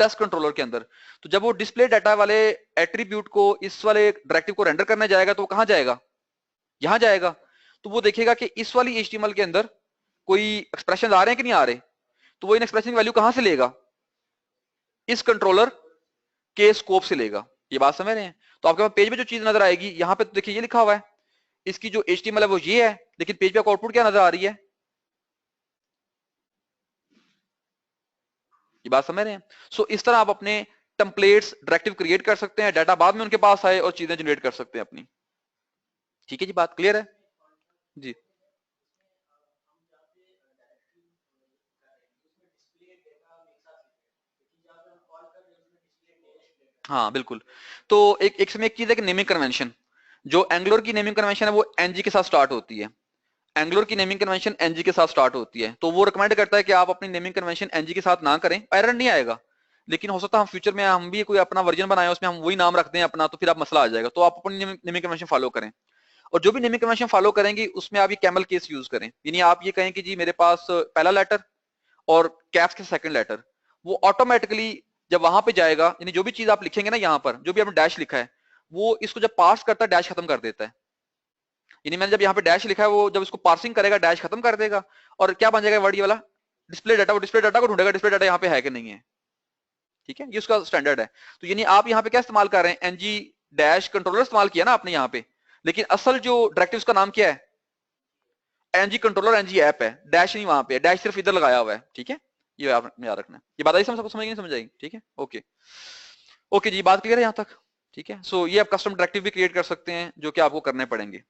टेस्ट कंट्रोलर के अंदर। तो जब वो डिस्प्ले डाटा वाले एट्रीब्यूट को इस वाले डायरेक्टिव को रेंडर करने जाएगा तो वो कहां जाएगा, यहां जाएगा। तो वो देखेगा कि इस वाली HTML के अंदर कोई एक्सप्रेशन आ रहे हैं कि नहीं आ रहे, तो वो इन एक्सप्रेशन की वैल्यू कहां से लेगा, इस कंट्रोलर के स्कोप से लेगा। ये बात समझ रहे हैं। तो आपके पास पेज में जो चीज नजर आएगी, यहां पे तो देखिए ये लिखा हुआ है, इसकी जो HTML है वो ये है, लेकिन पेज पे आउटपुट क्या नजर आ रही है, ये बात समझ रहे हैं। सो इस तरह आप अपने टेम्पलेट्स डायरेक्टिव क्रिएट कर सकते हैं, डाटा बाद में उनके पास आए और चीजें जनरेट कर सकते हैं अपनी। ठीक है जी, बात क्लियर है जी। हाँ बिल्कुल। तो एक समय एक चीज है कि नेमिंग कन्वेंशन, जो एंगुलर की नेमिंग कन्वेंशन है वो एनजी के साथ स्टार्ट होती है। एंगुलर की नेमिंग कन्वेंशन एनजी के साथ स्टार्ट होती है, तो वो रिकमेंड करता है कि आप अपनी नेमिंग कन्वेंशन एनजी के साथ ना करें, एरर नहीं आएगा। लेकिन हो सकता है हम फ्यूचर में हम भी कोई अपना वर्जन बनाए उसमें हम वही नाम रख दें अपना, तो फिर आप मसला आ जाएगा। तो आप अपनी नेमिंग कन्वेंशन फॉलो करें, और जो भी नेमिंग कन्वेंशन फॉलो करेंगे उसमें आप ये कैमल केस यूज करें, यानी आप ये कहें कि जी मेरे पास पहला लेटर और कैप्स के सेकंड लेटर, वो ऑटोमेटिकली जब वहां पे जाएगा, यानी जो भी चीज आप लिखेंगे ना, यहाँ पर जो भी आपने डैश लिखा है वो इसको जब पार्स करता है डैश खत्म कर देता है। यानी मैंने जब यहाँ पे डैश लिखा है वो जब इसको पार्सिंग करेगा डैश खत्म कर देगा, और क्या बन जाएगा वर्ड ये वाला डिस्प्ले डाटा, वो डिस्प्ले डाटा को ढूंढेगा डिस्प्ले डाटा यहाँ पे है कि नहीं है। ठीक है, ये उसका स्टैंडर्ड है। तो यानी आप यहाँ पे क्या इस्तेमाल कर रहे हैं, एनजी डैश कंट्रोलर इस्तेमाल किया ना आपने यहाँ पे, लेकिन असल जो डायरेक्टिव का नाम क्या है, एनजी कंट्रोलर एनजी ऐप है, डैश नहीं वहां पे, डैश सिर्फ इधर लगाया हुआ है। ठीक है, ये आप याद रखना है। ये बात आई समझ नहीं समझ आएगी, ठीक है ओके। ओके जी, बात क्लियर है यहाँ तक। ठीक है, सो ये आप कस्टम डायरेक्टिव भी क्रिएट कर सकते हैं जो कि आपको करने पड़ेंगे।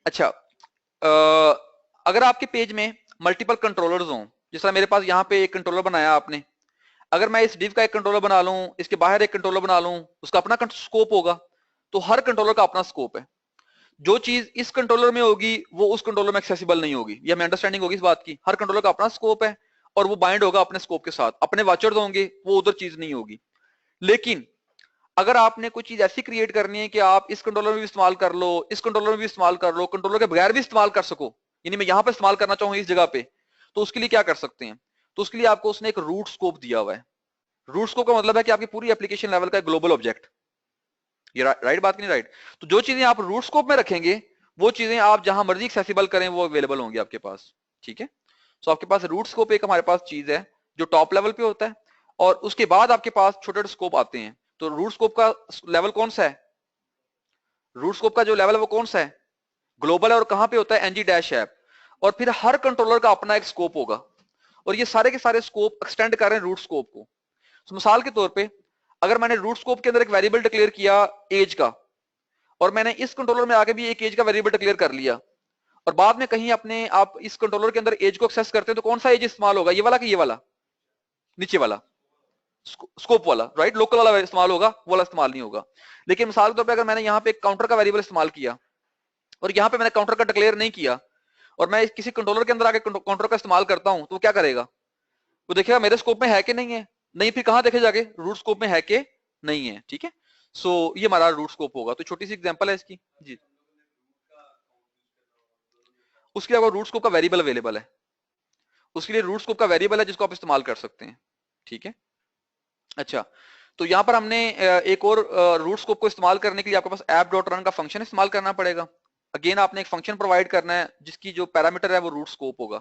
अच्छा, अगर आपके पेज में मल्टीपल कंट्रोलर्स हों, जिस तरह मेरे पास यहाँ पे एक कंट्रोलर बनाया आपने, अगर मैं इस डिव का एक कंट्रोलर बना लूं, इसके बाहर एक कंट्रोलर बना लूं, उसका अपना स्कोप होगा। तो हर कंट्रोलर का अपना स्कोप है, जो चीज इस कंट्रोलर में होगी वो उस कंट्रोलर में एक्सेसिबल नहीं होगी। ये हमें अंडरस्टैंडिंग होगी इस बात की, हर कंट्रोलर का अपना स्कोप है और वो बाइंड होगा अपने स्कोप के साथ, अपने वाचर्स होंगे, वो उधर चीज नहीं होगी। लेकिन अगर आपने कोई चीज ऐसी क्रिएट करनी है कि आप इस कंट्रोलर में भी इस्तेमाल कर लो, इस कंट्रोलर में भी इस्तेमाल कर लो, कंट्रोलर के बगैर भी इस्तेमाल कर सको, यानी मैं यहां पर इस्तेमाल करना चाहूँ इस जगह पे, तो उसके लिए क्या कर सकते हैं। तो उसके लिए आपको उसने एक रूट स्कोप दिया हुआ है। रूट स्कोप का मतलब है कि आपकी पूरी एप्लीकेशन लेवल का ग्लोबल ऑब्जेक्ट। ये राइट बात नहीं राइट। तो जो चीजें आप रूट स्कोप में रखेंगे वो चीजें आप जहां मर्जी एक्सेसिबल करें वो अवेलेबल होंगी आपके पास। ठीक है, सो आपके पास रूट स्कोप एक हमारे पास चीज है जो टॉप लेवल पे होता है, और उसके बाद आपके पास छोटे छोटे स्कोप आते हैं। तो रूट स्कोप का लेवल कौन सा है, रूट स्कोप का जो लेवल है वो कौन सा है, ग्लोबल है, और कहां पे होता है, एनजी डैश ऐप। और फिर हर कंट्रोलर का अपना एक स्कोप होगा, और ये सारे के सारे स्कोप एक्सटेंड कर रहे हैं रूट स्कोप को। तो मिसाल के तौर पे अगर मैंने रूट स्कोप के अंदर एक वेरिएबल डिक्लेयर किया एज का, और मैंने इस कंट्रोलर में आके भी एक एज का वेरिएबल डिक्लेयर कर लिया, और बाद में कहीं अपने आप इस कंट्रोलर के अंदर एज को एक्सेस करते हैं, तो कौन सा एज इस्तेमाल होगा, ये वाला कि ये वाला, नीचे वाला स्कोप वाला, राइट, लोकल वाला इस्तेमाल होगा, वो वाला इस्तेमाल नहीं होगा। लेकिन मिसाल के तौर पर अगर मैंने यहाँ पे काउंटर का वेरिएबल इस्तेमाल किया और यहाँ पे मैंने काउंटर का डिक्लेयर नहीं किया, और मैं किसी कंट्रोलर के अंदर आके काउंटर का इस्तेमाल करता हूं, तो वो क्या करेगा, वो देखेगा मेरे स्कोप में है कि नहीं है, नहीं फिर कहां देखे जाके, रूट स्कोप में है कि नहीं है। ठीक है, सो ये हमारा रूट स्कोप होगा। तो छोटी सी एग्जांपल है इसकी जी। उसके अलावा रूट स्कोप का वेरिएबल अवेलेबल है, उसके लिए रूट स्कोप का वेरिएबल है जिसको आप इस्तेमाल कर सकते हैं। ठीक है, अच्छा, तो यहाँ पर हमने एक और रूट स्कोप को इस्तेमाल करने के लिए आपके पास ऐप डॉट रन का फंक्शन इस्तेमाल करना पड़ेगा। अगेन आपने एक फंक्शन प्रोवाइड करना है जिसकी जो पैरामीटर है वो रूट स्कोप होगा।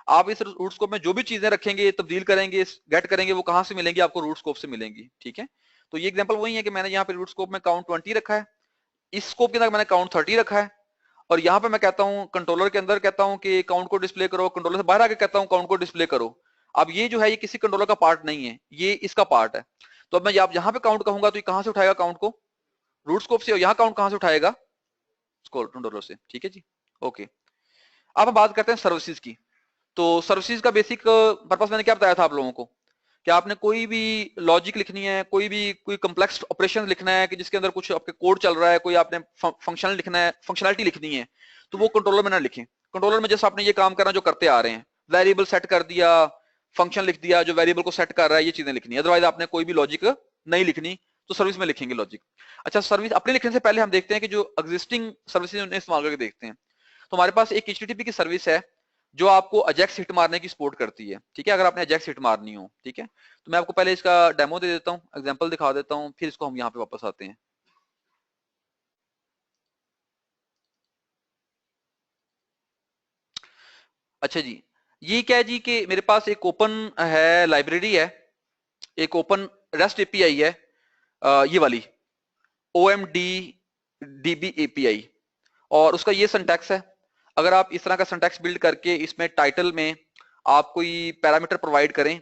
आप इस रूट स्कोप में जो भी चीजें रखेंगे, तब्दील करेंगे, गेट करेंगे, वो कहां से मिलेंगी, आपको रूट स्कोप से मिलेंगी। ठीक है, तो ये एग्जांपल वही है कि मैंने यहाँ पे रूट स्कोप में काउंट 20 रखा है, इस स्कोप के अंदर मैंने काउंट 30 रखा है, और यहाँ पे मैं कहता हूँ कंट्रोलर के अंदर कहता हूँ कि काउंट को डिस्प्ले करो, कंट्रोलर से बाहर आके कहता हूँ काउंट को डिस्प्ले करो। अब ये जो है ये किसी कंट्रोलर का पार्ट नहीं है, ये इसका पार्ट है। तो अब मैं यहाँ पे काउंट कहूंगा तो ये कहां से उठाएगा काउंट को, रूट स्कोप से, और यहाँ काउंट कहां से उठाएगा, कंट्रोलर से। ठीक है जी, ओके। अब हम बात करते हैं सर्विसेज की। तो सर्विसेज का बेसिक पर्पस मैंने क्या बताया था आप लोगों को, कि आपने कोई भी लॉजिक लिखनी है, कोई कम्प्लेक्स ऑपरेशन लिखना है कि जिसके अंदर कुछ आपके कोड चल रहा है, कोई आपने फंक्शनल लिखना है, फंक्शनलिटी लिखनी है, तो वो कंट्रोलर में ना लिखें। कंट्रोलर में जैसे आपने ये काम करना जो करते आ रहे हैं, वेरिएबल सेट कर दिया, फंक्शन लिख दिया जो वेरिएबल को सेट कर रहा है, ये चीजें लिखनी है। अदरवाइज आपने कोई भी लॉजिक नहीं लिखनी, तो सर्विस में लिखेंगे लॉजिक। अच्छा, सर्विस अपने लिखने से पहले हम देखते हैं कि जो एग्जिस्टिंग सर्विसेज उन्हें इस्तेमाल करके देखते हैं। तो हमारे पास एक HTTP की सर्विस है जो आपको अजैक्स हिट मारने की सपोर्ट करती है, ठीक है, अगर आपने अजैक्स हिट मारनी हो, ठीक है। तो मैं आपको पहले इसका डेमो दे देता हूँ, एग्जांपल दिखा देता हूँ, फिर इसको हम यहाँ पे वापस आते हैं। अच्छा जी, ये क्या है जी कि मेरे पास एक ओपन है लाइब्रेरी है, एक ओपन रेस्ट एपीआई है, ये वाली OMD DB API, और उसका ये सिंटैक्स है। अगर आप इस तरह का सिंटैक्स बिल्ड करके इसमें टाइटल में आप कोई पैरामीटर प्रोवाइड करें,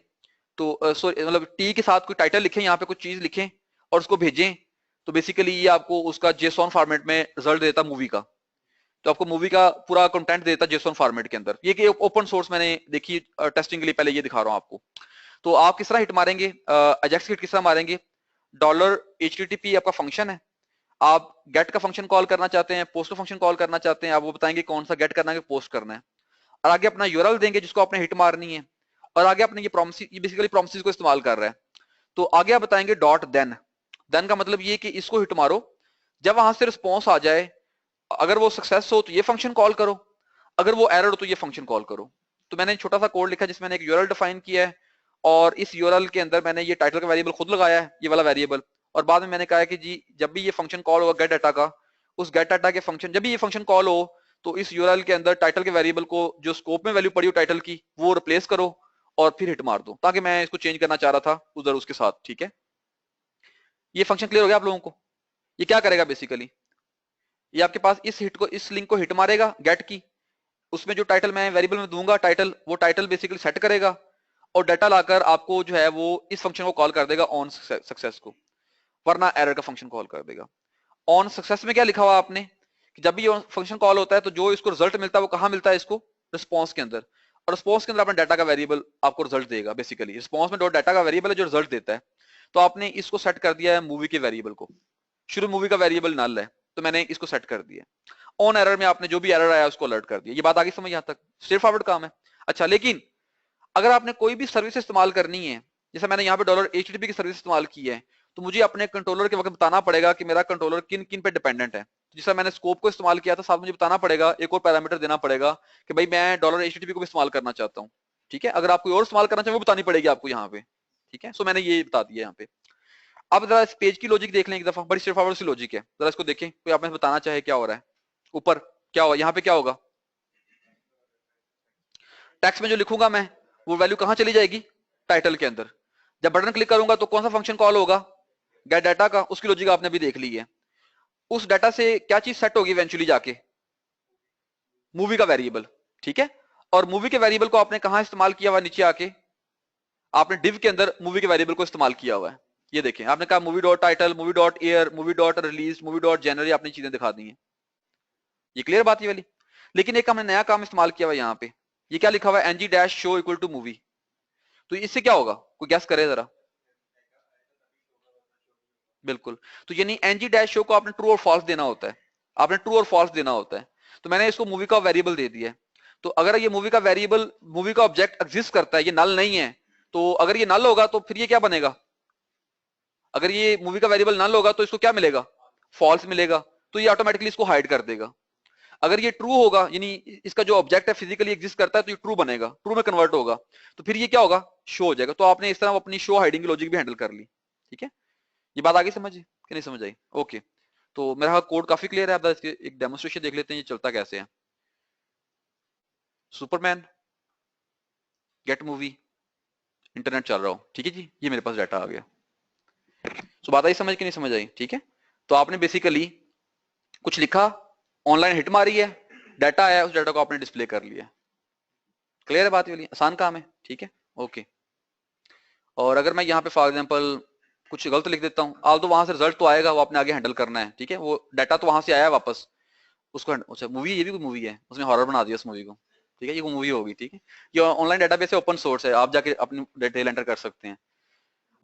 तो मतलब टी के साथ कोई टाइटल लिखें, यहाँ पे कुछ चीज लिखें और उसको भेजें, तो बेसिकली ये आपको उसका जेसॉन फॉर्मेट में रिजल्ट देता मूवी का। तो आपको मूवी का पूरा कंटेंट देता जेसॉन फॉर्मेट के अंदर। ये कि ओपन सोर्स मैंने देखी टेस्टिंग के लिए, पहले ये दिखा रहा हूँ आपको। तो आप किस तरह हिट मारेंगे, अजैक्स हिट किस तरह मारेंगे, $HTTP आपका फंक्शन है, आप गेट का फंक्शन कॉल करना चाहते हैं, पोस्ट का फंक्शन कॉल करना चाहते हैं, आप वो बताएंगे कौन सा गेट करना है, पोस्ट करना है, और आगे अपना यूआरएल देंगे जिसको आपने हिट मारनी है, और आगे अपने ये प्रॉमिस, ये बेसिकली प्रॉमिसेस को इस्तेमाल कर रहा है। तो आगे आप बताएंगे डॉट देन। देन का मतलब ये कि इसको हिट मारो, जब वहां से रिस्पॉन्स आ जाए, अगर वो सक्सेस हो तो ये फंक्शन कॉल करो, अगर वो एरर हो तो ये फंक्शन कॉल करो। तो मैंने छोटा सा कोड लिखा जिसमें मैंने एक यूआरएल डिफाइन किया है, और इस यूआरएल के अंदर मैंने ये टाइटल का वेरिएबल खुद लगाया है, ये वाला वेरिएबल, और बाद में मैंने कहा है कि जी जब भी ये फंक्शन कॉल होगा गेट डाटा का, उस गेट डाटा के फंक्शन, जब भी ये फंक्शन कॉल हो तो इस यूआरएल के अंदर टाइटल के वेरिएबल को जो स्कोप में वैल्यू पड़ी हो टाइटल की वो रिप्लेस करो और फिर हिट मार दो, ताकि मैं इसको चेंज करना चाह रहा था उधर उसके साथ, ठीक है। ये फंक्शन क्लियर हो गया आप लोगों को? ये क्या करेगा बेसिकली, ये आपके पास इस हिट को, इस लिंक को हिट मारेगा गेट की, उसमें जो टाइटल मैं वेरिएबल में दूंगा टाइटल, वो टाइटल बेसिकली सेट करेगा और डाटा लाकर आपको जो है वो इस फंक्शन को कॉल कर देगा ऑन सक्सेस को, वरना एरर का फंक्शन कॉल कर देगा। ऑन सक्सेस में क्या लिखा हुआ आपने कि जब भी ये फंक्शन कॉल होता है तो जो इसको रिजल्ट मिलता है वो कहाँ मिलता है, इसको रिस्पॉन्स के अंदर, और रिस्पॉन्स के अंदर अपने डाटा का वेरिएबल आपको रिजल्ट देगा। बेसिकली रिस्पॉन्स में डाटा का वेरिएबल है जो रिजल्ट देता है। तो आपने इसको सेट कर दिया है मूवी के वेरिएबल को, शुरू मूवी का वेरिएबल नल है तो मैंने इसको सेट कर दिया। ऑन एरर में आपने जो भी एरर आया उसको अलर्ट कर दिया। ये बात आगे समझ, यहां तक स्ट्रेट फॉरवर्ड काम है। अच्छा, लेकिन अगर आपने कोई भी सर्विस इस्तेमाल करनी है, जैसे मैंने यहाँ पे $HTTP की सर्विस इस्तेमाल की है, तो मुझे अपने कंट्रोलर के वक्त बताना पड़ेगा कि मेरा कंट्रोलर किन किन पे डिपेंडेंट है। जिससे मैंने स्कोप को इस्तेमाल किया था, साथ मुझे बताना पड़ेगा, एक और पैरामीटर देना पड़ेगा कि भाई मैं $HTTP को भी इस्तेमाल करना चाहता हूँ, ठीक है। अगर आप कोई और इस्तेमाल करना चाहें वो बतानी पड़ेगी आपको यहाँ पे, ठीक है। सो मैंने ये बता दिया यहाँ पे। अब जरा इस पेज की लॉजिक देख लें एक दफा, बड़ी स्ट्रेट फॉरवर्ड सी लॉजिक है, जरा इसको देखें, कोई आपने बताना चाहे क्या हो रहा है। ऊपर क्या होगा, यहाँ पे क्या होगा, टेक्स्ट में जो लिखूंगा मैं वो वैल्यू कहां चली जाएगी, टाइटल के अंदर। जब बटन क्लिक करूंगा तो कौन सा फंक्शन कॉल होगा, गेट डाटा का। उसकी लॉजिक आपने भी देख ली है। उस डाटा से क्या चीज सेट होगी इवेंचुअली जाके, मूवी का वेरिएबल, ठीक है। और मूवी के वेरिएबल को आपने कहां इस्तेमाल किया हुआ, नीचे आके आपने डिव के अंदर मूवी के वेरिएबल को इस्तेमाल किया हुआ है। ये देखें, आपने कहा movie dot title, movie dot year, movie dot release, movie dot January, आपने चीजें दिखा दी हैं। ये क्लियर बात ये वाली। लेकिन एक हमने नया काम इस्तेमाल किया हुआ यहाँ पे, ये क्या लिखा हुआ है, NG dash show equal to movie. तो इससे क्या होगा, कोई गैस करे जरा। बिल्कुल, तो यानी एनजी डैश शो को आपने ट्रू और फॉल्स देना होता है, आपने ट्रू और फॉल्स देना होता है। तो मैंने इसको मूवी का वेरिएबल दे दिया है। तो अगर ये मूवी का वेरिएबल, मूवी का ऑब्जेक्ट एग्जिस्ट करता है, ये नल नहीं है, तो अगर ये नल होगा तो फिर ये क्या बनेगा, अगर ये मूवी का वेरिएबल नल होगा तो इसको क्या मिलेगा, फॉल्स मिलेगा। तो ये ऑटोमेटिकली इसको हाइड कर देगा। अगर ये ट्रू होगा, यानी इसका जो ऑब्जेक्ट है फिजिकली एग्जिस्ट करता है, तो ये ट्रू बनेगा, ट्रू में कन्वर्ट होगा, तो फिर ये क्या होगा, शो हो जाएगा। तो आपने इस तरह अपनी शो हाइडिंग की लॉजिक भी हैंडल कर ली, ठीक है। ये बात आगे समझ कि नहीं समझ आई? ओके, तो मेरा कोड काफी क्लियर है। आप इसके एक डेमोस्ट्रेशन देख लेते हैं ये चलता कैसे है। सुपरमैन, गेट मूवी, इंटरनेट चल रहा हो, ठीक है जी, ये मेरे पास डाटा आ गया। तो बात आई समझ कि नहीं समझ आई? ठीक है, तो आपने बेसिकली कुछ लिखा, ऑनलाइन हिट मारी है, डाटा आया, उस डाटा को आपने डिस्प्ले कर लिया। क्लियर है बात, ये वाली आसान काम है, ठीक है। ओके, और अगर मैं यहाँ पे फॉर एग्जांपल कुछ गलत लिख देता हूँ, आप तो वहां से रिजल्ट तो आएगा, वो आपने आगे हैंडल करना है, ठीक है। वो डाटा तो वहां से आया वापस, उसको अच्छा मूवी, ये भी कोई मूवी है, उसने हॉरर बना दिया उस मूवी को, ठीक है, ये कोई मूवी होगी, ठीक है। ये ऑनलाइन डाटाबेस है, ओपन सोर्स है, आप जाके अपनी डिटेल एंटर कर सकते हैं।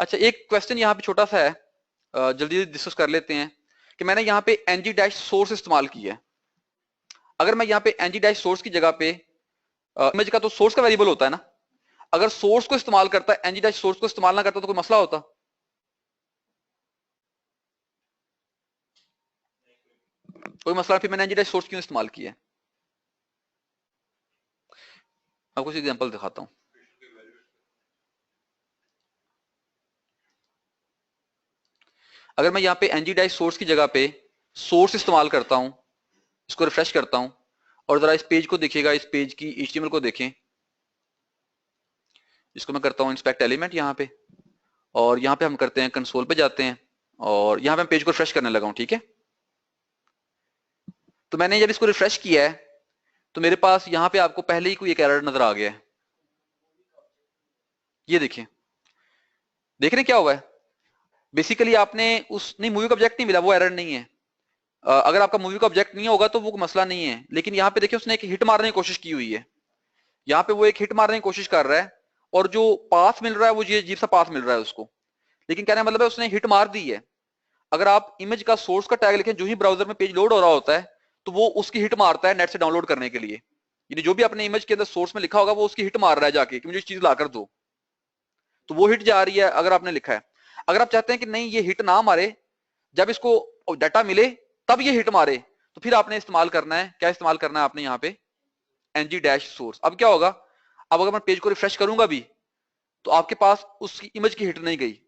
अच्छा, एक क्वेश्चन यहाँ पे छोटा सा है, जल्दी डिस्कस कर लेते हैं, कि मैंने यहाँ पे एनजी डैश सोर्स इस्तेमाल किया है। अगर मैं यहाँ पे एनजी डैश सोर्स की जगह पे, इमेज का तो सोर्स का वेरिएबल होता है ना, अगर सोर्स को इस्तेमाल करता, एनजी डैश सोर्स को इस्तेमाल ना करता तो कोई मसला होता? कोई मसला, फिर मैंने एनजी डैश सोर्स क्यों इस्तेमाल किया है? आपको कुछ एग्जांपल दिखाता हूँ। अगर मैं यहाँ पे ng डैश सोर्स की जगह पे सोर्स इस्तेमाल करता हूँ, इसको रिफ्रेश करता हूँ और जरा इस पेज को देखिएगा, इस पेज की HTML को देखें। इसको मैं करता हूँ इंस्पेक्ट एलिमेंट यहाँ पे, और यहाँ पे हम करते हैं कंसोल पे जाते हैं और यहाँ पे मैं पेज को रिफ्रेश करने लगा हूँ। ठीक है, तो मैंने जब इसको रिफ्रेश किया है तो मेरे पास यहाँ पे आपको पहले ही कोई एक एरर नजर आ गया है। ये देखिए, देख रहे हैं क्या हुआ है? बेसिकली आपने उस नहीं, मूवी का ऑब्जेक्ट नहीं मिला, वो एरर नहीं है। अगर आपका मूवी का ऑब्जेक्ट नहीं होगा तो वो मसला नहीं है, लेकिन यहाँ पे देखिए उसने एक हिट मारने की कोशिश की हुई है। यहाँ पे वो एक हिट मारने की कोशिश कर रहा है और जो पाथ मिल रहा है वो ये अजीब सा पाथ मिल रहा है उसको, लेकिन कहने का मतलब है उसने हिट मार दी है। अगर आप इमेज का सोर्स का टैग लिखें, जो ही ब्राउजर में पेज लोड हो रहा होता है तो वो उसकी हिट मारता है नेट से डाउनलोड करने के लिए। यानी जो भी अपने इमेज के अंदर सोर्स में लिखा होगा वो उसकी हिट मार रहा है जाके कि मुझे इस चीज ला कर दो, तो वो हिट जा रही है अगर आपने लिखा है। अगर आप चाहते हैं कि नहीं ये हिट ना मारे, जब इसको डाटा मिले तब ये हिट मारे, तो फिर आपने इस्तेमाल करना है, क्या इस्तेमाल करना है आपने यहाँ पे ng डैश सोर्स। अब क्या होगा, अब अगर मैं पेज को रिफ्रेश करूंगा भी तो आपके पास उसकी इमेज की हिट नहीं गई।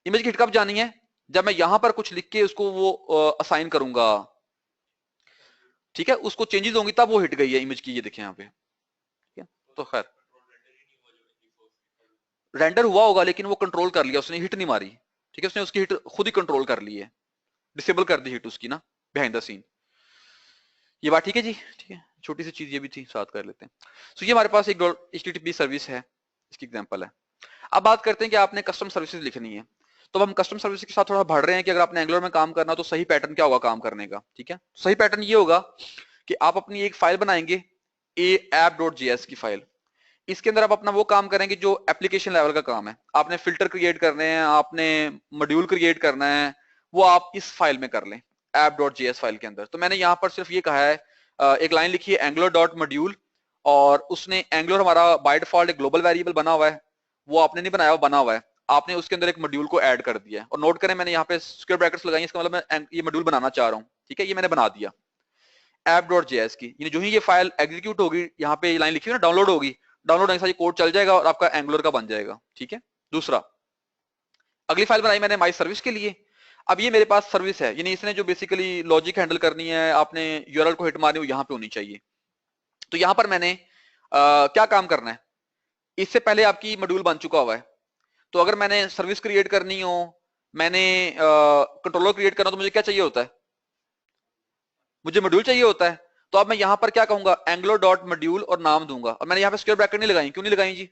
इमेज की हिट कब जानी है? जब मैं यहां पर कुछ लिख के उसको वो असाइन करूंगा, ठीक है, उसको चेंजेस होंगी तब वो हिट गई है इमेज की। ये देखें यहाँ पे, ठीक है। तो खैर रेंडर हुआ होगा लेकिन वो कंट्रोल कर लिया उसने, हिट नहीं मारी। ठीक है, उसने उसकी हिट खुद ही कंट्रोल कर ली है, डिसेबल कर दी हिट उसकी ना बिहाइंड द सीन। ये बात ठीक है जी? ठीक है, छोटी सी चीज ये भी थी, साथ कर लेते हैं। सो ये हमारे पास एक HTTP सर्विस है, इसकी एग्जांपल है। अब बात करते हैं कि आपने कस्टम सर्विसेज लिखनी है, तो हम कस्टम सर्विस के साथ थोड़ा बढ़ रहे हैं कि अगर आपने एंगुलर में काम करना तो सही पैटर्न क्या होगा काम करने का। ठीक है, सही पैटर्न ये होगा कि आप अपनी एक फाइल बनाएंगे app.js की फाइल। इसके अंदर आप अपना वो काम करेंगे जो एप्लीकेशन लेवल का काम है। आपने फिल्टर क्रिएट करने हैं, आपने मॉड्यूल क्रिएट करना है, वो आप इस फाइल में कर लें app.js फाइल के अंदर। तो मैंने यहाँ पर सिर्फ ये कहा है, एक लाइन लिखी है angular.module, और उसने एंगुलर हमारा बाय डिफॉल्ट एक ग्लोबल वेरिएबल बना हुआ है, वो आपने नहीं बनाया, वो बना हुआ है। आपने उसके अंदर एक मॉड्यूल को ऐड कर दिया है, और नोट करें मैंने यहाँ पे स्क्वायर ब्रैकेट्स लगाई, इसका मतलब मैं ये मॉड्यूल बनाना चाह रहा हूँ। ठीक है, ये मैंने बना दिया app.js की। यानी जो ही ये फाइल एग्जीक्यूट होगी, यहाँ पे लाइन लिखी हुई ना डाउनलोड होगी, डाउनलोड होने के साथ ये कोड चल जाएगा और आपका एंगुलर का बन जाएगा। ठीक है, दूसरा अगली फाइल बनाई मैंने माई सर्विस के लिए। अब ये मेरे पास सर्विस है, यानी इसने जो बेसिकली लॉजिक हैंडल करनी है, आपने यूआरएल को हिट मारनी हो, यहाँ पे होनी चाहिए। तो यहाँ पर मैंने क्या काम करना है, इससे पहले आपकी मॉड्यूल बन चुका हुआ है। तो अगर मैंने सर्विस क्रिएट करनी हो, मैंने कंट्रोलर क्रिएट करना, तो मुझे क्या चाहिए होता है? मुझे मॉड्यूल चाहिए होता है। तो अब मैं यहाँ पर क्या कहूंगा, एंगुलर डॉट मॉड्यूल और नाम दूंगा, और मैंने यहाँ पे स्क्वायर ब्रैकेट नहीं लगाई। क्यों नहीं लगाई जी?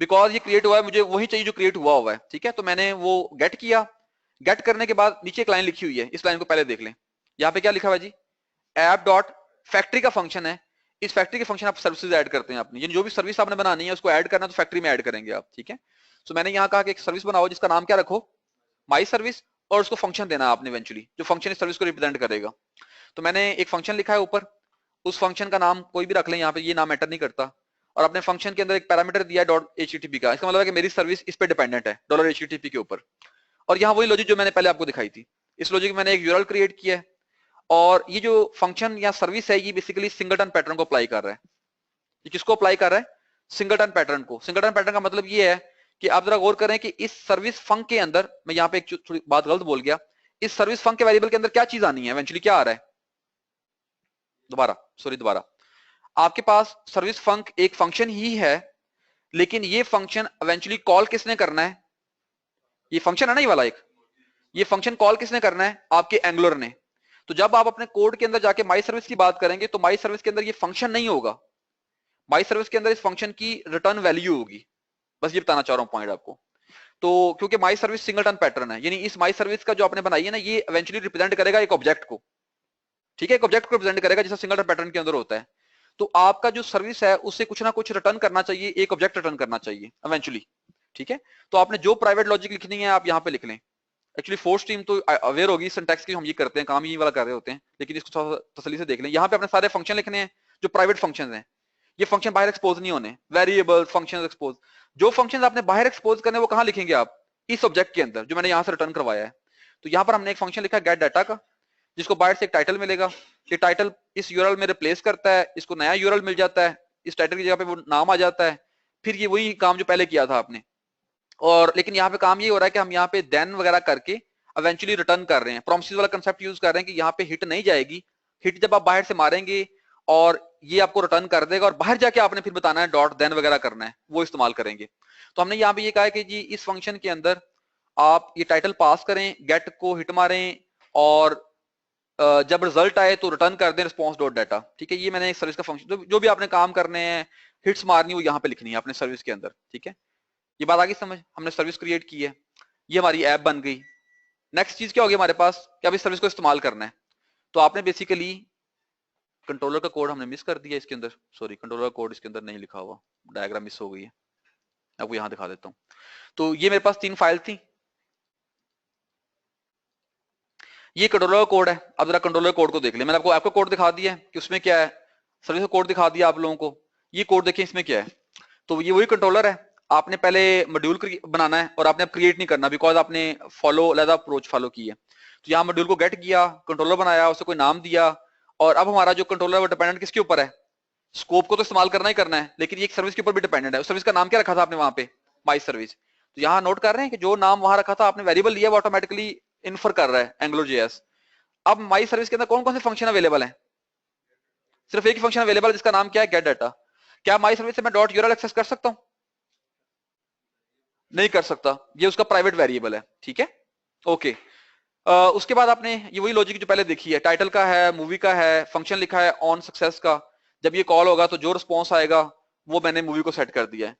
बिकॉज ये क्रिएट हुआ है, मुझे वही चाहिए जो क्रिएट हुआ है। ठीक है, तो मैंने वो गेट किया। गेट करने के बाद नीचे एक लाइन लिखी हुई है, इस लाइन को पहले देख लें। यहाँ पे क्या लिखा हुआ है जी? ऐप डॉट फैक्ट्री का फंक्शन है, इस फैक्ट्री के फंक्शन आप सर्विसेज ऐड करते हैं अपनी, जो भी सर्विस आपने बनानी है उसको ऐड करना तो फैक्ट्री में ऐड करेंगे आप। ठीक है, तो मैंने यहाँ कहा कि एक सर्विस बनाओ जिसका नाम क्या रखो, माई सर्विस, और उसको फंक्शन देना है आपने इवेंचुअली, जो फंक्शन इस सर्विस को रिप्रेजेंट करेगा। तो मैंने एक फंक्शन लिखा है ऊपर, उस फंक्शन का नाम कोई भी रख लें, यहाँ पे ये नाम मैटर नहीं करता। और अपने फंक्शन के अंदर एक पैरामीटर दिया है .http का, इसका मतलब है कि मेरी सर्विस इस पे डिपेंडेंट है $http के ऊपर। और यहाँ वही लॉजिक जो मैंने पहले आपको दिखाई थी, इस लॉजिक में मैंने एक यूआरएल क्रिएट किया है, और ये जो फंक्शन या सर्विस है ये बेसिकली सिंगलटन पैटर्न को अप्लाई कर रहा है। ये किसको अप्लाई कर रहा है? सिंगलटन पैटर्न को। सिंगलटन पैटर्न का मतलब ये है कि आप जरा गौर करें कि इस सर्विस फंक के अंदर, मैं यहाँ पे एक थोड़ी बात गलत बोल गया, इस सर्विस फंक के वेरिएबल के अंदर क्या चीज आनी है, इवेंचुअली क्या आ रहा है? दोबारा आपके पास सर्विस फंक एक फंक्शन ही है, लेकिन ये फंक्शन इवेंचुअली कॉल किसने करना है? ये फंक्शन है ना, ये वाला एक, ये फंक्शन कॉल किसने करना है? आपके एंगुलर ने। तो जब आप अपने कोड के अंदर जाके माई सर्विस की बात करेंगे तो माई सर्विस के अंदर ये फंक्शन नहीं होगा, माई सर्विस के अंदर इस फंक्शन की रिटर्न वैल्यू होगी। बस ये बताना चाह रहा हूं पॉइंट आपको। तो क्योंकि माई सर्विस सिंगलटन पैटर्न है, यानी इस माई सर्विस का जो आपने बनाई है ना, ये इवेंचुअली रिप्रेजेंट करेगा एक ऑब्जेक्ट को। ठीक है, एक ऑब्जेक्ट को रिप्रेजेंट करेगा जैसा सिंगलटन पैटर्न के अंदर होता है। तो आपका जो सर्विस है उससे कुछ ना कुछ रिटर्न करना चाहिए, एक ऑब्जेक्ट रिटर्न करना चाहिए इवेंचुअली। ठीक है, तो आपने जो प्राइवेट लॉजिक लिखनी है आप यहाँ पे लिख लें। एक्चुअली फोर्स टीम तो अवेयर होगी सिंटैक्स की, हम ये करते हैं, काम ही वाला कर रहे होते हैं, लेकिन इसको तसल्ली से देख लें। यहाँ पे अपने सारे फंक्शन लिखने हैं जो प्राइवेट फंक्शन हैं, ये फंक्शन बाहर एक्सपोज नहीं होने, वेरिएबल फंक्शन एक्सपोज। जो फंक्शन आपने बाहर एक्सपोज करने वो कहाँ लिखेंगे आप? इस ऑब्जेक्ट के अंदर जो मैंने यहाँ से रिटर्न करवाया है। तो यहाँ पर हमने एक फंक्शन लिखा गेट डाटा का, जिसको बाहर से एक टाइटल मिलेगा, ये टाइटल इस यूआरएल में रिप्लेस करता है, इसको नया यूआरएल मिल जाता है, इस टाइटल की जगह पे वो नाम आ जाता है, फिर ये वही काम जो पहले किया था आपने। और लेकिन यहाँ पे काम ये हो रहा है कि हम यहाँ पे देन वगैरह करके इवेंचुअली रिटर्न कर रहे हैं, प्रॉमिसेस वाला कंसेप्ट यूज कर रहे हैं कि यहाँ पे हिट नहीं जाएगी, हिट जब आप बाहर से मारेंगे और ये आपको रिटर्न कर देगा और बाहर जाके आपने फिर बताना है डॉट देन वगैरह करना है, वो इस्तेमाल करेंगे। तो हमने यहाँ पे ये कहा है कि जी इस फंक्शन के अंदर आप ये टाइटल पास करें, गेट को हिट मारें और जब रिजल्ट आए तो रिटर्न कर दें रिस्पॉन्स डॉट डाटा। ठीक है, ये मैंने सर्विस का फंक्शन, जो भी आपने काम करने हैं, हिट्स मारनी वो यहाँ पे लिखनी है अपने सर्विस के अंदर। ठीक है, ये बात आ गई समझ, हमने सर्विस क्रिएट की है, ये हमारी ऐप बन गई। नेक्स्ट चीज क्या होगी हमारे पास कि अब इस सर्विस को इस्तेमाल करना है। तो आपने बेसिकली कंट्रोलर का कोड हमने मिस कर दिया इसके अंदर, सॉरी कंट्रोलर का कोड इसके अंदर नहीं लिखा हुआ, डायग्राम मिस हो गई है, आपको यहाँ दिखा देता हूँ। तो ये मेरे पास 3 फाइल थी, ये कंट्रोलर कोड है। अब जरा कंट्रोलर कोड को देख ले, मैंने आपको आपका कोड दिखा दिया है कि उसमें क्या है, सर्विस का कोड दिखा दिया आप लोगों को, ये कोड देखिए इसमें क्या है। तो ये वही कंट्रोलर है, आपने पहले मॉड्यूल बनाना है और आपने अब क्रिएट नहीं करना, बिकॉज आपने फॉलो अलग अप्रोच फॉलो की है। तो यहाँ मॉड्यूल को गेट किया, कंट्रोलर बनाया, उसे कोई नाम दिया, और अब हमारा जो कंट्रोलर है वो डिपेंडेंट किसके ऊपर है, स्कोप को तो इस्तेमाल करना ही करना है, लेकिन ये एक सर्विस के ऊपर भी डिपेंडेंट है। उस सर्विस का नाम क्या रखा था आपने वहां पे, माई सर्विस। तो यहाँ नोट कर रहे हैं कि जो नाम वहां रखा था आपने वेरिएबल लिया, वो ऑटोमेटिकली इन्फर कर रहा है एंग्लो जेएस। अब माई सर्विस के अंदर कौन कौन से फंक्शन अवेलेबल है, सिर्फ एक ही फंक्शन अवेलेबल है जिसका नाम क्या है, गेट डाटा। क्या माई सर्विस से मैं डॉट यूआरएल एक्सेस कर सकता हूं, नहीं कर सकता, ये उसका प्राइवेट वेरिएबल है। ठीक है, ओके। उसके बाद आपने ये वही लॉजिक जो पहले देखी है, टाइटल का है, मूवी का है, फंक्शन लिखा है ऑन सक्सेस का, जब ये कॉल होगा तो जो रिस्पॉन्स आएगा वो मैंने मूवी को सेट कर दिया है।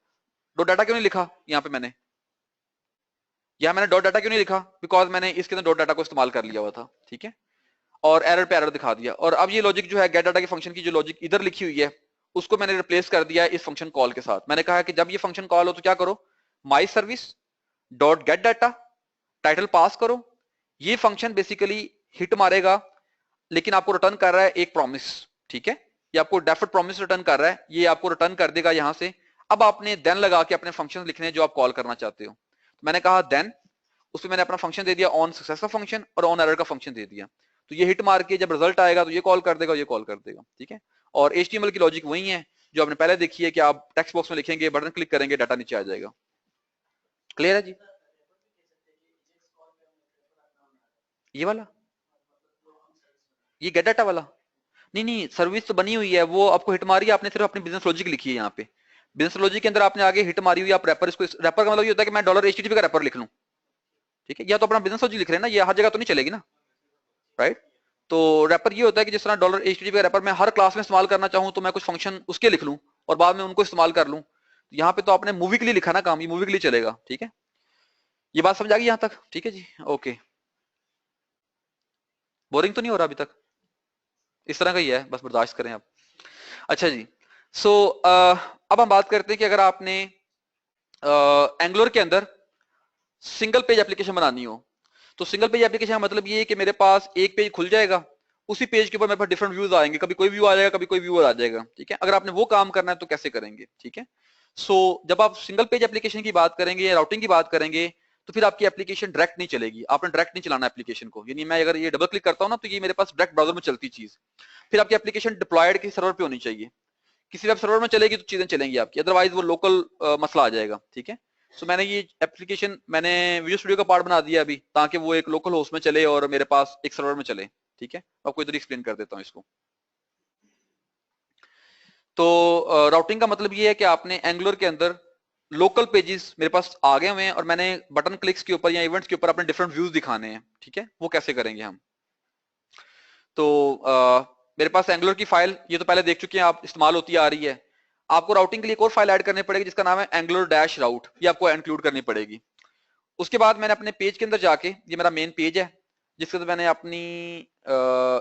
डॉट डाटा क्यों नहीं लिखा यहाँ पे, मैंने डॉट डाटा क्यों नहीं लिखा, बिकॉज मैंने इसके अंदर डॉट डाटा को इस्तेमाल कर लिया हुआ था। ठीक है, और एरर पे एरर दिखा दिया। और अब ये लॉजिक जो है गेट डाटा के फंक्शन की जो लॉजिक इधर लिखी हुई है, उसको मैंने रिप्लेस कर दिया है इस फंक्शन कॉल के साथ। मैंने कहा कि जब ये फंक्शन कॉल हो तो क्या करो, my service dot get data, title pass करो, ये फंक्शन बेसिकली हिट मारेगा, लेकिन आपको रिटर्न कर रहा है एक प्रॉमिस। ठीक है, ये आपको डेफिनेट प्रॉमिस रिटर्न कर रहा है, ये आपको रिटर्न कर देगा यहां से। अब आपने देन लगा के अपने फंक्शन लिखने जो आप कॉल करना चाहते हो। तो मैंने कहा देन, उसमें मैंने अपना फंक्शन दे दिया ऑन सक्सेस का फंक्शन और ऑन एरर का फंक्शन दे दिया। तो ये हिट मार के जब रिजल्ट आएगा तो ये कॉल कर देगा, ये कॉल कर देगा। ठीक है, और HTML की लॉजिक वही है जो आपने पहले देखी है कि आप टेक्स्ट बॉक्स में लिखेंगे, बटन क्लिक करेंगे, डाटा नीचे आ जाएगा। क्लियर है जी, ये वाला, ये गेट डाटा वाला नहीं नहीं, सर्विस तो बनी हुई है, वो आपको हिट मारी है, आपने सिर्फ अपनी बिजनेस लॉजिक लिखी है यहाँ पे। बिजनेस लॉजिक के अंदर आपने आगे हिट मारी हुई, आप रैपर, इसको रैपर का मतलब ये होता है कि मैं $HTTP का रैपर लिख लूं। ठीक है, या तो अपना बिजनेस लॉजिक लिख रहे हैं ना, ये हर जगह तो नहीं चलेगी ना, राइट। तो रैपर ये होता है कि जिस तरह $HTTP का रैपर मैं हर क्लास में इस्तेमाल करना चाहूं तो मैं कुछ फंक्शन उसके लिख लूं और बाद में उनको इस्तेमाल कर लूं। यहाँ पे तो आपने मूवी के लिए लिखा ना काम, ये मूवी के लिए चलेगा। ठीक है, ये बात समझ आ गई यहाँ तक, ठीक है जी, ओके। बोरिंग तो नहीं हो रहा अभी तक, इस तरह का ही है, बस बर्दाश्त करें आप। अच्छा जी, सो अब हम बात करते हैं कि अगर आपने एंगुलर के अंदर सिंगल पेज एप्लीकेशन बनानी हो, तो सिंगल पेज एप्लीकेशन का मतलब ये है कि मेरे पास एक पेज खुल जाएगा, उसी पेज के ऊपर मेरे पास डिफरेंट व्यूज आएंगे, कभी कोई व्यू आ जाएगा, कभी कोई व्यू आ जाएगा। ठीक है, अगर आपने वो काम करना है तो कैसे करेंगे। ठीक है, सो जब आप सिंगल पेज एप्लीकेशन की बात करेंगे या राउटिंग की बात करेंगे, तो फिर आपकी एप्लीकेशन डायरेक्ट नहीं चलेगी, आपने डायरेक्ट नहीं चलाना एप्लीकेशन को, यानी मैं अगर ये डबल क्लिक करता हूं ना तो ये मेरे पास डायरेक्ट ब्राउजर में चलती चीज। फिर आपकी एप्लीकेशन डिप्लॉयड किसी सर्वर पे होनी चाहिए, किसी वेब सर्वर में चलेगी तो चीजें चलेंगी आपकी, अदरवाइज वो लोकल मसला आ जाएगा। ठीक है, सो मैंने ये एप्लीकेशन मैंने विजुअल स्टूडियो का पार्ट बना दिया अभी, ताकि वो एक लोकल होस्ट में चले और मेरे पास एक सर्वर में चले। ठीक है, आपको इधर एक्सप्लेन कर देता हूँ इसको। तो राउटिंग का मतलब ये है कि आपने एंगुलर के अंदर लोकल पेजेस मेरे पास आ गए हुए हैं और मैंने बटन क्लिक्स के ऊपर या इवेंट्स के ऊपर अपने डिफरेंट व्यूज दिखाने हैं। ठीक है, वो कैसे करेंगे हम, तो मेरे पास एंगुलर की फाइल ये तो पहले देख चुके हैं आप, इस्तेमाल होती आ रही है। आपको राउटिंग के लिए एक और फाइल ऐड करनी पड़ेगी जिसका नाम है एंगुलर डैश राउट, ये आपको इंक्लूड करनी पड़ेगी। उसके बाद मैंने अपने पेज के अंदर जाके, ये मेरा मेन पेज है जिसके अंदर मैंने अपनी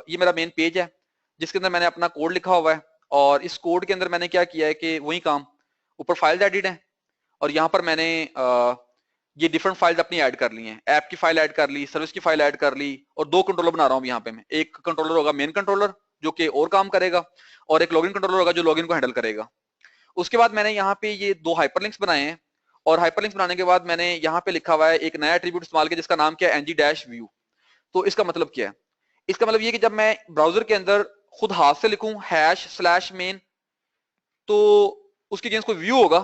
ये मेरा मेन पेज है जिसके अंदर मैंने अपना कोड लिखा हुआ है, और इस कोड के अंदर मैंने क्या किया है कि वही काम, ऊपर फाइल एडिट है और यहाँ पर मैंने ये डिफरेंट फाइल्स अपनी ऐड कर ली हैं, ऐप की फाइल ऐड कर ली, सर्विस की फाइल ऐड कर ली, और 2 कंट्रोलर बना रहा हूँ यहाँ पे मैं। एक कंट्रोलर होगा मेन कंट्रोलर जो कि और काम करेगा, और एक लॉगिन कंट्रोलर होगा जो लॉगिन को हैंडल करेगा। उसके बाद मैंने यहाँ पे ये 2 हाइपरलिंक्स बनाए हैं, और हाइपरलिंक्स बनाने के बाद मैंने यहाँ पे लिखा हुआ है एक नया एट्रीब्यूट इस्तेमाल किया जिसका नाम क्या है ng-view। तो इसका मतलब क्या है, इसका मतलब ये कि जब मैं ब्राउजर के अंदर खुद हाथ से लिखूं #/main, तो उसके अगेंस्ट कोई व्यू होगा,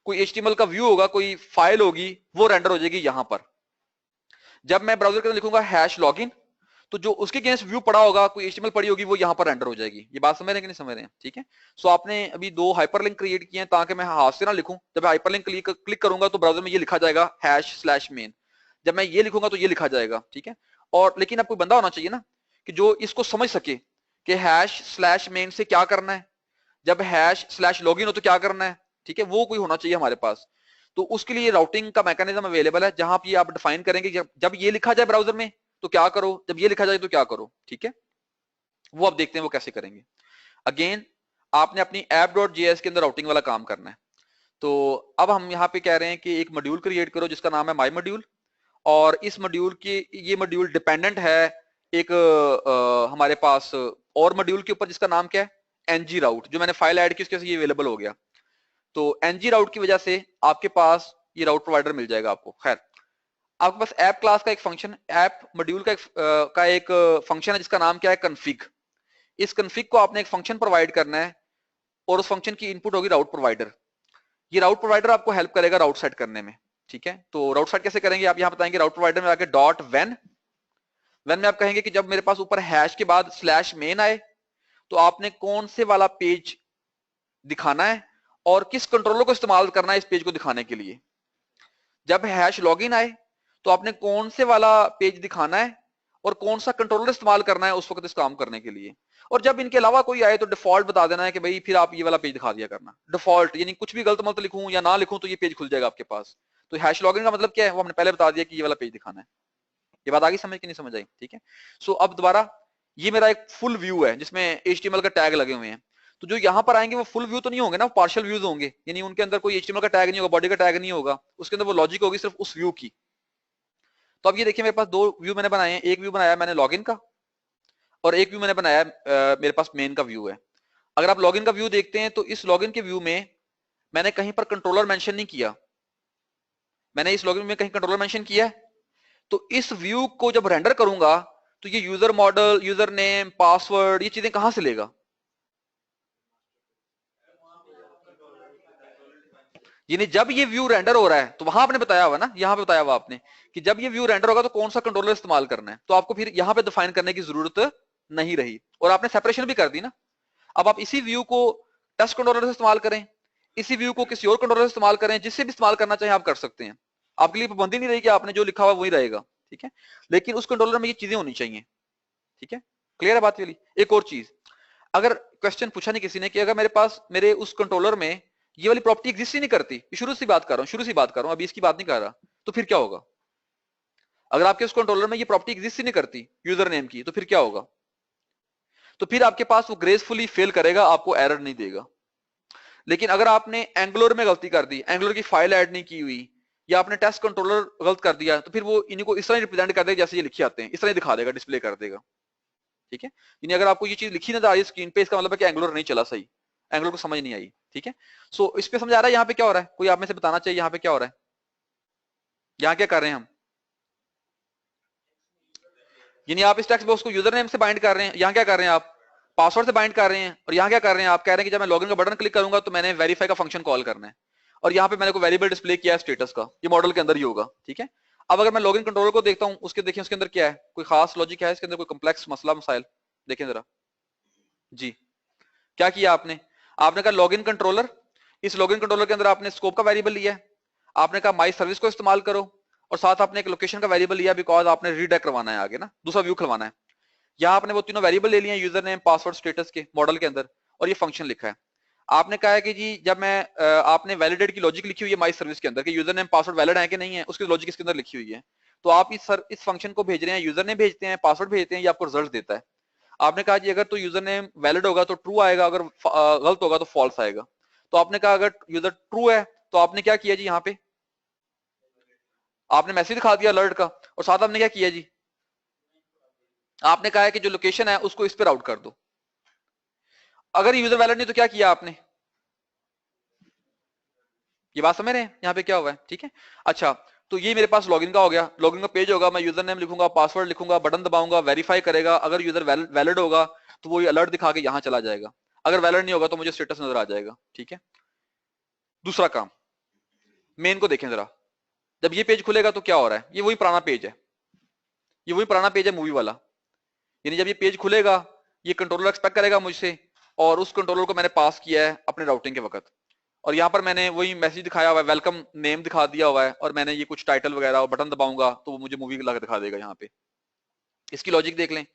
कोई HTML का व्यू होगा, कोई फाइल होगी, वो रेंडर हो जाएगी यहां पर। जब मैं ब्राउजर के अंदर लिखूंगा #login, तो जो उसके अगेंस्ट व्यू पड़ा होगा, कोई HTML पड़ी होगी, वो यहां पर रेंडर हो जाएगी। ये बात समझ रहे हैं कि नहीं समझ रहे हैं? ठीक है। सो आपने अभी 2 हाइपरलिंक क्रिएट किए हैं ताकि मैं हाथ से ना लिखूं। जब मैं हाइपरलिंक क्लिक करूंगा तो ब्राउजर में ये लिखा जाएगा #/main। जब मैं ये लिखूंगा तो ये लिखा जाएगा। ठीक है। और लेकिन अब कोई बंदा होना चाहिए ना कि जो इसको समझ सके कि #/main से क्या करना है, जब #/login हो तो क्या करना है। ठीक है, वो कोई होना चाहिए हमारे पास। तो उसके लिए राउटिंग का मैकेनिज्म अवेलेबल है, जहां पे आप डिफाइन करेंगे जब ये लिखा जाए ब्राउजर में तो क्या करो, जब ये लिखा जाए तो क्या करो। ठीक है, वो आप देखते हैं वो कैसे करेंगे। अगेन आपने अपनी app.js के अंदर राउटिंग वाला काम करना है। तो अब हम यहाँ पे कह रहे हैं कि एक मॉड्यूल क्रिएट करो जिसका नाम है माई मॉड्यूल, और इस मॉड्यूल की ये मॉड्यूल डिपेंडेंट है एक हमारे पास और मॉड्यूल के ऊपर जिसका नाम क्या है ng राउट। जो मैंने फाइल ऐड की उसके ये अवेलेबल हो गया। तो ng राउट की वजह से आपके पास ये राउट प्रोवाइडर मिल जाएगा आपको। खैर, आपके पास ऐप क्लास का एक फंक्शन, ऐप मॉड्यूल का एक फंक्शन है जिसका नाम क्या है config। इस config को आपने एक फंक्शन प्रोवाइड करना है और उस फंक्शन की इनपुट होगी राउट प्रोवाइडर। ये राउट प्रोवाइडर आपको हेल्प करेगा राउट सेट करने में। ठीक है, तो राउट सेट कैसे करेंगे आप यहाँ बताएंगे। राउट प्रोवाइडर में आके .when में आप कहेंगे कि जब मेरे पास ऊपर हैश के बाद /main आए तो आपने कौन से वाला पेज दिखाना है और किस कंट्रोलर को इस्तेमाल करना है इस पेज को दिखाने के लिए। जब #login आए तो आपने कौन से वाला पेज दिखाना है और कौन सा कंट्रोलर इस्तेमाल करना है उस वक्त इस काम करने के लिए। और जब इनके अलावा कोई आए तो डिफॉल्ट बता देना है कि भाई फिर आप ये वाला पेज दिखा दिया करना। डिफॉल्ट यानी कुछ भी गलत मलत लिखूं या ना लिखूं तो ये पेज खुल जाएगा आपके पास। तो #login का मतलब क्या है वो हमने पहले बता दिया कि ये वाला पेज दिखाना है। ये बात आगे समझ कि नहीं समझ आई? ठीक है। सो अब दोबारा ये मेरा एक फुल व्यू है जिसमें HTML का टैग लगे हुए हैं। तो जो यहाँ पर आएंगे वो फुल व्यू तो नहीं होंगे ना, पार्शियल व्यूज होंगे, यानी उनके अंदर कोई HTML का टैग नहीं होगा, बॉडी का टैग नहीं होगा, उसके अंदर वो लॉजिक होगी सिर्फ उस व्यू की। तो अब ये देखिए मेरे पास 2 व्यू मैंने बनाए हैं। एक व्यू बनाया मैंने लॉगिन का और एक व्यू मैंने बनाया मेरे पास मेन का व्यू है। अगर आप लॉगिन का व्यू देखते हैं तो इस लॉगिन के व्यू में मैंने कहीं पर कंट्रोलर मेंशन नहीं किया। मैंने इस लॉगिन में कहीं कंट्रोलर मेंशन किया है? तो इस व्यू को जब रेंडर करूंगा तो ये user model, user name, password, ये चीजें कहां से लेगा? यानी जब ये व्यू रेंडर हो रहा है तो वहां आपने बताया हुआ ना, यहाँ पे बताया हुआ आपने कि जब ये व्यू रेंडर होगा तो कौन सा कंट्रोलर इस्तेमाल करना है। तो आपको फिर यहाँ पे डिफाइन करने की जरूरत नहीं रही और आपने सेपरेशन भी कर दी ना। अब आप इसी व्यू को टेस्ट कंट्रोलर से इस्तेमाल करें, इसी व्यू को किसी और कंट्रोलर से इस्तेमाल करें, जिससे भी इस्तेमाल करना चाहें आप कर सकते हैं। आपके लिए पाबंदी नहीं रही कि आपने जो लिखा हुआ वही रहेगा। ठीक है, लेकिन उस कंट्रोलर में ये चीजें होनी चाहिए। ठीक है, क्लियर है बात वाली। एक और चीज, अगर क्वेश्चन पूछा नहीं किसी ने कि अगर मेरे पास मेरे उस कंट्रोलर में ये वाली प्रॉपर्टी एग्जिस्ट ही नहीं करती, शुरू से बात कर रहा हूं, शुरू से बात कर रहा हूं, अभी इसकी बात नहीं कर रहा, तो फिर क्या होगा? अगर आपके उस कंट्रोलर में ये प्रॉपर्टी एग्जिस्ट ही नहीं करती यूजर नेम की, तो फिर क्या होगा? तो फिर आपके पास वो ग्रेसफुली फेल करेगा, आपको एरर नहीं देगा। लेकिन अगर आपने एंगुलर में गलती कर दी, एंगुलर की फाइल ऐड नहीं की हुई, या आपने टेस्ट कंट्रोलर गलत कर दिया, तो फिर वो इन्हीं को इस तरह रिप्रेजेंट कर देगा जैसे ये लिखे आते हैं, इस तरह दिखा देगा, डिस्प्ले कर देगा। ठीक है, यानी अगर आपको ये चीज लिखी नजर आ रही है स्क्रीन पे, इसका मतलब है कि एंगुलर नहीं चला सही, एंगुलर को समझ नहीं आई। ठीक है, सो इस पे समझ आ रहा है यहाँ पे क्या हो रहा है? कोई आप में से बताना चाहिए यहाँ पे क्या हो रहा है, यहाँ क्या कर रहे हैं हम? यानी आप इस टेक्स्ट बॉक्स को यूजर नेम से बाइंड कर रहे हैं, यहाँ क्या कर रहे हैं आप? पासवर्ड से बाइंड कर रहे हैं। और यहाँ क्या कर रहे हैं आप? कह रहे हैं कि जब मैं लॉगिन का बटन क्लिक करूंगा तो मैंने वेरीफाई का फंक्शन कॉल करना है, और यहाँ पे मैंने कोई वेरिएबल डिस्प्ले किया है स्टेटस का, ये मॉडल के अंदर ही होगा। ठीक है, अब अगर मैं लॉगिन कंट्रोलर को देखता हूँ, उसके देखिए उसके अंदर क्या है, कोई खास लॉजिक है इसके अंदर, कोई कॉम्प्लेक्स मसला मसाइल? देखें जरा जी, क्या किया आपने? आपने कहा लॉगिन कंट्रोलर, इस लॉगिन कंट्रोलर के अंदर आपने स्कोप का वेरिएबल लिया है, आपने कहा माई सर्विस को इस्तेमाल करो, और साथ आपने एक लोकेशन का वेरिएबल लिया बिकॉज आपने रीडायरेक्ट करवाना है आगे ना, दूसरा व्यू खुलवाना है। यहाँ आपने वो तीनों वेरिएबल ले लिए यूजर नेम, पासवर्ड, स्टेटस के मॉडल के अंदर, और ये फंक्शन लिखा है। आपने कहा है कि जी जब मैं आपने वैलिडेट की लॉजिक लिखी हुई है माई सर्विस के अंदर कि यूजर नेम पासवर्ड वैलिड है कि नहीं है, उसकी लॉजिक इसके अंदर लिखी हुई है। तो आप इस फंक्शन को भेज रहे हैं, यूजर नेम भेजते हैं, पासवर्ड भेजते हैं, ये आपको रिजल्ट देता है। आपने कहा जी अगर तो यूजर नेम वैलिड होगा तो ट्रू आएगा, अगर गलत होगा तो फॉल्स आएगा। तो आपने कहा अगर यूजर ट्रू है तो आपने क्या किया जी, यहाँ पे आपने मैसेज दिखा दिया अलर्ट का, और साथ आपने क्या किया जी, आपने कहा है कि जो लोकेशन है उसको इस पर राउट कर दो। अगर यूजर वैलिड नहीं तो क्या किया आपने? ये बात समझ रहे हैं यहाँ पे क्या हुआ है? ठीक है, अच्छा, तो ये मेरे पास लॉगिन का हो गया, लॉगिन का पेज होगा, मैं यूजर नेम लिखूंगा, पासवर्ड लिखूंगा, बटन दबाऊंगा, वेरीफाई करेगा, अगर यूजर वैलिड होगा तो वो ये अलर्ट दिखा के यहाँ चला जाएगा, अगर वैलिड नहीं होगा तो मुझे स्टेटस नजर आ जाएगा। ठीक है, दूसरा काम, मेन को देखें जरा, जब ये पेज खुलेगा तो क्या हो रहा है, ये वही पुराना पेज है, ये वही पुराना पेज है मूवी वाला, यानी जब ये पेज खुलेगा ये कंट्रोलर एक्सपेक्ट करेगा मुझसे, और उस कंट्रोलर को मैंने पास किया है अपने राउटिंग के वक्त, और यहाँ पर मैंने वही मैसेज दिखाया हुआ है, वेलकम नेम दिखा दिया हुआ है, और मैंने ये कुछ टाइटल वगैरह और बटन दबाऊंगा तो वो मुझे मूवी लगा दिखा देगा यहाँ पे। इसकी लॉजिक देख लें,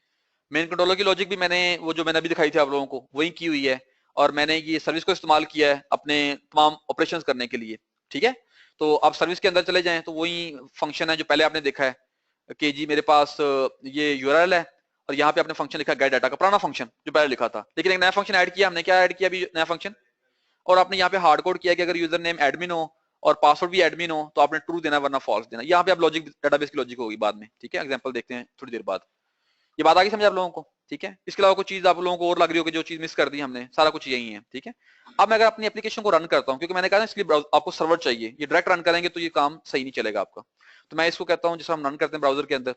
मेन कंट्रोलर की लॉजिक भी मैंने वो जो मैंने अभी दिखाई थी आप लोगों को वही की हुई है, और मैंने ये सर्विस को इस्तेमाल किया है अपने तमाम ऑपरेशंस करने के लिए। ठीक है, तो आप सर्विस के अंदर चले जाएं तो वही फंक्शन है जो पहले आपने देखा है कि जी मेरे पास ये यूआरएल है, और यहाँ पे आपने फंक्शन लिखा गेट डाटा का, पुराना फंक्शन जो पहले लिखा था, लेकिन एक नया फंक्शन ऐड किया हमने। क्या ऐड किया अभी नया फंक्शन, और आपने यहाँ पे हार्ड कोड किया कि अगर यूजर नेम एडमिन हो और पासवर्ड भी एडमिन हो तो आपने ट्रू देना वरना फॉल्स देना। यहाँ पे आप लॉजिक डेटाबेस की लॉजिक होगी बाद में। ठीक है, एग्जांपल देखते हैं थोड़ी देर बाद। ये बात आ गई समझ आप लोगों को? ठीक है, इसके अलावा कुछ चीज आप लोगों को और लग रही होगी जो चीज मिस कर दी हमने, सारा कुछ यही है। ठीक है, अब मैं अगर अपनी एप्लीकेशन को रन करता हूँ, क्योंकि मैंने कहा ना इसलिए आपको सर्वर चाहिए, ये डायरेक्ट रन करेंगे तो ये काम सही नहीं चलेगा आपका, तो मैं इसको कहता हूँ जिसको हम रन करते हैं ब्राउजर के अंदर,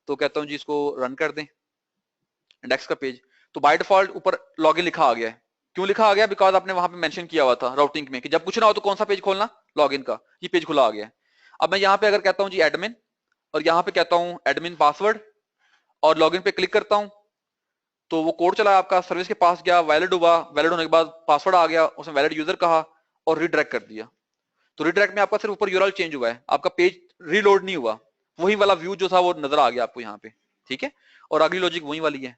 तो कहता हूँ जी इसको रन कर दें, इंडेक्स का पेज। तो बाय डिफॉल्ट ऊपर लॉगिन लिखा आ गया है, क्यों लिखा आ गया, बिकॉज आपने वहां पे मेंशन किया हुआ था राउटिंग में कि जब कुछ ना हो तो कौन सा पेज खोलना, लॉगिन का, ये पेज खुला आ गया है। अब मैं यहाँ पे अगर कहता हूँ जी एडमिन, और यहाँ पे कहता हूँ एडमिन पासवर्ड, और लॉगिन पे क्लिक करता हूँ, तो वो कोड चला आपका सर्विस के पास गया, वैलिड हुआ, वैलिड होने के बाद पासवर्ड आ गया, उसने वैलिड यूजर कहा और रीडायरेक्ट कर दिया। तो रीडायरेक्ट में आपका सिर्फ ऊपर यूआरएल चेंज हुआ है, आपका पेज रीलोड नहीं हुआ, वही वाला व्यू जो था वो नजर आ गया आपको यहाँ पे। ठीक है, और अगली लॉजिक वही वाली है।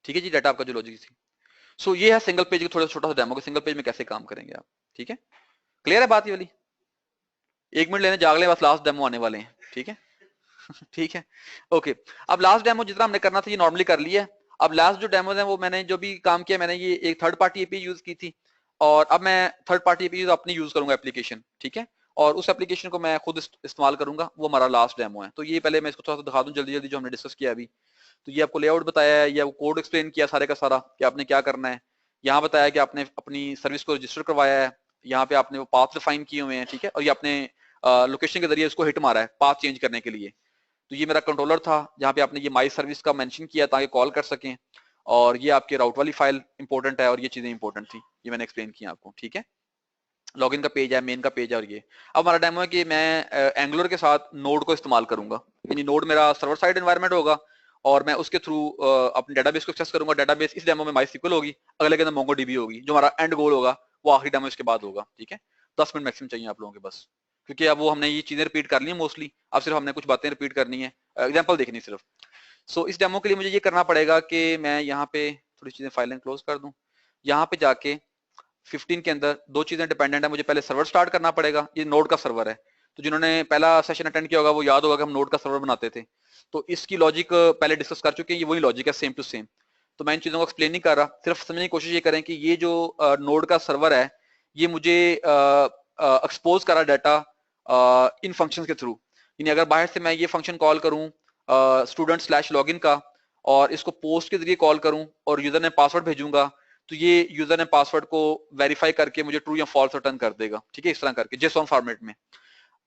ठीक है जी, डाटा आपका जो लॉजिक थी। सो ये है सिंगल पेज का थोड़ा छोटा सा डेमो कि सिंगल पेज में कैसे काम करेंगे आप। ठीक है, क्लियर है बात ये वाली? 1 मिनट लेने जाग ले, बस लास्ट डेमो आने वाले हैं। ठीक है ठीक है, ओके। अब लास्ट डेमो जितना हमने करना था ये नॉर्मली कर लिया है। अब लास्ट जो डेमोज है वो मैंने जो भी काम किया, मैंने ये एक थर्ड पार्टी एपीआई यूज की थी, और अब मैं थर्ड पार्टी एपीआई अपनी यूज करूंगा एप्लीकेशन। ठीक है, और उस एप्लीकेशन को मैं खुद इस्तेमाल करूंगा, वो हमारा लास्ट डेमो है। तो ये पहले मैं इसको थोड़ा सा दिखा दूं जल्दी जल्दी जो हमने डिस्कस किया अभी। तो ये आपको लेआउट बताया है, या वो कोड एक्सप्लेन किया सारे का सारा कि आपने क्या करना है। यहाँ बताया कि आपने अपनी सर्विस को रजिस्टर करवाया है, यहाँ पे आपने वो पाथ डिफाइन किए हुए हैं। ठीक है, और ये आपने लोकेशन के जरिए उसको हिट मारा है पाथ चेंज करने के लिए। तो ये मेरा कंट्रोलर था जहाँ पे आपने ये माई सर्विस का मेंशन किया ताकि कॉल कर सकें, और ये आपके राउट वाली फाइल इंपॉर्टेंट है, और ये चीजें इंपॉर्टेंट थी, ये मैंने एक्सप्लेन किया आपको। ठीक है, लॉगिन का पेज है, मेन का पेज है, और ये अब हमारा डेमो है कि मैं एंगुलर के साथ नोड को इस्तेमाल करूंगा, यानी नोड मेरा सर्वर साइड एनवायरनमेंट होगा, और मैं उसके थ्रू अपने डेटाबेस को एक्सेस करूंगा। डेटाबेस इस डेमो में माईस्क्यूएल होगी, अगले के अंदर मोंगोडीबी होगी, जो हमारा एंड गोल होगा वो आखिरी डेमो इसके बाद होगा। ठीक है, 10 मिनट मैक्सिमम चाहिए आप लोगों के बस, क्योंकि अब वो हमने ये चीजें रिपीट कर ली है मोस्टली, अब सिर्फ हमने कुछ बातें रिपीट करनी है, एग्जाम्पल देखनी सिर्फ। सो इस डेमो के लिए मुझे ये करना पड़ेगा कि मैं यहाँ पे थोड़ी चीजें फाइलें क्लोज कर दूं, यहाँ पे जाके 15 के अंदर दो चीजें डिपेंडेंट है, मुझे पहले सर्वर स्टार्ट करना पड़ेगा, ये नोड का सर्वर है। तो जिन्होंने पहला सेशन अटेंड किया होगा वो याद होगा कि हम नोड का सर्वर बनाते थे, तो इसकी लॉजिक पहले डिस्कस कर चुके हैं, ये वही लॉजिक है सेम टू सेम। तो मैं इन चीजों को एक्सप्लेन नहीं कर रहा, सिर्फ समझने की कोशिश ये करें कि ये जो नोड का सर्वर है ये मुझे एक्सपोज करा डाटा इन फंक्शन के थ्रू, यानी अगर बाहर से मैं ये फंक्शन कॉल करूं स्टूडेंट स्लैश लॉगिन का, और इसको पोस्ट के जरिए कॉल करूं और यूजर ने पासवर्ड भेजूंगा, तो ये यूजर ने पासवर्ड को वेरीफाई करके मुझे ट्रू या फॉल्स रिटर्न कर देगा। ठीक है, इस तरह करके जेसॉन फॉर्मेट में।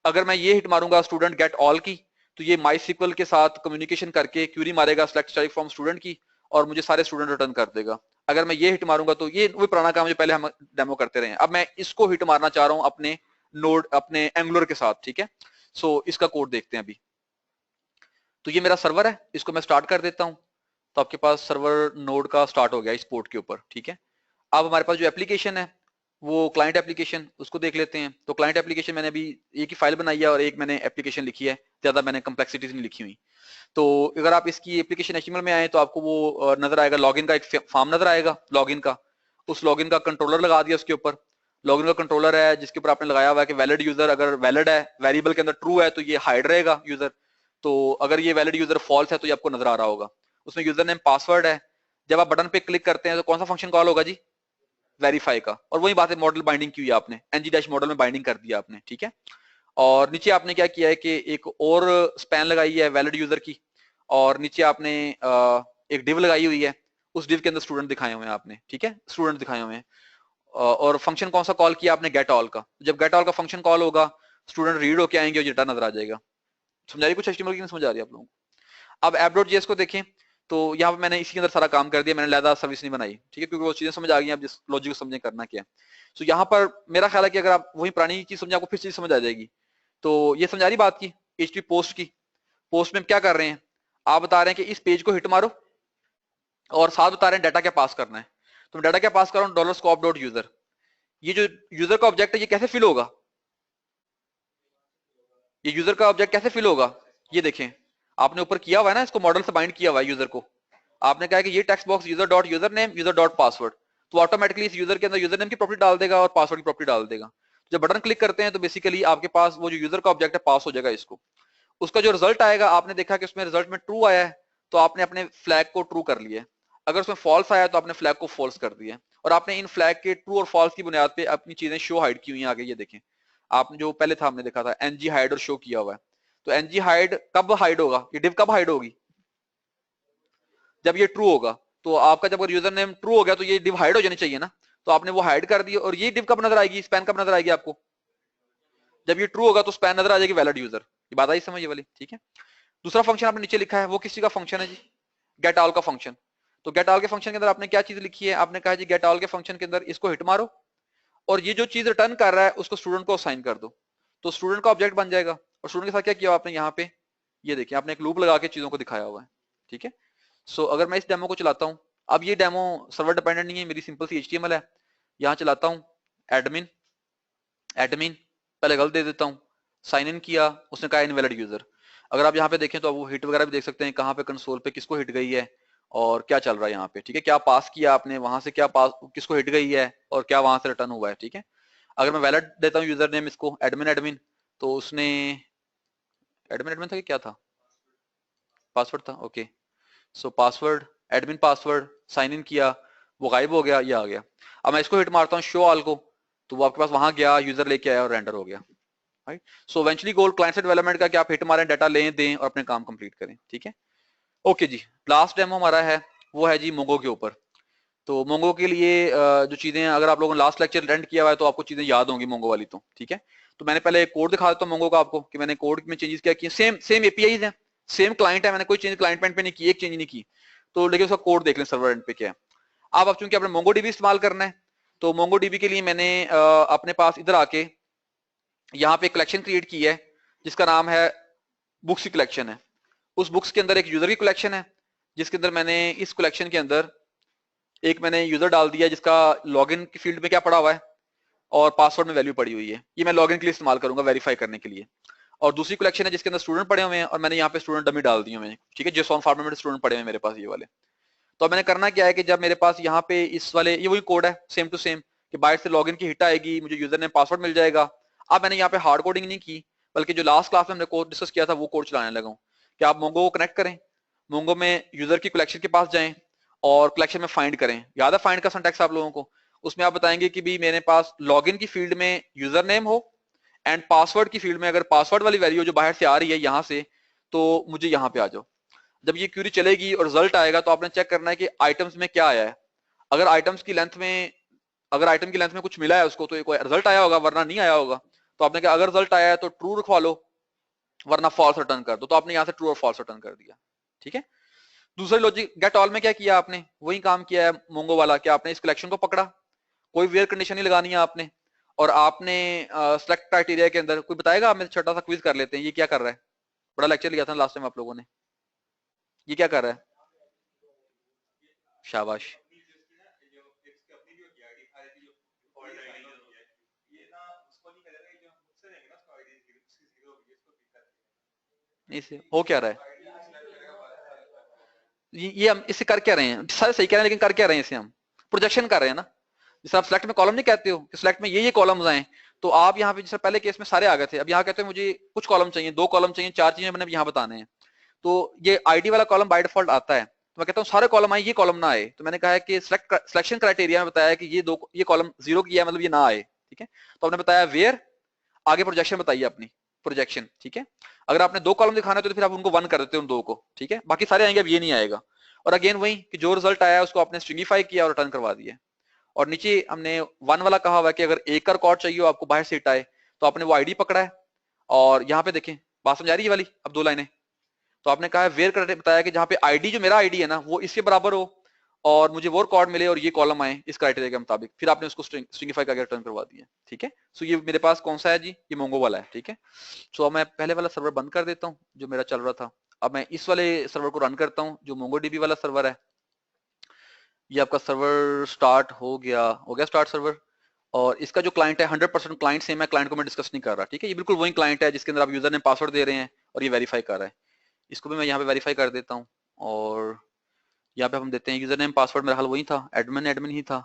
अगर मैं ये हिट मारूंगा स्टूडेंट गेट ऑल की, तो ये माईस्क्यूएल के साथ कम्युनिकेशन करके क्यूरी मारेगा सिलेक्ट स्टैटिक फ्रॉम स्टूडेंट की, और मुझे सारे स्टूडेंट रिटर्न कर देगा। अगर मैं ये हिट मारूंगा तो ये वही पुराना काम जो पहले हम डेमो करते रहे हैं, अब मैं इसको हिट मारना चाह रहा हूं अपने नोड अपने एंगुलर के साथ। ठीक है, सो इसका कोड देखते हैं अभी। तो ये मेरा सर्वर है, इसको मैं स्टार्ट कर देता हूं, तो आपके पास सर्वर नोड का स्टार्ट हो गया इस पोर्ट के ऊपर। ठीक है, अब हमारे पास जो एप्लीकेशन है वो क्लाइंट एप्लीकेशन, उसको देख लेते हैं। तो क्लाइंट एप्लीकेशन मैंने अभी एक ही फाइल बनाई है और एक मैंने एप्लीकेशन लिखी है, ज्यादा मैंने कम्प्लेक्सिटीज नहीं लिखी हुई। तो अगर आप इसकी एप्लीकेशन एचटीएमएल में आए तो आपको वो नजर आएगा, लॉगिन का एक फॉर्म नजर आएगा, लॉगिन का, उस लॉगिन का कंट्रोलर लगा दिया उसके ऊपर। लॉगिन का कंट्रोलर है जिसके ऊपर आपने लगाया हुआ है कि वैलिड यूजर, अगर वैलिड है वेरिएबल के अंदर ट्रू है तो ये हाइड रहेगा यूजर, तो अगर ये वैलिड यूजर फॉल्स है तो ये आपको नजर आ रहा होगा। उसमें यूजर नेम पासवर्ड है, जब आप बटन पे क्लिक करते हैं तो कौन सा फंक्शन कॉल होगा जी, वेरीफाई का, और वही बात है मॉडल बाइंडिंग की हुई आपने, एनजी डैश मॉडल में बाइंडिंग कर दिया आपने। ठीक है, और नीचे आपने क्या किया है कि एक और स्पैन लगाई है वैलिड यूजर की, और नीचे आपने एक डिव लगाई हुई है, उस डिव के अंदर स्टूडेंट दिखाए हुए हैं आपने। ठीक है, स्टूडेंट दिखाए हुए हैं, और फंक्शन कौन सा कॉल किया आपने, गेट ऑल का। जब गेट ऑल का फंक्शन कॉल होगा, स्टूडेंट रीड होके आएंगे और डेटा नजर आ जाएगा। समझ आ रही कुछ HTML की नहीं समझ आ रही है आप लोगों को। अब app.js को देखें, तो यहाँ पे मैंने इसी के अंदर सारा काम कर दिया, मैंने लैदा सर्विस नहीं बनाई, ठीक है, क्योंकि वो चीजें समझ आ गई हैं, अब जिस लॉजिक को समझे करना क्या है। तो यहाँ पर मेरा ख्याल है कि अगर आप वही पुरानी चीज समझे, आपको फिर चीज समझ आ जाएगी। तो ये समझ आ रही बात की HTTP पोस्ट की। पोस्ट में क्या कर रहे हैं, आप बता रहे हैं कि इस पेज को हिट मारो, और साथ बता रहे हैं डाटा क्या पास करना है। तो मैं डाटा क्या पास कर रहा हूँ, $scope.user। ये जो यूजर का ऑब्जेक्ट है, ये कैसे फिल होगा, ये यूजर का ऑब्जेक्ट कैसे फिल होगा, ये देखें, आपने ऊपर किया हुआ है ना, इसको मॉडल से बाइंड किया हुआ है यूजर को। आपने कहा कि ये text box user dot user name user dot password, तो ऑटोमेटिकली इस यूजर के अंदर यूजर नेम की प्रॉपर्टी डाल देगा और पासवर्ड की प्रॉपर्टी डाल देगा। जब बटन क्लिक करते हैं तो बेसिकली आपके पास वो जो यूजर का ऑब्जेक्ट है पास हो जाएगा इसको। उसका जो रिजल्ट आएगा, आपने देखा कि उसमें रिजल्ट में ट्रू आया है, तो आपने अपने फ्लैग को ट्रू कर लिया। अगर उसमें फॉल्स आया तो आपने फ्लैग को फॉल्स कर दिया, और आपने इन फ्लैग के ट्रू और फॉल्स की बुनियाद पे अपनी चीजें शो हाइड की हुई हैं आगे। ये देखें, आपने जो पहले था हमने देखा था ng हाइड और शो किया हुआ है। तो ng हाइड कब हाइड होगा, ये डिव कब हाइड होगी, जब ये ट्रू होगा। तो आपका जब यूजर नेम ट्रू हो गया तो ये डिव हाइड हो जानी चाहिए ना, तो आपने वो हाइड कर दी। और ये डिव कब नजर आएगी, स्पैन कब नजर आएगी आपको, जब ये ट्रू होगा तो स्पैन नजर आ जाएगी वैलिड यूजर। ये बात आई समझ ये वाली, ठीक है। दूसरा फंक्शन आपने नीचे लिखा है, वो किसी का फंक्शन है जी, गेट ऑल का फंक्शन। तो गेट ऑल के फंक्शन के अंदर आपने क्या चीज लिखी है, आपने कहा जी गेट ऑल के फंक्शन के अंदर इसको हिट मारो, और ये जो चीज रिटर्न कर रहा है उसको स्टूडेंट को असाइन कर दो, तो स्टूडेंट का ऑब्जेक्ट बन जाएगा। और स्टूडेंट के साथ क्या किया आपने यहाँ पे, ये देखिए आपने एक लूप लगा के चीजों को दिखाया हुआ है, ठीक है। सो अगर मैं इस डेमो को चलाता हूँ, अब ये डेमो सर्वर डिपेंडेंट नहीं है, मेरी सिंपल सी HTML है। यहाँ चलाता हूँ, एडमिन एडमिन पहले गलत दे देता हूँ, साइन इन किया, उसने कहा इनवैलिड यूजर। अगर आप यहाँ पे देखें तो आप वो हिट वगैरह भी देख सकते हैं, कहाँ पे कंसोल पे किसको हिट गई है और क्या चल रहा है यहाँ पे, ठीक है, क्या पास किया आपने वहां से, क्या पास किसको हिट गई है और क्या वहां से रिटर्न हुआ है, ठीक है। अगर मैं वैलिड देता हूँ यूजर नेम इसको एडमिन एडमिन, तो उसने एडमिन एडमिन था कि क्या था, पासवर्ड था, okay. So password admin password, sign in किया, वो गायब हो गया, ये आ गया। अब मैं इसको हिट मारता हूँ शो ऑल को, तो वो आपके पास वहां गया, यूजर लेके आया और रेंडर हो गया, राइट। सो इवेंचुअली गोल क्लाइंट साइड डेवलपमेंट का कि आप हिट मारें, डाटा लें दें और अपने काम कंप्लीट करें, ठीक है। ओके जी, लास्ट डेमो हमारा है वो है जी मोंगो के ऊपर। तो मोंगो के लिए जो चीजें, अगर आप लोगों ने लास्ट लेक्चर अटेंड किया हुआ है तो आपको चीजें याद होंगी मोंगो वाली, तो ठीक है। तो मैंने पहले कोड दिखा देता हूँ मोंगो का आपको, कि मैंने कोड में चेंजेस क्या किए। सेम सेम एपीआईज है, सेम क्लाइंट है, मैंने कोई चेंज क्लाइंट पेंट पे नहीं की, एक चेंज नहीं की। तो लेकिन उसका कोड देख लें सर्वर एंड पे क्या है। अब चूंकि आपने मोंगो डीबी इस्तेमाल करना है, तो मोंगो डीबी के लिए मैंने अपने पास इधर आके यहाँ पे कलेक्शन क्रिएट की है जिसका नाम है बुक्स की कलेक्शन है। उस बुक्स के अंदर एक यूजर की कलेक्शन है, जिसके अंदर मैंने इस कलेक्शन के अंदर एक मैंने यूजर डाल दिया जिसका लॉगिन की फील्ड में क्या पड़ा हुआ है और पासवर्ड में वैल्यू पड़ी हुई है। ये मैं लॉगिन के लिए इस्तेमाल करूंगा वेरीफाई करने के लिए। और दूसरी कलेक्शन है जिसके अंदर स्टूडेंट पड़े हुए हैं और मैंने यहाँ पे स्टूडेंट डमी डाल दी हुए, ठीक है, JSON फॉर्मेट में स्टूडेंट पड़े हुए मेरे पास ये वाले। तो मैंने करना क्या है कि जब मेरे पास यहाँ पे इस वाले, ये वही कोड है सेम टू सेम, कि बाहर से लॉगिन की हिट आएगी, मुझे यूजर नेम पासवर्ड मिल जाएगा। अब मैंने यहाँ पे हार्ड कोडिंग नहीं की, बल्कि जो लास्ट क्लास में हमने कोड डिस्कस किया था वो कोड चलाने लगा हूँ कि आप मोंगो को कनेक्ट करें, मोंगो में यूजर की कलेक्शन के पास जाएं और कलेक्शन में फाइंड करें। याद है फाइंड का सिंटैक्स आप लोगों को, उसमें आप बताएंगे कि भी मेरे पास लॉगिन की फील्ड में यूजर नेम हो एंड पासवर्ड की फील्ड में अगर पासवर्ड वाली वैल्यू जो बाहर से आ रही है यहाँ से, तो मुझे यहाँ पे आ जाओ। जब ये क्यूरी चलेगी और रिजल्ट आएगा तो आपने चेक करना है कि आइटम्स में क्या आया है। अगर आइटम्स की लेंथ में, अगर आइटम की लेंथ में कुछ मिला है उसको तो कोई रिजल्ट आया होगा, वरना नहीं आया होगा। तो आपने कहा अगर रिजल्ट आया है तो ट्रू रखवा लो, वरना फॉल्स रिटर्न कर दो। तो आपने यहाँ से ट्रू और फॉल्स रिटर्न कर दिया, ठीक है। दूसरा लॉजिक गेट ऑल में क्या किया आपने, वही काम किया है मोंगो वाला, कि आपने इस कलेक्शन को पकड़ा, कोई वेयर कंडीशन नहीं लगानी है आपने, और आपने सेलेक्ट क्राइटेरिया के अंदर कोई बताएगा, आप छोटा सा क्विज कर लेते हैं, ये क्या कर रहा है, बड़ा लेक्चर लिया था लास्ट टाइम आप लोगों ने, ये क्या कर रहा है, शाबाश। इसे हो क्या रहा है, ये हम इससे कर क्या रहे हैं, सारे सही कह रहे हैं लेकिन कर क्या रहे हैं, इसे हम प्रोजेक्शन कर रहे हैं ना। जैसे आप सिलेक्ट में कॉलम नहीं कहते हो कि सिलेक्ट में ये कॉलम्स आए, तो आप यहाँ पे जैसे पहले केस में सारे आ गए थे, अब यहाँ कहते हैं मुझे कुछ कॉलम चाहिए, 2 कॉलम चाहिए, 4 चीजें मैंने यहाँ बताने हैं। तो ये आईडी वाला कॉलम बाय डिफॉल्ट आता है, तो मैं कहता हूँ सारे कॉलम आए, ये कॉलम ना आए। तो मैंने कहा है कि सिलेक्शन क्राइटेरिया में बताया कि ये कॉलम 0 किया मतलब ये ना आए, ठीक है। तो आपने बताया वेयर, आगे प्रोजेक्शन बताइए अपनी प्रोजेक्शन, ठीक है। अगर आपने 2 कॉलम दिखाना है तो फिर आप उनको 1 कर देते हो उन 2 को, ठीक है, बाकी सारे आएंगे, अब ये नहीं आएगा। और अगेन वही कि जो रिजल्ट आया उसको आपने स्ट्रिंगिफाई किया और रिटर्न करवा दिया। और नीचे हमने 1 वाला कहा हुआ है कि अगर एक का रिकॉर्ड चाहिए हो आपको बाहर से हिट आए, तो आपने वो आईडी पकड़ा है और यहाँ पे देखें, बात समझ आ रही है वाली? अब 2 लाइनें तो आपने कहा है वेयर करके बताया कि जहाँ पे आईडी जो मेरा आईडी है ना वो इसके बराबर हो और मुझे वो रिकॉर्ड मिले और ये कॉलम आए इस क्राइटेरिया के मुताबिक, फिर आपने उसको स्ट्रिंगिफाई करके रिटर्न करवा दिया। ठीक है, सो ये मेरे पास कौन सा है जी? ये मोंगो वाला है। ठीक है, सो अब मैं पहले वाला सर्वर बंद कर देता हूँ जो मेरा चल रहा था। अब मैं इस वाले सर्वर को रन करता हूँ जो मोंगो डीबी वाला सर्वर है। ये आपका सर्वर स्टार्ट हो गया स्टार्ट सर्वर। और इसका जो क्लाइंट है 100% क्लाइंट सेम है, क्लाइंट को मैं डिस्कस नहीं कर रहा। ठीक है, ये बिल्कुल वही क्लाइंट है जिसके अंदर आप यूजर ने पासवर्ड दे रहे हैं और ये वेरीफाई कर रहा है। इसको भी मैं यहाँ पे वेरीफाई कर देता हूँ और यहाँ पे हम देते हैं यूजर नेम पासवर्ड मेरा हाल वही था, एडमिन एडमिन ही था।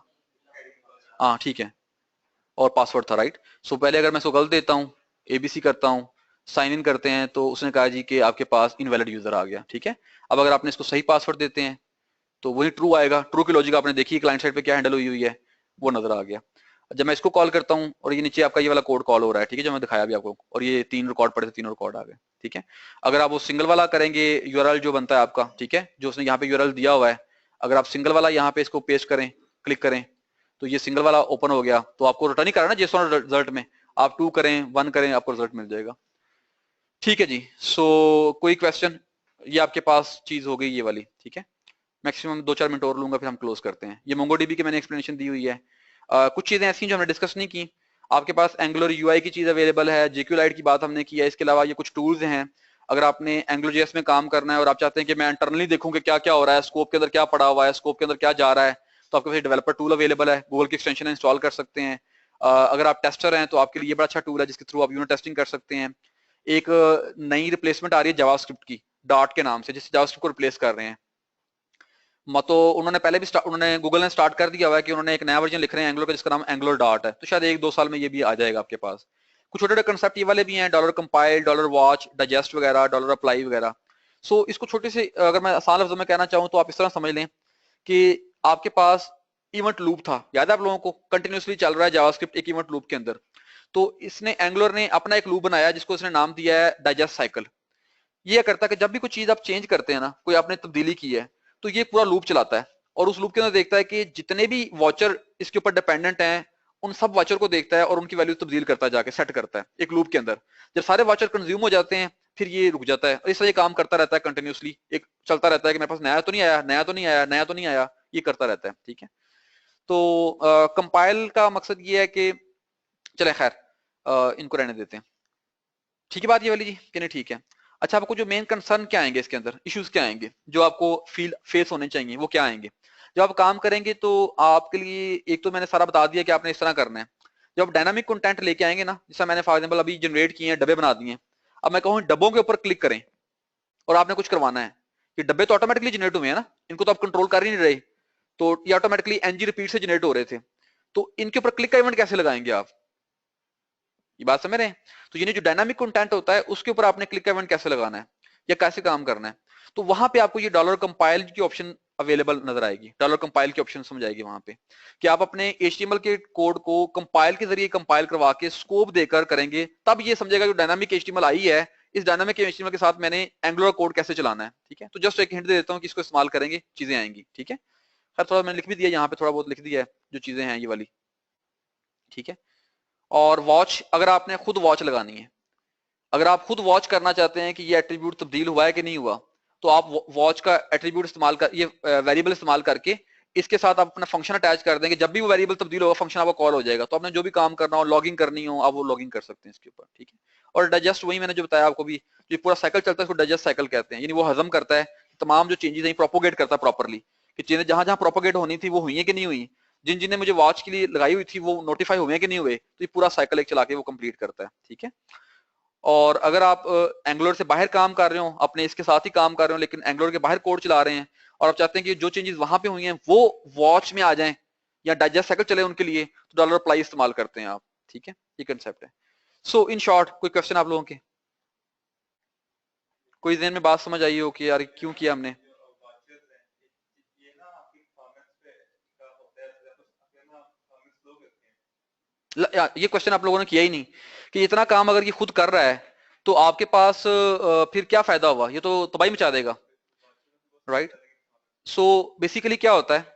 हाँ ठीक है, और पासवर्ड था राइट। सो पहले अगर मैं इसको गलत देता हूँ, एबीसी करता हूँ, साइन इन करते हैं, तो उसने कहा जी कि आपके पास इनवैलिड यूजर आ गया। ठीक है, अब अगर आपने इसको सही पासवर्ड देते हैं तो वही ट्रू आएगा। ट्रू की लॉजिक आपने देखी क्लाइंट साइड पे क्या हैंडल हुई है वो नजर आ गया। जब मैं इसको कॉल करता हूँ और ये नीचे आपका ये वाला कोड कॉल हो रहा है, ठीक है, जो मैं दिखाया भी आपको, और ये 3 रिकॉर्ड पड़े थे, 3 रिकॉर्ड आ गए। ठीक है, अगर आप वो सिंगल वाला करेंगे यूआरएल जो बनता है आपका, ठीक है, जो उसने यहाँ पे यूआरएल दिया हुआ है, अगर आप सिंगल वाला यहाँ पे इसको पेस्ट करें, क्लिक करें, तो ये सिंगल वाला ओपन हो गया, तो आपको रिटर्न ही करना है जेसॉन रिजल्ट में। आप 2 करें 1 करें आपको रिजल्ट मिल जाएगा। ठीक है जी, सो कोई क्वेश्चन? ये आपके पास चीज हो गई ये वाली। ठीक है, मैक्सिमम 2-4 मिनट और लूंगा फिर हम क्लोज करते हैं। ये मोंगोडीबी की मैंने एक्सप्लेनेशन दी हुई है। कुछ चीजें ऐसी जो हमने डिस्कस नहीं की। आपके पास एंगुलर यूआई की चीज अवेलेबल है, जेक्यूलाइट की बात हमने की है, इसके अलावा ये कुछ टूल्स हैं। अगर आपने एंगुलर में काम करना है और आप चाहते हैं कि मैं इंटरनली देखूं कि क्या क्या हो रहा है, स्कोप के अंदर क्या पड़ा हुआ है, स्कोप के अंदर क्या जा रहा है, तो आपके पास डेवलपर टूल अवेलेबल है, गूगल की एक्सटेंशन इंस्टॉल कर सकते हैं। अगर आप टेस्टर हैं तो आपके लिए बड़ा अच्छा टूल है जिसके थ्रू आप यूनिट टेस्टिंग कर सकते हैं। एक नई रिप्लेसमेंट आ रही है जावास्क्रिप्ट की, डार्ट के नाम से, जिससे जावास्क्रिप्ट को रिप्लेस कर रहे हैं। तो उन्होंने पहले भी उन्होंने गूगल ने स्टार्ट कर दिया हुआ है कि उन्होंने एक नया वर्जन लिख रहे हैं एंगुलर का जिसका नाम एंगुलर डार्ट है, तो शायद 1-2 साल में ये भी आ जाएगा आपके पास। कुछ छोटे छोटे कंसेप्ट ये वाले भी हैं, dollar compile, dollar watch, digest वगैरह, डॉलर अप्लाई वगैरह। सो इसको छोटे से अगर मैं आसान लफ्जों में कहना चाहूँ तो आप इस तरह समझ लें कि आपके पास इवेंट लूप था, याद है आप लोगों को, कंटिन्यूसली चल रहा है जावास्क्रिप्ट एक इवेंट लूप के अंदर। तो इसने एंगुलर ने अपना एक लूप बनाया जिसको इसने नाम दिया है डाइजेस्ट साइकिल। ये करता है कि जब भी कोई चीज आप चेंज करते हैं ना, कोई आपने तब्दीली की है, तो ये पूरा लूप चलाता है और उस लूप के अंदर देखता है कि जितने भी वॉचर इसके ऊपर डिपेंडेंट हैं उन सब वॉचर को देखता है और उनकी वैल्यू तब्दील करता है, जाके सेट करता है एक लूप के अंदर। जब सारे वॉचर कंज्यूम हो जाते हैं फिर ये रुक जाता है और इस तरह ये काम करता रहता है कंटिन्यूसली, एक चलता रहता है कि मेरे पास नया तो नहीं आया, नया तो नहीं आया, नया तो नहीं आया, ये करता रहता है। ठीक है, तो कंपाइल का मकसद ये है कि चले खैर इनको रहने देते हैं। ठीक है बात ये वाली जी कि नहीं? ठीक है, अच्छा आपको जो मेन कंसर्न क्या आएंगे इसके अंदर, इश्यूज क्या आएंगे जो आपको फील फेस होने चाहिए, वो क्या आएंगे जब आप काम करेंगे? तो आपके लिए एक तो मैंने सारा बता दिया कि आपने इस तरह करना है। जब आप डायनामिक कंटेंट लेके आएंगे ना, जैसा मैंने फॉर एग्जांपल अभी जनरेट किए हैं, डब्बे बना दिए हैं, अब मैं कहूँ डब्बों के ऊपर क्लिक करें और आपने कुछ करवाना है, ये डब्बे तो ऑटोमेटिकली जनरेट हुए हैं ना, इनको तो आप कंट्रोल कर ही नहीं रहे, तो ये ऑटोमेटिकली एनजी रिपीट से जनरेट हो रहे थे, तो इनके ऊपर क्लिक का इवेंट कैसे लगाएंगे आप? ये बात समझ रहे हैं? तो ये जो डायनामिक कंटेंट होता है उसके ऊपर आपने क्लिक का इवेंट कैसे लगाना है या कैसे काम करना है, तो वहां पे आपको ये डॉलर कंपाइल की ऑप्शन अवेलेबल नजर आएगी। डॉलर कंपाइल की ऑप्शन समझ आएगी वहां पे कि आप अपने HTML के कोड को कंपाइल के जरिए कंपाइल करवा के स्कोप देकर करेंगे, तब ये समझेगा जो डायनामिक HTML आई है, इस डायनामिक HTML के साथ मैंने एंगुलर कोड कैसे चलाना है। ठीक है, तो जस्ट एक हिंट दे देता हूँ कि इसको इस्तेमाल करेंगे चीजें आएंगी। ठीक है, खैर थोड़ा मैंने लिख भी दिया यहाँ पे, थोड़ा बहुत लिख दिया है जो चीजें हैं ये वाली। ठीक है, और वॉच, अगर आपने खुद वॉच लगानी है, अगर आप खुद वॉच करना चाहते हैं कि ये एट्रीब्यूट तब्दील हुआ है कि नहीं हुआ, तो आप वॉच का एट्रीब्यूट इस्तेमाल कर, ये वेरिएबल इस्तेमाल करके इसके साथ आप अपना फंक्शन अटैच कर देंगे, जब भी वो वेरिएबल तब्दील होगा फंक्शन आपको कॉल हो जाएगा, तो आपने जो भी काम करना हो, लॉगिंग करनी हो, आप वो लॉगिंग कर सकते हैं इसके ऊपर। ठीक है, और डाइजेस्ट वही मैंने जो बताया आपको भी, जो पूरा साइकिल चलता है उसको डाइजेस्ट साइकिल कहते हैं, यानी वो हजम करता है तमाम जो चेंजेस हैं, प्रोपोगेट करता है प्रॉपरली कि चीजें जहां जहां प्रोपोगेट होनी थी वो हुई है कि नहीं हुई, जिन जिन्हें मुझे वॉच के लिए लगाई हुई थी वो नोटिफाई हुए कि नहीं हुए, तो ये पूरा साइकिल एक चला के वो कंप्लीट करता है। ठीक है, और अगर आप एंगुलर से बाहर काम कर रहे हो, अपने इसके साथ ही काम कर रहे हो लेकिन एंगुलर के बाहर कोड चला रहे हैं और आप चाहते हैं कि जो चेंजेस वहां पे हुई हैं वो वॉच में आ जाएं या डाइजेस्ट साइकिल चले उनके लिए, तो डॉलर अप्लाई इस्तेमाल करते हैं आप। ठीक है, ये कंसेप्ट है। सो इन शॉर्ट कोई क्वेश्चन आप लोगों के, कोई ज़हन में बात समझ आई हो कि यार क्यों किया हमने? ये क्वेश्चन आप लोगों ने किया ही नहीं कि इतना काम अगर ये खुद कर रहा है तो आपके पास फिर क्या फायदा हुआ, ये तो तबाही मचा देगा, राइट? सो बेसिकली क्या होता है